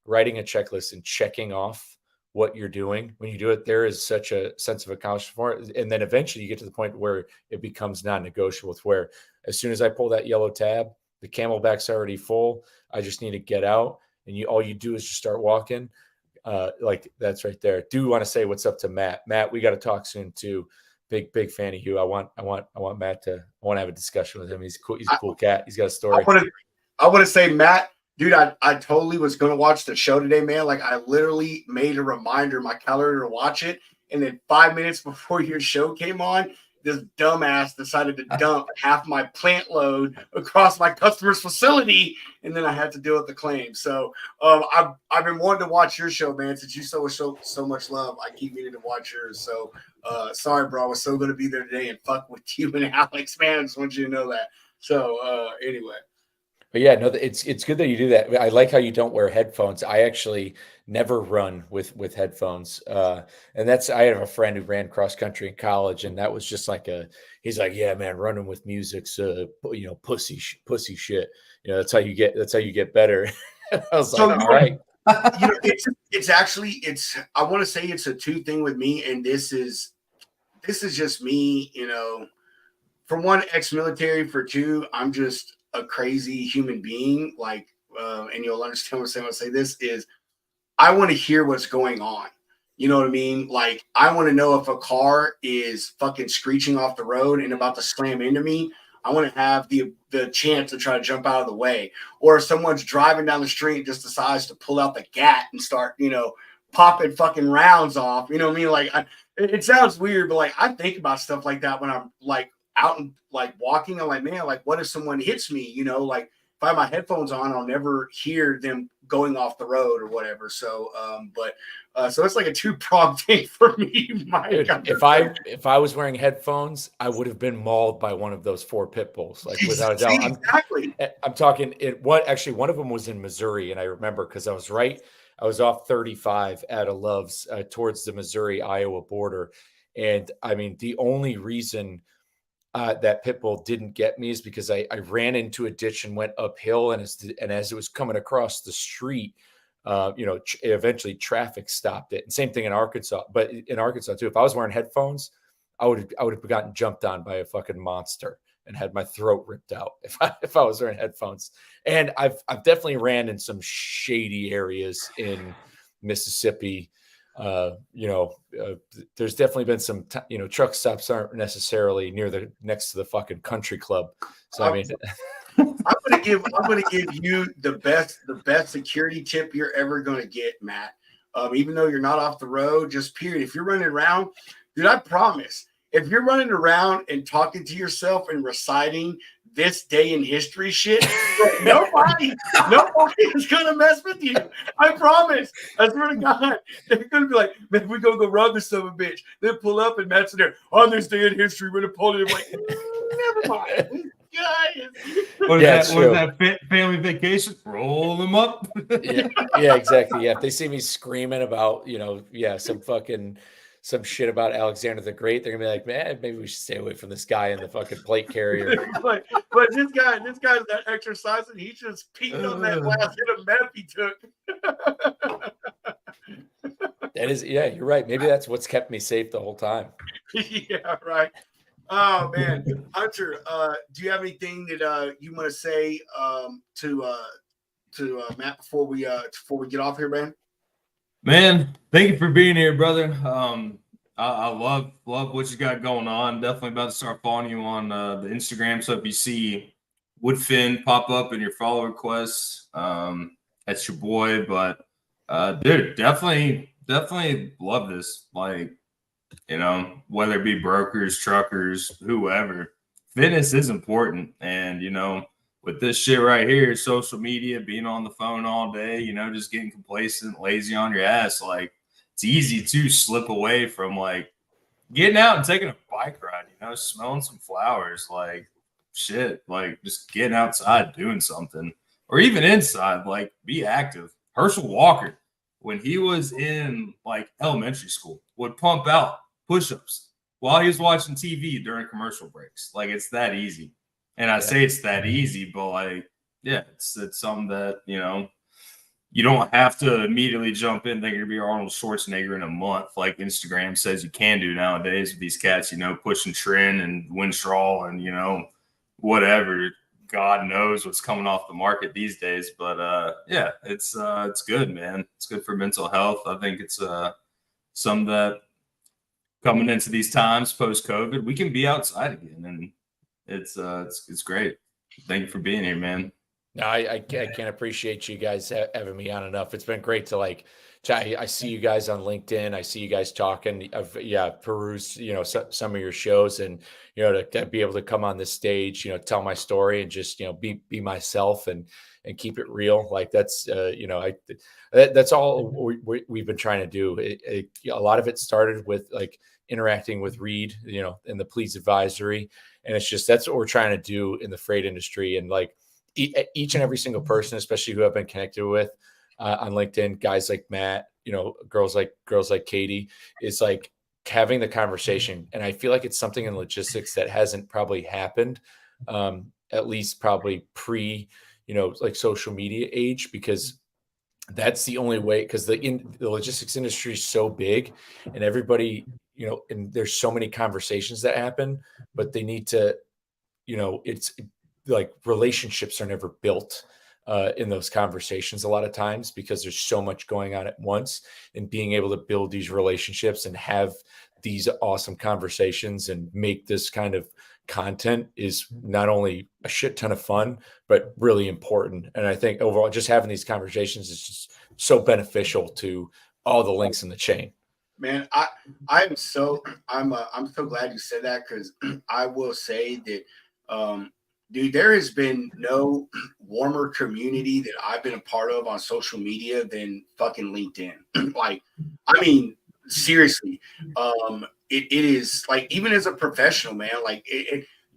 writing a checklist and checking off what you're doing, when you do it, there is such a sense of accomplishment for it. And then eventually you get to the point where it becomes non-negotiable, with where as soon as I pull that yellow tab, the Camelback's already full. I just need to get out, and all you do is just start walking. Like that's right there. Do want to say what's up to Matt. Matt, we got to talk soon too. Big fan of you. I want Matt to. I want to have a discussion with him. He's cool. He's a cool cat. He's got a story. I want to say, Matt, dude, I totally was going to watch the show today, man. Like I literally made a reminder in my calendar to watch it, and then 5 minutes before your show came on, this dumbass decided to dump half my plant load across my customer's facility, and then I had to deal with the claim. So I've been wanting to watch your show, man, since you so much love. I keep meaning to watch yours. So sorry, bro. I was so going to be there today and fuck with you and Alex, man. I just want you to know that. So anyway. But yeah, no, it's good that you do that. I like how you don't wear headphones. I actually never run with headphones. And I have a friend who ran cross country in college, and that was just like he's like, yeah, man, running with music's pussy shit. That's how you get better. I was like, all right. I want to say it's a two thing with me, and this is just me, for one, ex-military, for two, I'm just a crazy human being, like, and you'll understand what I'm saying when I say this is I want to hear what's going on. You know what I mean? Like, I want to know if a car is fucking screeching off the road and about to slam into me. I want to have the chance to try to jump out of the way. Or if someone's driving down the street and just decides to pull out the gat and start, popping fucking rounds off. You know what I mean? Like, it sounds weird, but like I think about stuff like that when I'm like out and like walking. I'm like, man, like what if someone hits me? Like if I have my headphones on, I'll never hear them going off the road or whatever. So so it's like a two-pronged thing for me. If I was wearing headphones, I would have been mauled by one of those 4 pit bulls, like without a doubt. Exactly. I'm talking actually one of them was in Missouri, and I remember because I was off 35 at a Love's towards the Missouri-Iowa border. And I mean, the only reason that pit bull didn't get me is because I ran into a ditch and went uphill, and as it was coming across the street, eventually traffic stopped it. And same thing in Arkansas, but in Arkansas too. If I was wearing headphones, I would have gotten jumped on by a fucking monster and had my throat ripped out if I was wearing headphones. And I've definitely ran in some shady areas in Mississippi. There's definitely been some, truck stops aren't necessarily next to the fucking country club. So I mean, I'm gonna give you the best security tip you're ever gonna get, Matt. Even though you're not off the road, just period. If you're running around, dude, I promise. If you're running around and talking to yourself and reciting this day in history shit, nobody is gonna mess with you. I promise. I swear to God. They're gonna be like, man, we're gonna go rob this son of a bitch. Then pull up and Matt's in there on this day in history with Napoleon. I'm like, never mind. What is that family vacation? Roll them up. yeah, exactly. Yeah, if they see me screaming about, some shit about Alexander the Great, they're gonna be like, man, maybe we should stay away from this guy in the fucking plate carrier. but this guy's that exercising. He's just peeing on that last hit of meth he took. That is, yeah, you're right. Maybe that's what's kept me safe the whole time. Yeah, right. Oh man, Hunter, do you have anything that you want to say to Matt before we get off here, man? Man, thank you for being here, brother. I love what you got going on. Definitely about to start following you on the Instagram. So if you see Woodfin pop up in your follow requests, that's your boy. But dude, definitely love this. Like, whether it be brokers, truckers, whoever, fitness is important. And, with this shit right here, social media, being on the phone all day, just getting complacent, lazy on your ass, like it's easy to slip away from like getting out and taking a bike ride, smelling some flowers, like shit, like just getting outside, doing something, or even inside, like be active. Herschel Walker, when he was in like elementary school, would pump out push-ups while he was watching TV during commercial breaks. Like it's that easy. And I say it's that easy, but like, yeah, it's something that, you know, you don't have to immediately jump in thinking you're gonna be Arnold Schwarzenegger in a month, like Instagram says you can do nowadays with these cats, you know, pushing trend and Winstraw and, you know, whatever. God knows what's coming off the market these days. But yeah, it's good, man. It's good for mental health. I think it's some that coming into these times post COVID, we can be outside again, and it's great. Thank you for being here, man. No, I can't appreciate you guys having me on enough. It's been great to like, I see you guys on LinkedIn. I see you guys talking. I've perused, you know, some of your shows, and you know, to be able to come on this stage, you know, tell my story and just, you know, be myself and keep it real. Like that's, you know, that's all we've been trying to do. A lot of it started with like interacting with Reed, you know, in the Please Advisory, and it's just that's what we're trying to do in the freight industry, and like each and every single person, especially who I've been connected with on LinkedIn, guys like Matt, you know, girls like Katie, is like having the conversation. And I feel like it's something in logistics that hasn't probably happened, at least probably pre, you know, like social media age, because that's the only way, because the logistics industry is so big and everybody, you know, and there's so many conversations that happen, but they need to, you know, it's like relationships are never built in those conversations a lot of times because there's so much going on at once, and being able to build these relationships and have these awesome conversations and make this kind of content is not only a shit ton of fun, but really important. And I think overall, just having these conversations is just so beneficial to all the links in the chain. Man, I'm so glad you said that, because I will say that dude, there has been no warmer community that I've been a part of on social media than fucking LinkedIn. Like, I mean, seriously, it is like, even as a professional, man, like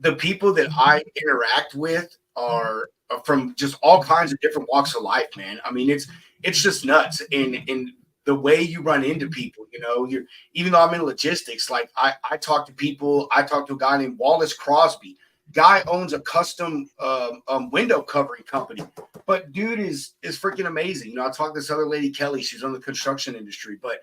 the people that I interact with are from just all kinds of different walks of life, man. I mean, it's just nuts. And the way you run into people, you know, even though I'm in logistics, like I talk to people. I talked to a guy named Wallace Crosby. Guy owns a custom window covering company, but dude is freaking amazing. You know, I talked to this other lady, Kelly. She's on the construction industry, but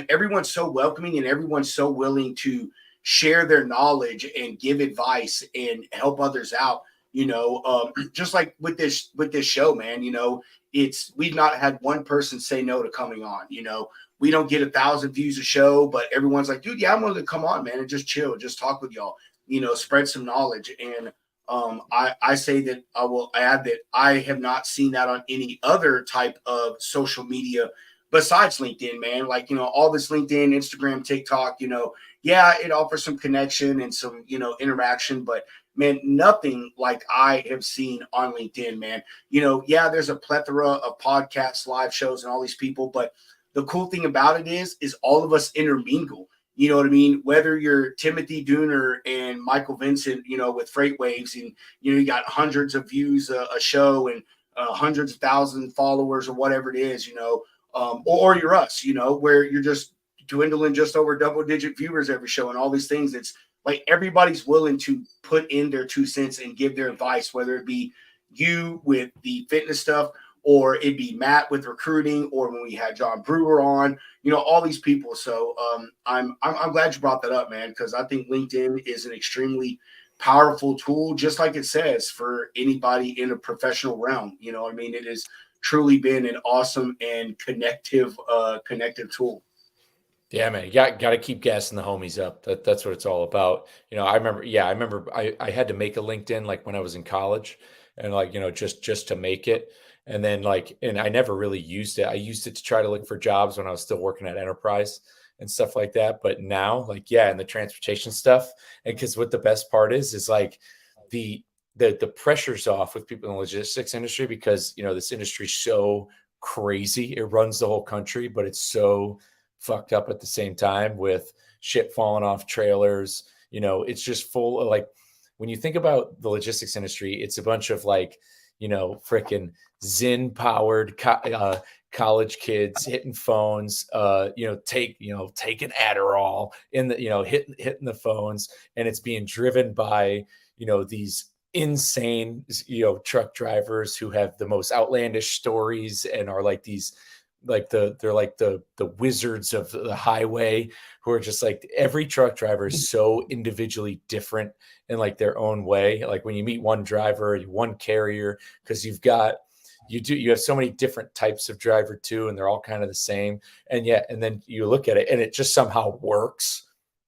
everyone's so welcoming and everyone's so willing to share their knowledge and give advice and help others out. You know, just like with this show, man. You know, we've not had one person say no to coming on. You know, we don't get 1,000 views a show, but everyone's like, dude, yeah, I'm willing to come on, man, and just chill, just talk with y'all. You know, spread some knowledge. And I say that I will add that I have not seen that on any other type of social media besides LinkedIn, man. Like, you know, all this LinkedIn, Instagram, TikTok, you know, yeah, it offers some connection and some, you know, interaction, but man, nothing like I have seen on LinkedIn, man. You know, yeah, there's a plethora of podcasts, live shows, and all these people, but the cool thing about it is all of us intermingle. You know what I mean? Whether you're Timothy Dooner and Michael Vincent, you know, with Freight Waves, and, you know, you got hundreds of views a show and hundreds of thousands followers or whatever it is, you know, or you're us, you know, where you're just dwindling just over double-digit viewers every show and all these things. It's like everybody's willing to put in their 2 cents and give their advice, whether it be you with the fitness stuff, or it'd be Matt with recruiting, or when we had John Brewer on, you know, all these people. So I'm glad you brought that up, man, because I think LinkedIn is an extremely powerful tool, just like it says, for anybody in a professional realm. You know what I mean? It has truly been an awesome and connective tool. Yeah, man, you got to keep gassing the homies up. That's what it's all about. You know, I remember I had to make a LinkedIn like when I was in college, and like, you know, just to make it. And then and I never really used it. I used it to try to look for jobs when I was still working at Enterprise and stuff like that. But now, like, yeah, and the transportation stuff. And because what the best part is like the pressure's off with people in the logistics industry, because, you know, this industry is so crazy. It runs the whole country, but it's so fucked up at the same time with shit falling off trailers. You know, it's just full of, like, when you think about the logistics industry, it's a bunch of, like, you know, freaking Zen powered college kids hitting phones, taking Adderall in the, you know, hitting the phones, and it's being driven by, you know, these insane, truck drivers who have the most outlandish stories and are like these, they're like the wizards of the highway, who are just like, every truck driver is so individually different in like their own way. Like when you meet one driver, one carrier, because you have so many different types of driver too, and they're all kind of the same. And then you look at it and it just somehow works.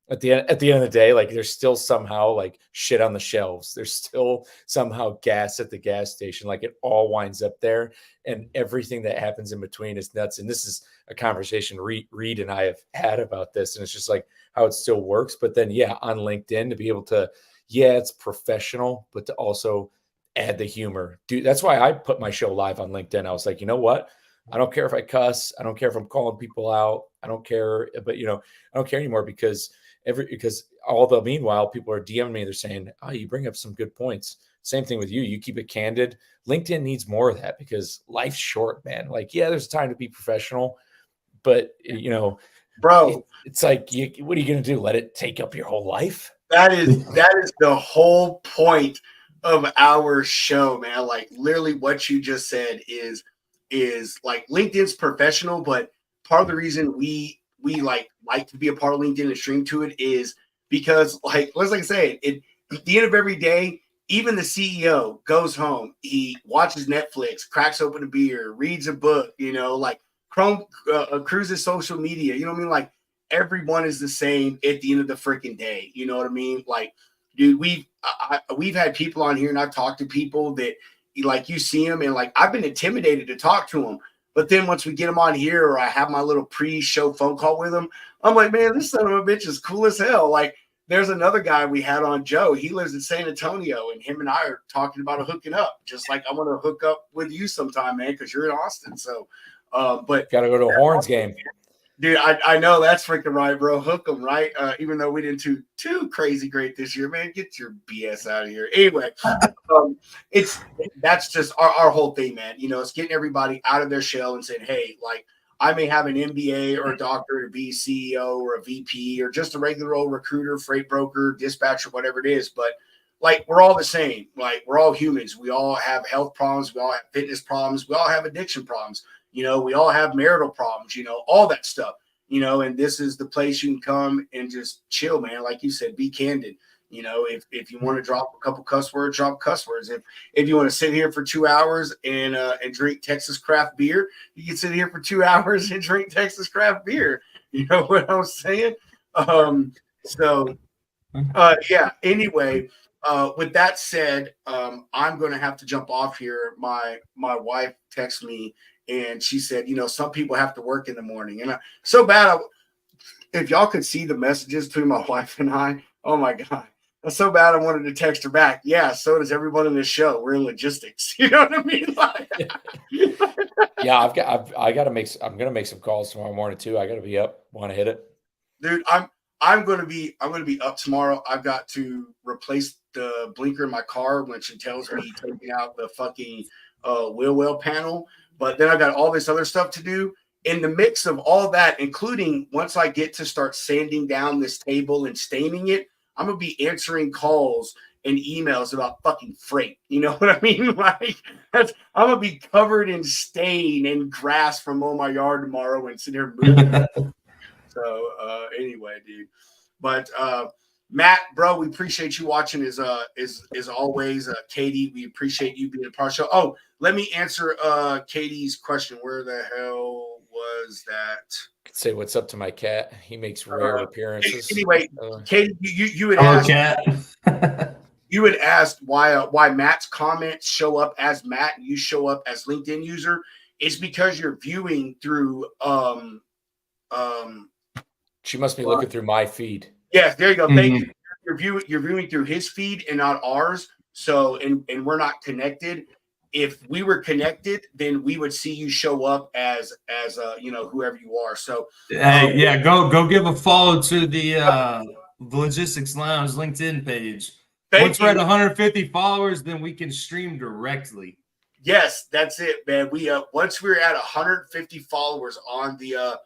At the end of the day, like there's still somehow like shit on the shelves. There's still somehow gas at the gas station. Like it all winds up there, and everything that happens in between is nuts. And this is a conversation Reed and I have had about this, and it's just like how it still works. But then, on LinkedIn, to be able to, it's professional, but to also add the humor. Dude, that's why I put my show live on LinkedIn. I was like, you know what? I don't care if I cuss. I don't care if I'm calling people out. I don't care, but I don't care anymore because meanwhile, people are DMing me. They're saying, "Oh, you bring up some good points." Same thing with you. You keep it candid. LinkedIn needs more of that because life's short, man. Like, there's time to be professional, but bro, it's like, what are you going to do? Let it take up your whole life? That is the whole point of our show, man. Like literally what you just said is like LinkedIn's professional, but part of the reason we like to be a part of LinkedIn and stream to it is because, like, let's like say it at the end of every day, even the CEO goes home, he watches Netflix, cracks open a beer, reads a book, like cruises social media, you know what I mean? Like everyone is the same at the end of the freaking day. You know what I mean? Like, dude, we've had people on here, and I've talked to people that, like, you see them and like I've been intimidated to talk to them. But then once we get them on here, or I have my little pre-show phone call with them, I'm like, man, this son of a bitch is cool as hell. Like, there's another guy we had on, Joe. He lives in San Antonio, and him and I are talking about hooking up. Just like I want to hook up with you sometime, man, because you're in Austin. So, but got to go to a Horns game. Dude, I know that's freaking right, bro. Hook them, right? Even though we didn't do too crazy great this year, man. Get your BS out of here. Anyway, that's just our whole thing, man. It's getting everybody out of their shell and saying, hey, like, I may have an MBA or a doctorate or be a CEO or a VP or just a regular old recruiter, freight broker, dispatcher, whatever it is. But like, we're all the same. Like, we're all humans. We all have health problems. We all have fitness problems. We all have addiction problems. We all have marital problems, all that stuff, and this is the place you can come and just chill, man. Like you said, be candid. If you want to drop a couple cuss words, drop cuss words. If you want to sit here for 2 hours and drink Texas craft beer, you can sit here for 2 hours and drink Texas craft beer. You know what I'm saying? Anyway, with that said, I'm going to have to jump off here. My wife texted me and she said, some people have to work in the morning, and so bad. If y'all could see the messages between my wife and I, oh my God. That's so bad I wanted to text her back. Yeah, so does everyone in this show. We're in logistics. You know what I mean? I'm gonna make some calls tomorrow morning too. I gotta be up. Want to hit it? Dude, I'm gonna be up tomorrow. I've got to replace the blinker in my car, which entails me taking out the fucking wheel well panel. But then I got all this other stuff to do. In the mix of all that, including once I get to start sanding down this table and staining it, I'm going to be answering calls and emails about fucking freight. You know what I mean? Like, I'm going to be covered in stain and grass from mowing my yard tomorrow and sit here moving. So anyway, dude. But Matt, bro, we appreciate you watching as always. Katie, we appreciate you being a part of the show. Oh, let me answer Katie's question. Where the hell was that? Say what's up to my cat. He makes rare appearances. Anyway, Katie, you had asked. You had asked why Matt's comments show up as Matt and you show up as LinkedIn user. It's because you're viewing through. She must be looking through my feed. Yes, there you go. Thank you. You're viewing through his feed and not ours. So, and we're not connected. If we were connected, then we would see you show up as whoever you are. So, go give a follow to the Logistics Lounge LinkedIn page. Once we're at 150 followers, then we can stream directly. Yes, that's it, man. We once we're at 150 followers on the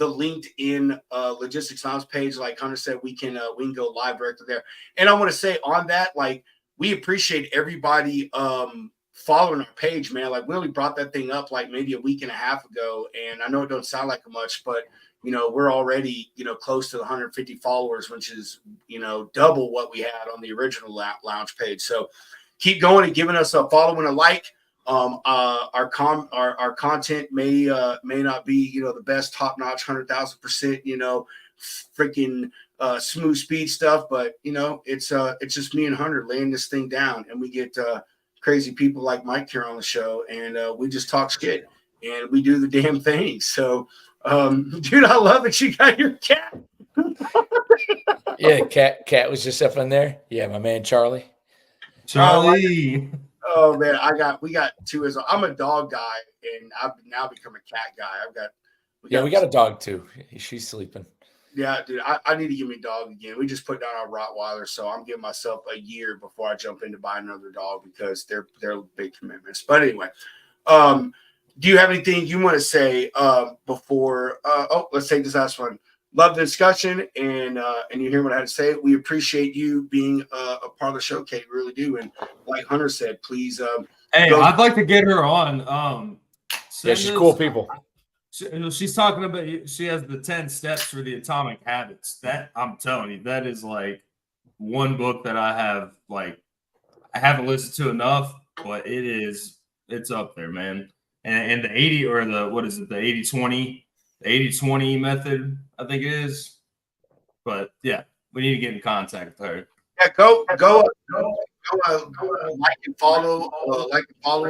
LinkedIn Logistics Lounge page, like Hunter said, we can go live directly there. And I want to say on that, like, we appreciate everybody following our page, man. Like we only brought that thing up like maybe a week and a half ago, and I know it don't sound like much, but we're already close to the 150 followers, which is double what we had on the original lounge page. So keep going and giving us a follow and a like. Our content may not be the best top notch 100,000% freaking smooth speed stuff, but it's just me and Hunter laying this thing down, and we get crazy people like Mike here on the show, and we just talk shit and we do the damn thing. So dude, I love it. You got your cat. Yeah, cat was just up in there. Yeah, my man Charlie. Oh man, we got two as well. I'm a dog guy, and I've now become a cat guy. We got a dog too. She's sleeping. Yeah, dude, I need to give me a dog again. We just put down our Rottweiler, so I'm giving myself a year before I jump into buying another dog because they're big commitments. But anyway, do you have anything you want to say before? Let's take this last one. Love the discussion, and you hear what I had to say. We appreciate you being a part of the show, Kate. We really do. And like Hunter said, please. Hey, I'd like to get her on. Yeah, she's cool people. She's talking about. She has the 10 steps for the atomic habits. That I'm telling you, that is like one book that I have. Like, I haven't listened to enough, but it's up there, man. And the 80 or the what is it? The 80-20. The 80-20 method, I think it is. But yeah, we need to get in contact with her. Yeah, go like and follow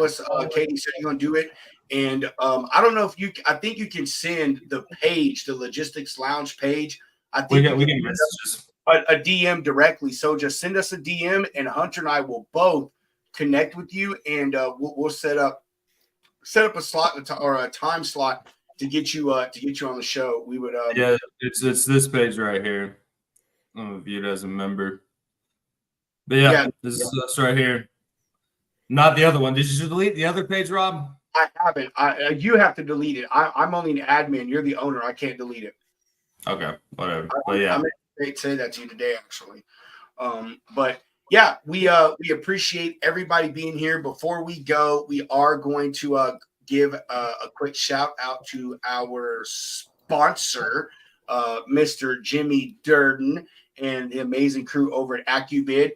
us. Katie said you're gonna do it, and I don't know if I think you can send the page, the Logistics Lounge page. I think we can messages a DM directly. So just send us a DM, and Hunter and I will both connect with you, and we'll set up a slot or a time slot to get you on the show. We would yeah, it's this page right here. I'm viewed as a member. But yeah, this is us right here. Not the other one. Did you delete the other page, Rob? I haven't. You have to delete it. I'm only an admin. You're the owner. I can't delete it. Okay, whatever. But yeah, I meant to say that to you today, actually. But yeah, we appreciate everybody being here. Before we go, we are going to give a quick shout out to our sponsor, Mr. Jimmy Durden and the amazing crew over at AccuBid.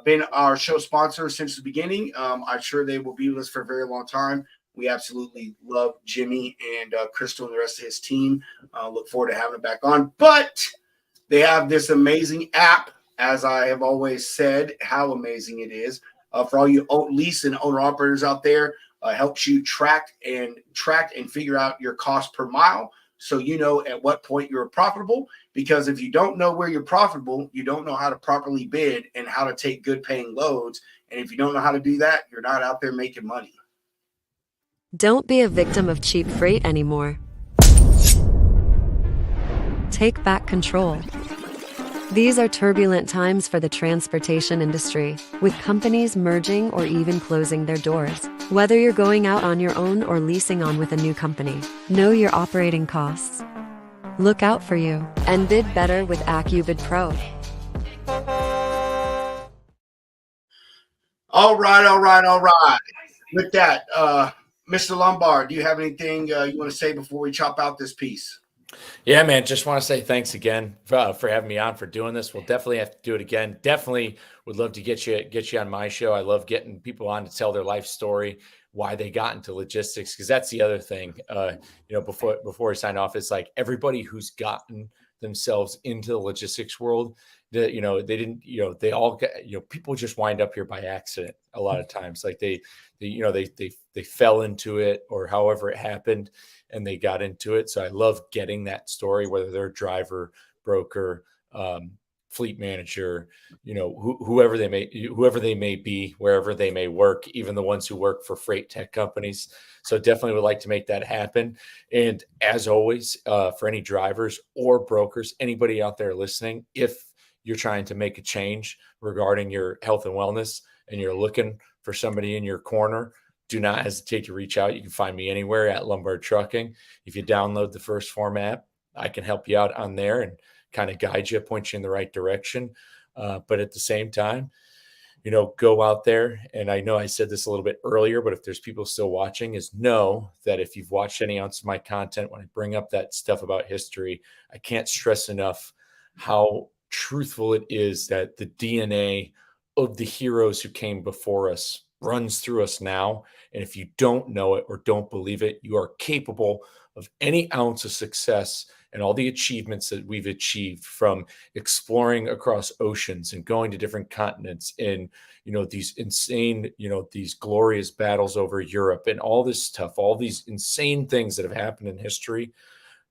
Been our show sponsor since the beginning. I'm sure they will be with us for a very long time. We absolutely love Jimmy and Crystal and the rest of his team. Look forward to having him back on. But they have this amazing app, as I have always said, how amazing it is. For all you lease and owner operators out there, helps you track and figure out your cost per mile, so you know at what point you're profitable. Because if you don't know where you're profitable, you don't know how to properly bid and how to take good paying loads. And if you don't know how to do that, you're not out there making money. Don't be a victim of cheap freight anymore. Take back control. These are turbulent times for the transportation industry, with companies merging or even closing their doors. Whether you're going out on your own or leasing on with a new company, know your operating costs. Look out for you and bid better with AccuBid Pro. All right. With that, Mr. Lombard, do you have anything you want to say before we chop out this piece? Yeah, man. Just want to say thanks again for having me on, for doing this. We'll definitely have to do it again. Definitely would love to get you on my show. I love getting people on to tell their life story, why they got into logistics, because that's the other thing. Before we sign off, it's like everybody who's gotten themselves into the logistics world, they didn't, they all got, people just wind up here by accident a lot of times. Like they fell into it or however it happened and they got into it. So I love getting that story, whether they're a driver, broker, fleet manager, whoever they may be, wherever they may work, even the ones who work for freight tech companies. So definitely would like to make that happen. And as always, for any drivers or brokers, anybody out there listening, if you're trying to make a change regarding your health and wellness and you're looking for somebody in your corner, do not hesitate to reach out. You can find me anywhere at Lombard Trucking. If you download the First Form app, I can help you out on there and kind of guide you, point you in the right direction. But at the same time, go out there. And I know I said this a little bit earlier, but if there's people still watching, is know that if you've watched any ounce of my content, when I bring up that stuff about history, I can't stress enough how truthful it is that the DNA of the heroes who came before us runs through us now. And if you don't know it or don't believe it, you are capable of any ounce of success and all the achievements that we've achieved, from exploring across oceans and going to different continents, and these insane, these glorious battles over Europe and all this stuff, all these insane things that have happened in history.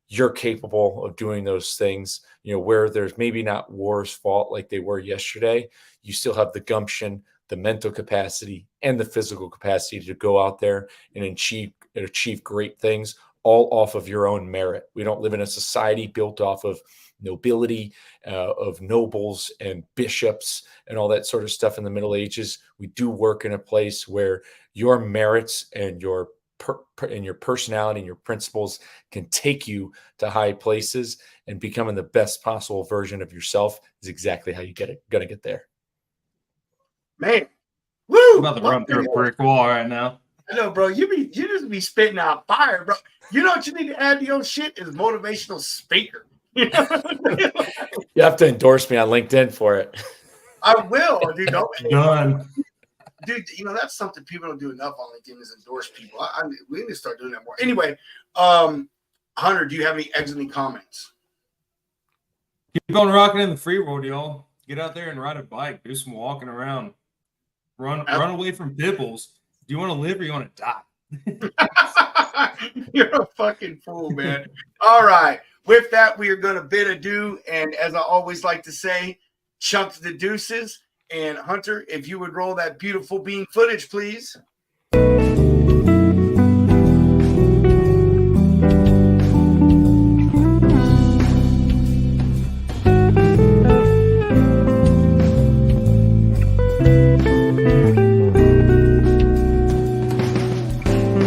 You're capable of doing those things, where there's maybe not wars fought like they were yesterday. You still have the gumption, the mental capacity, and the physical capacity to go out there and achieve great things, all off of your own merit. We don't live in a society built off of nobility, of nobles and bishops and all that sort of stuff in the Middle Ages. We do work in a place where your merits and your personality and your principles can take you to high places, and becoming the best possible version of yourself is exactly how you gonna get there. Man, woo! I'm about to run through a brick wall right now. I know, bro. You just be spitting out fire, bro. You know what you need to add to your shit is motivational speaker. You have to endorse me on LinkedIn for it. I will, dude. Done. Dude, that's something people don't do enough on LinkedIn is endorse people. We need to start doing that more. Anyway, Hunter, do you have any exiting comments? Keep on rocking in the free world, y'all. Get out there and ride a bike. Do some walking around. Run away from pimples. Do you want to live or you want to die? You're a fucking fool, man. All right. With that, we are going to bid adieu. And as I always like to say, chunk the deuces. And Hunter, if you would roll that beautiful bean footage, please.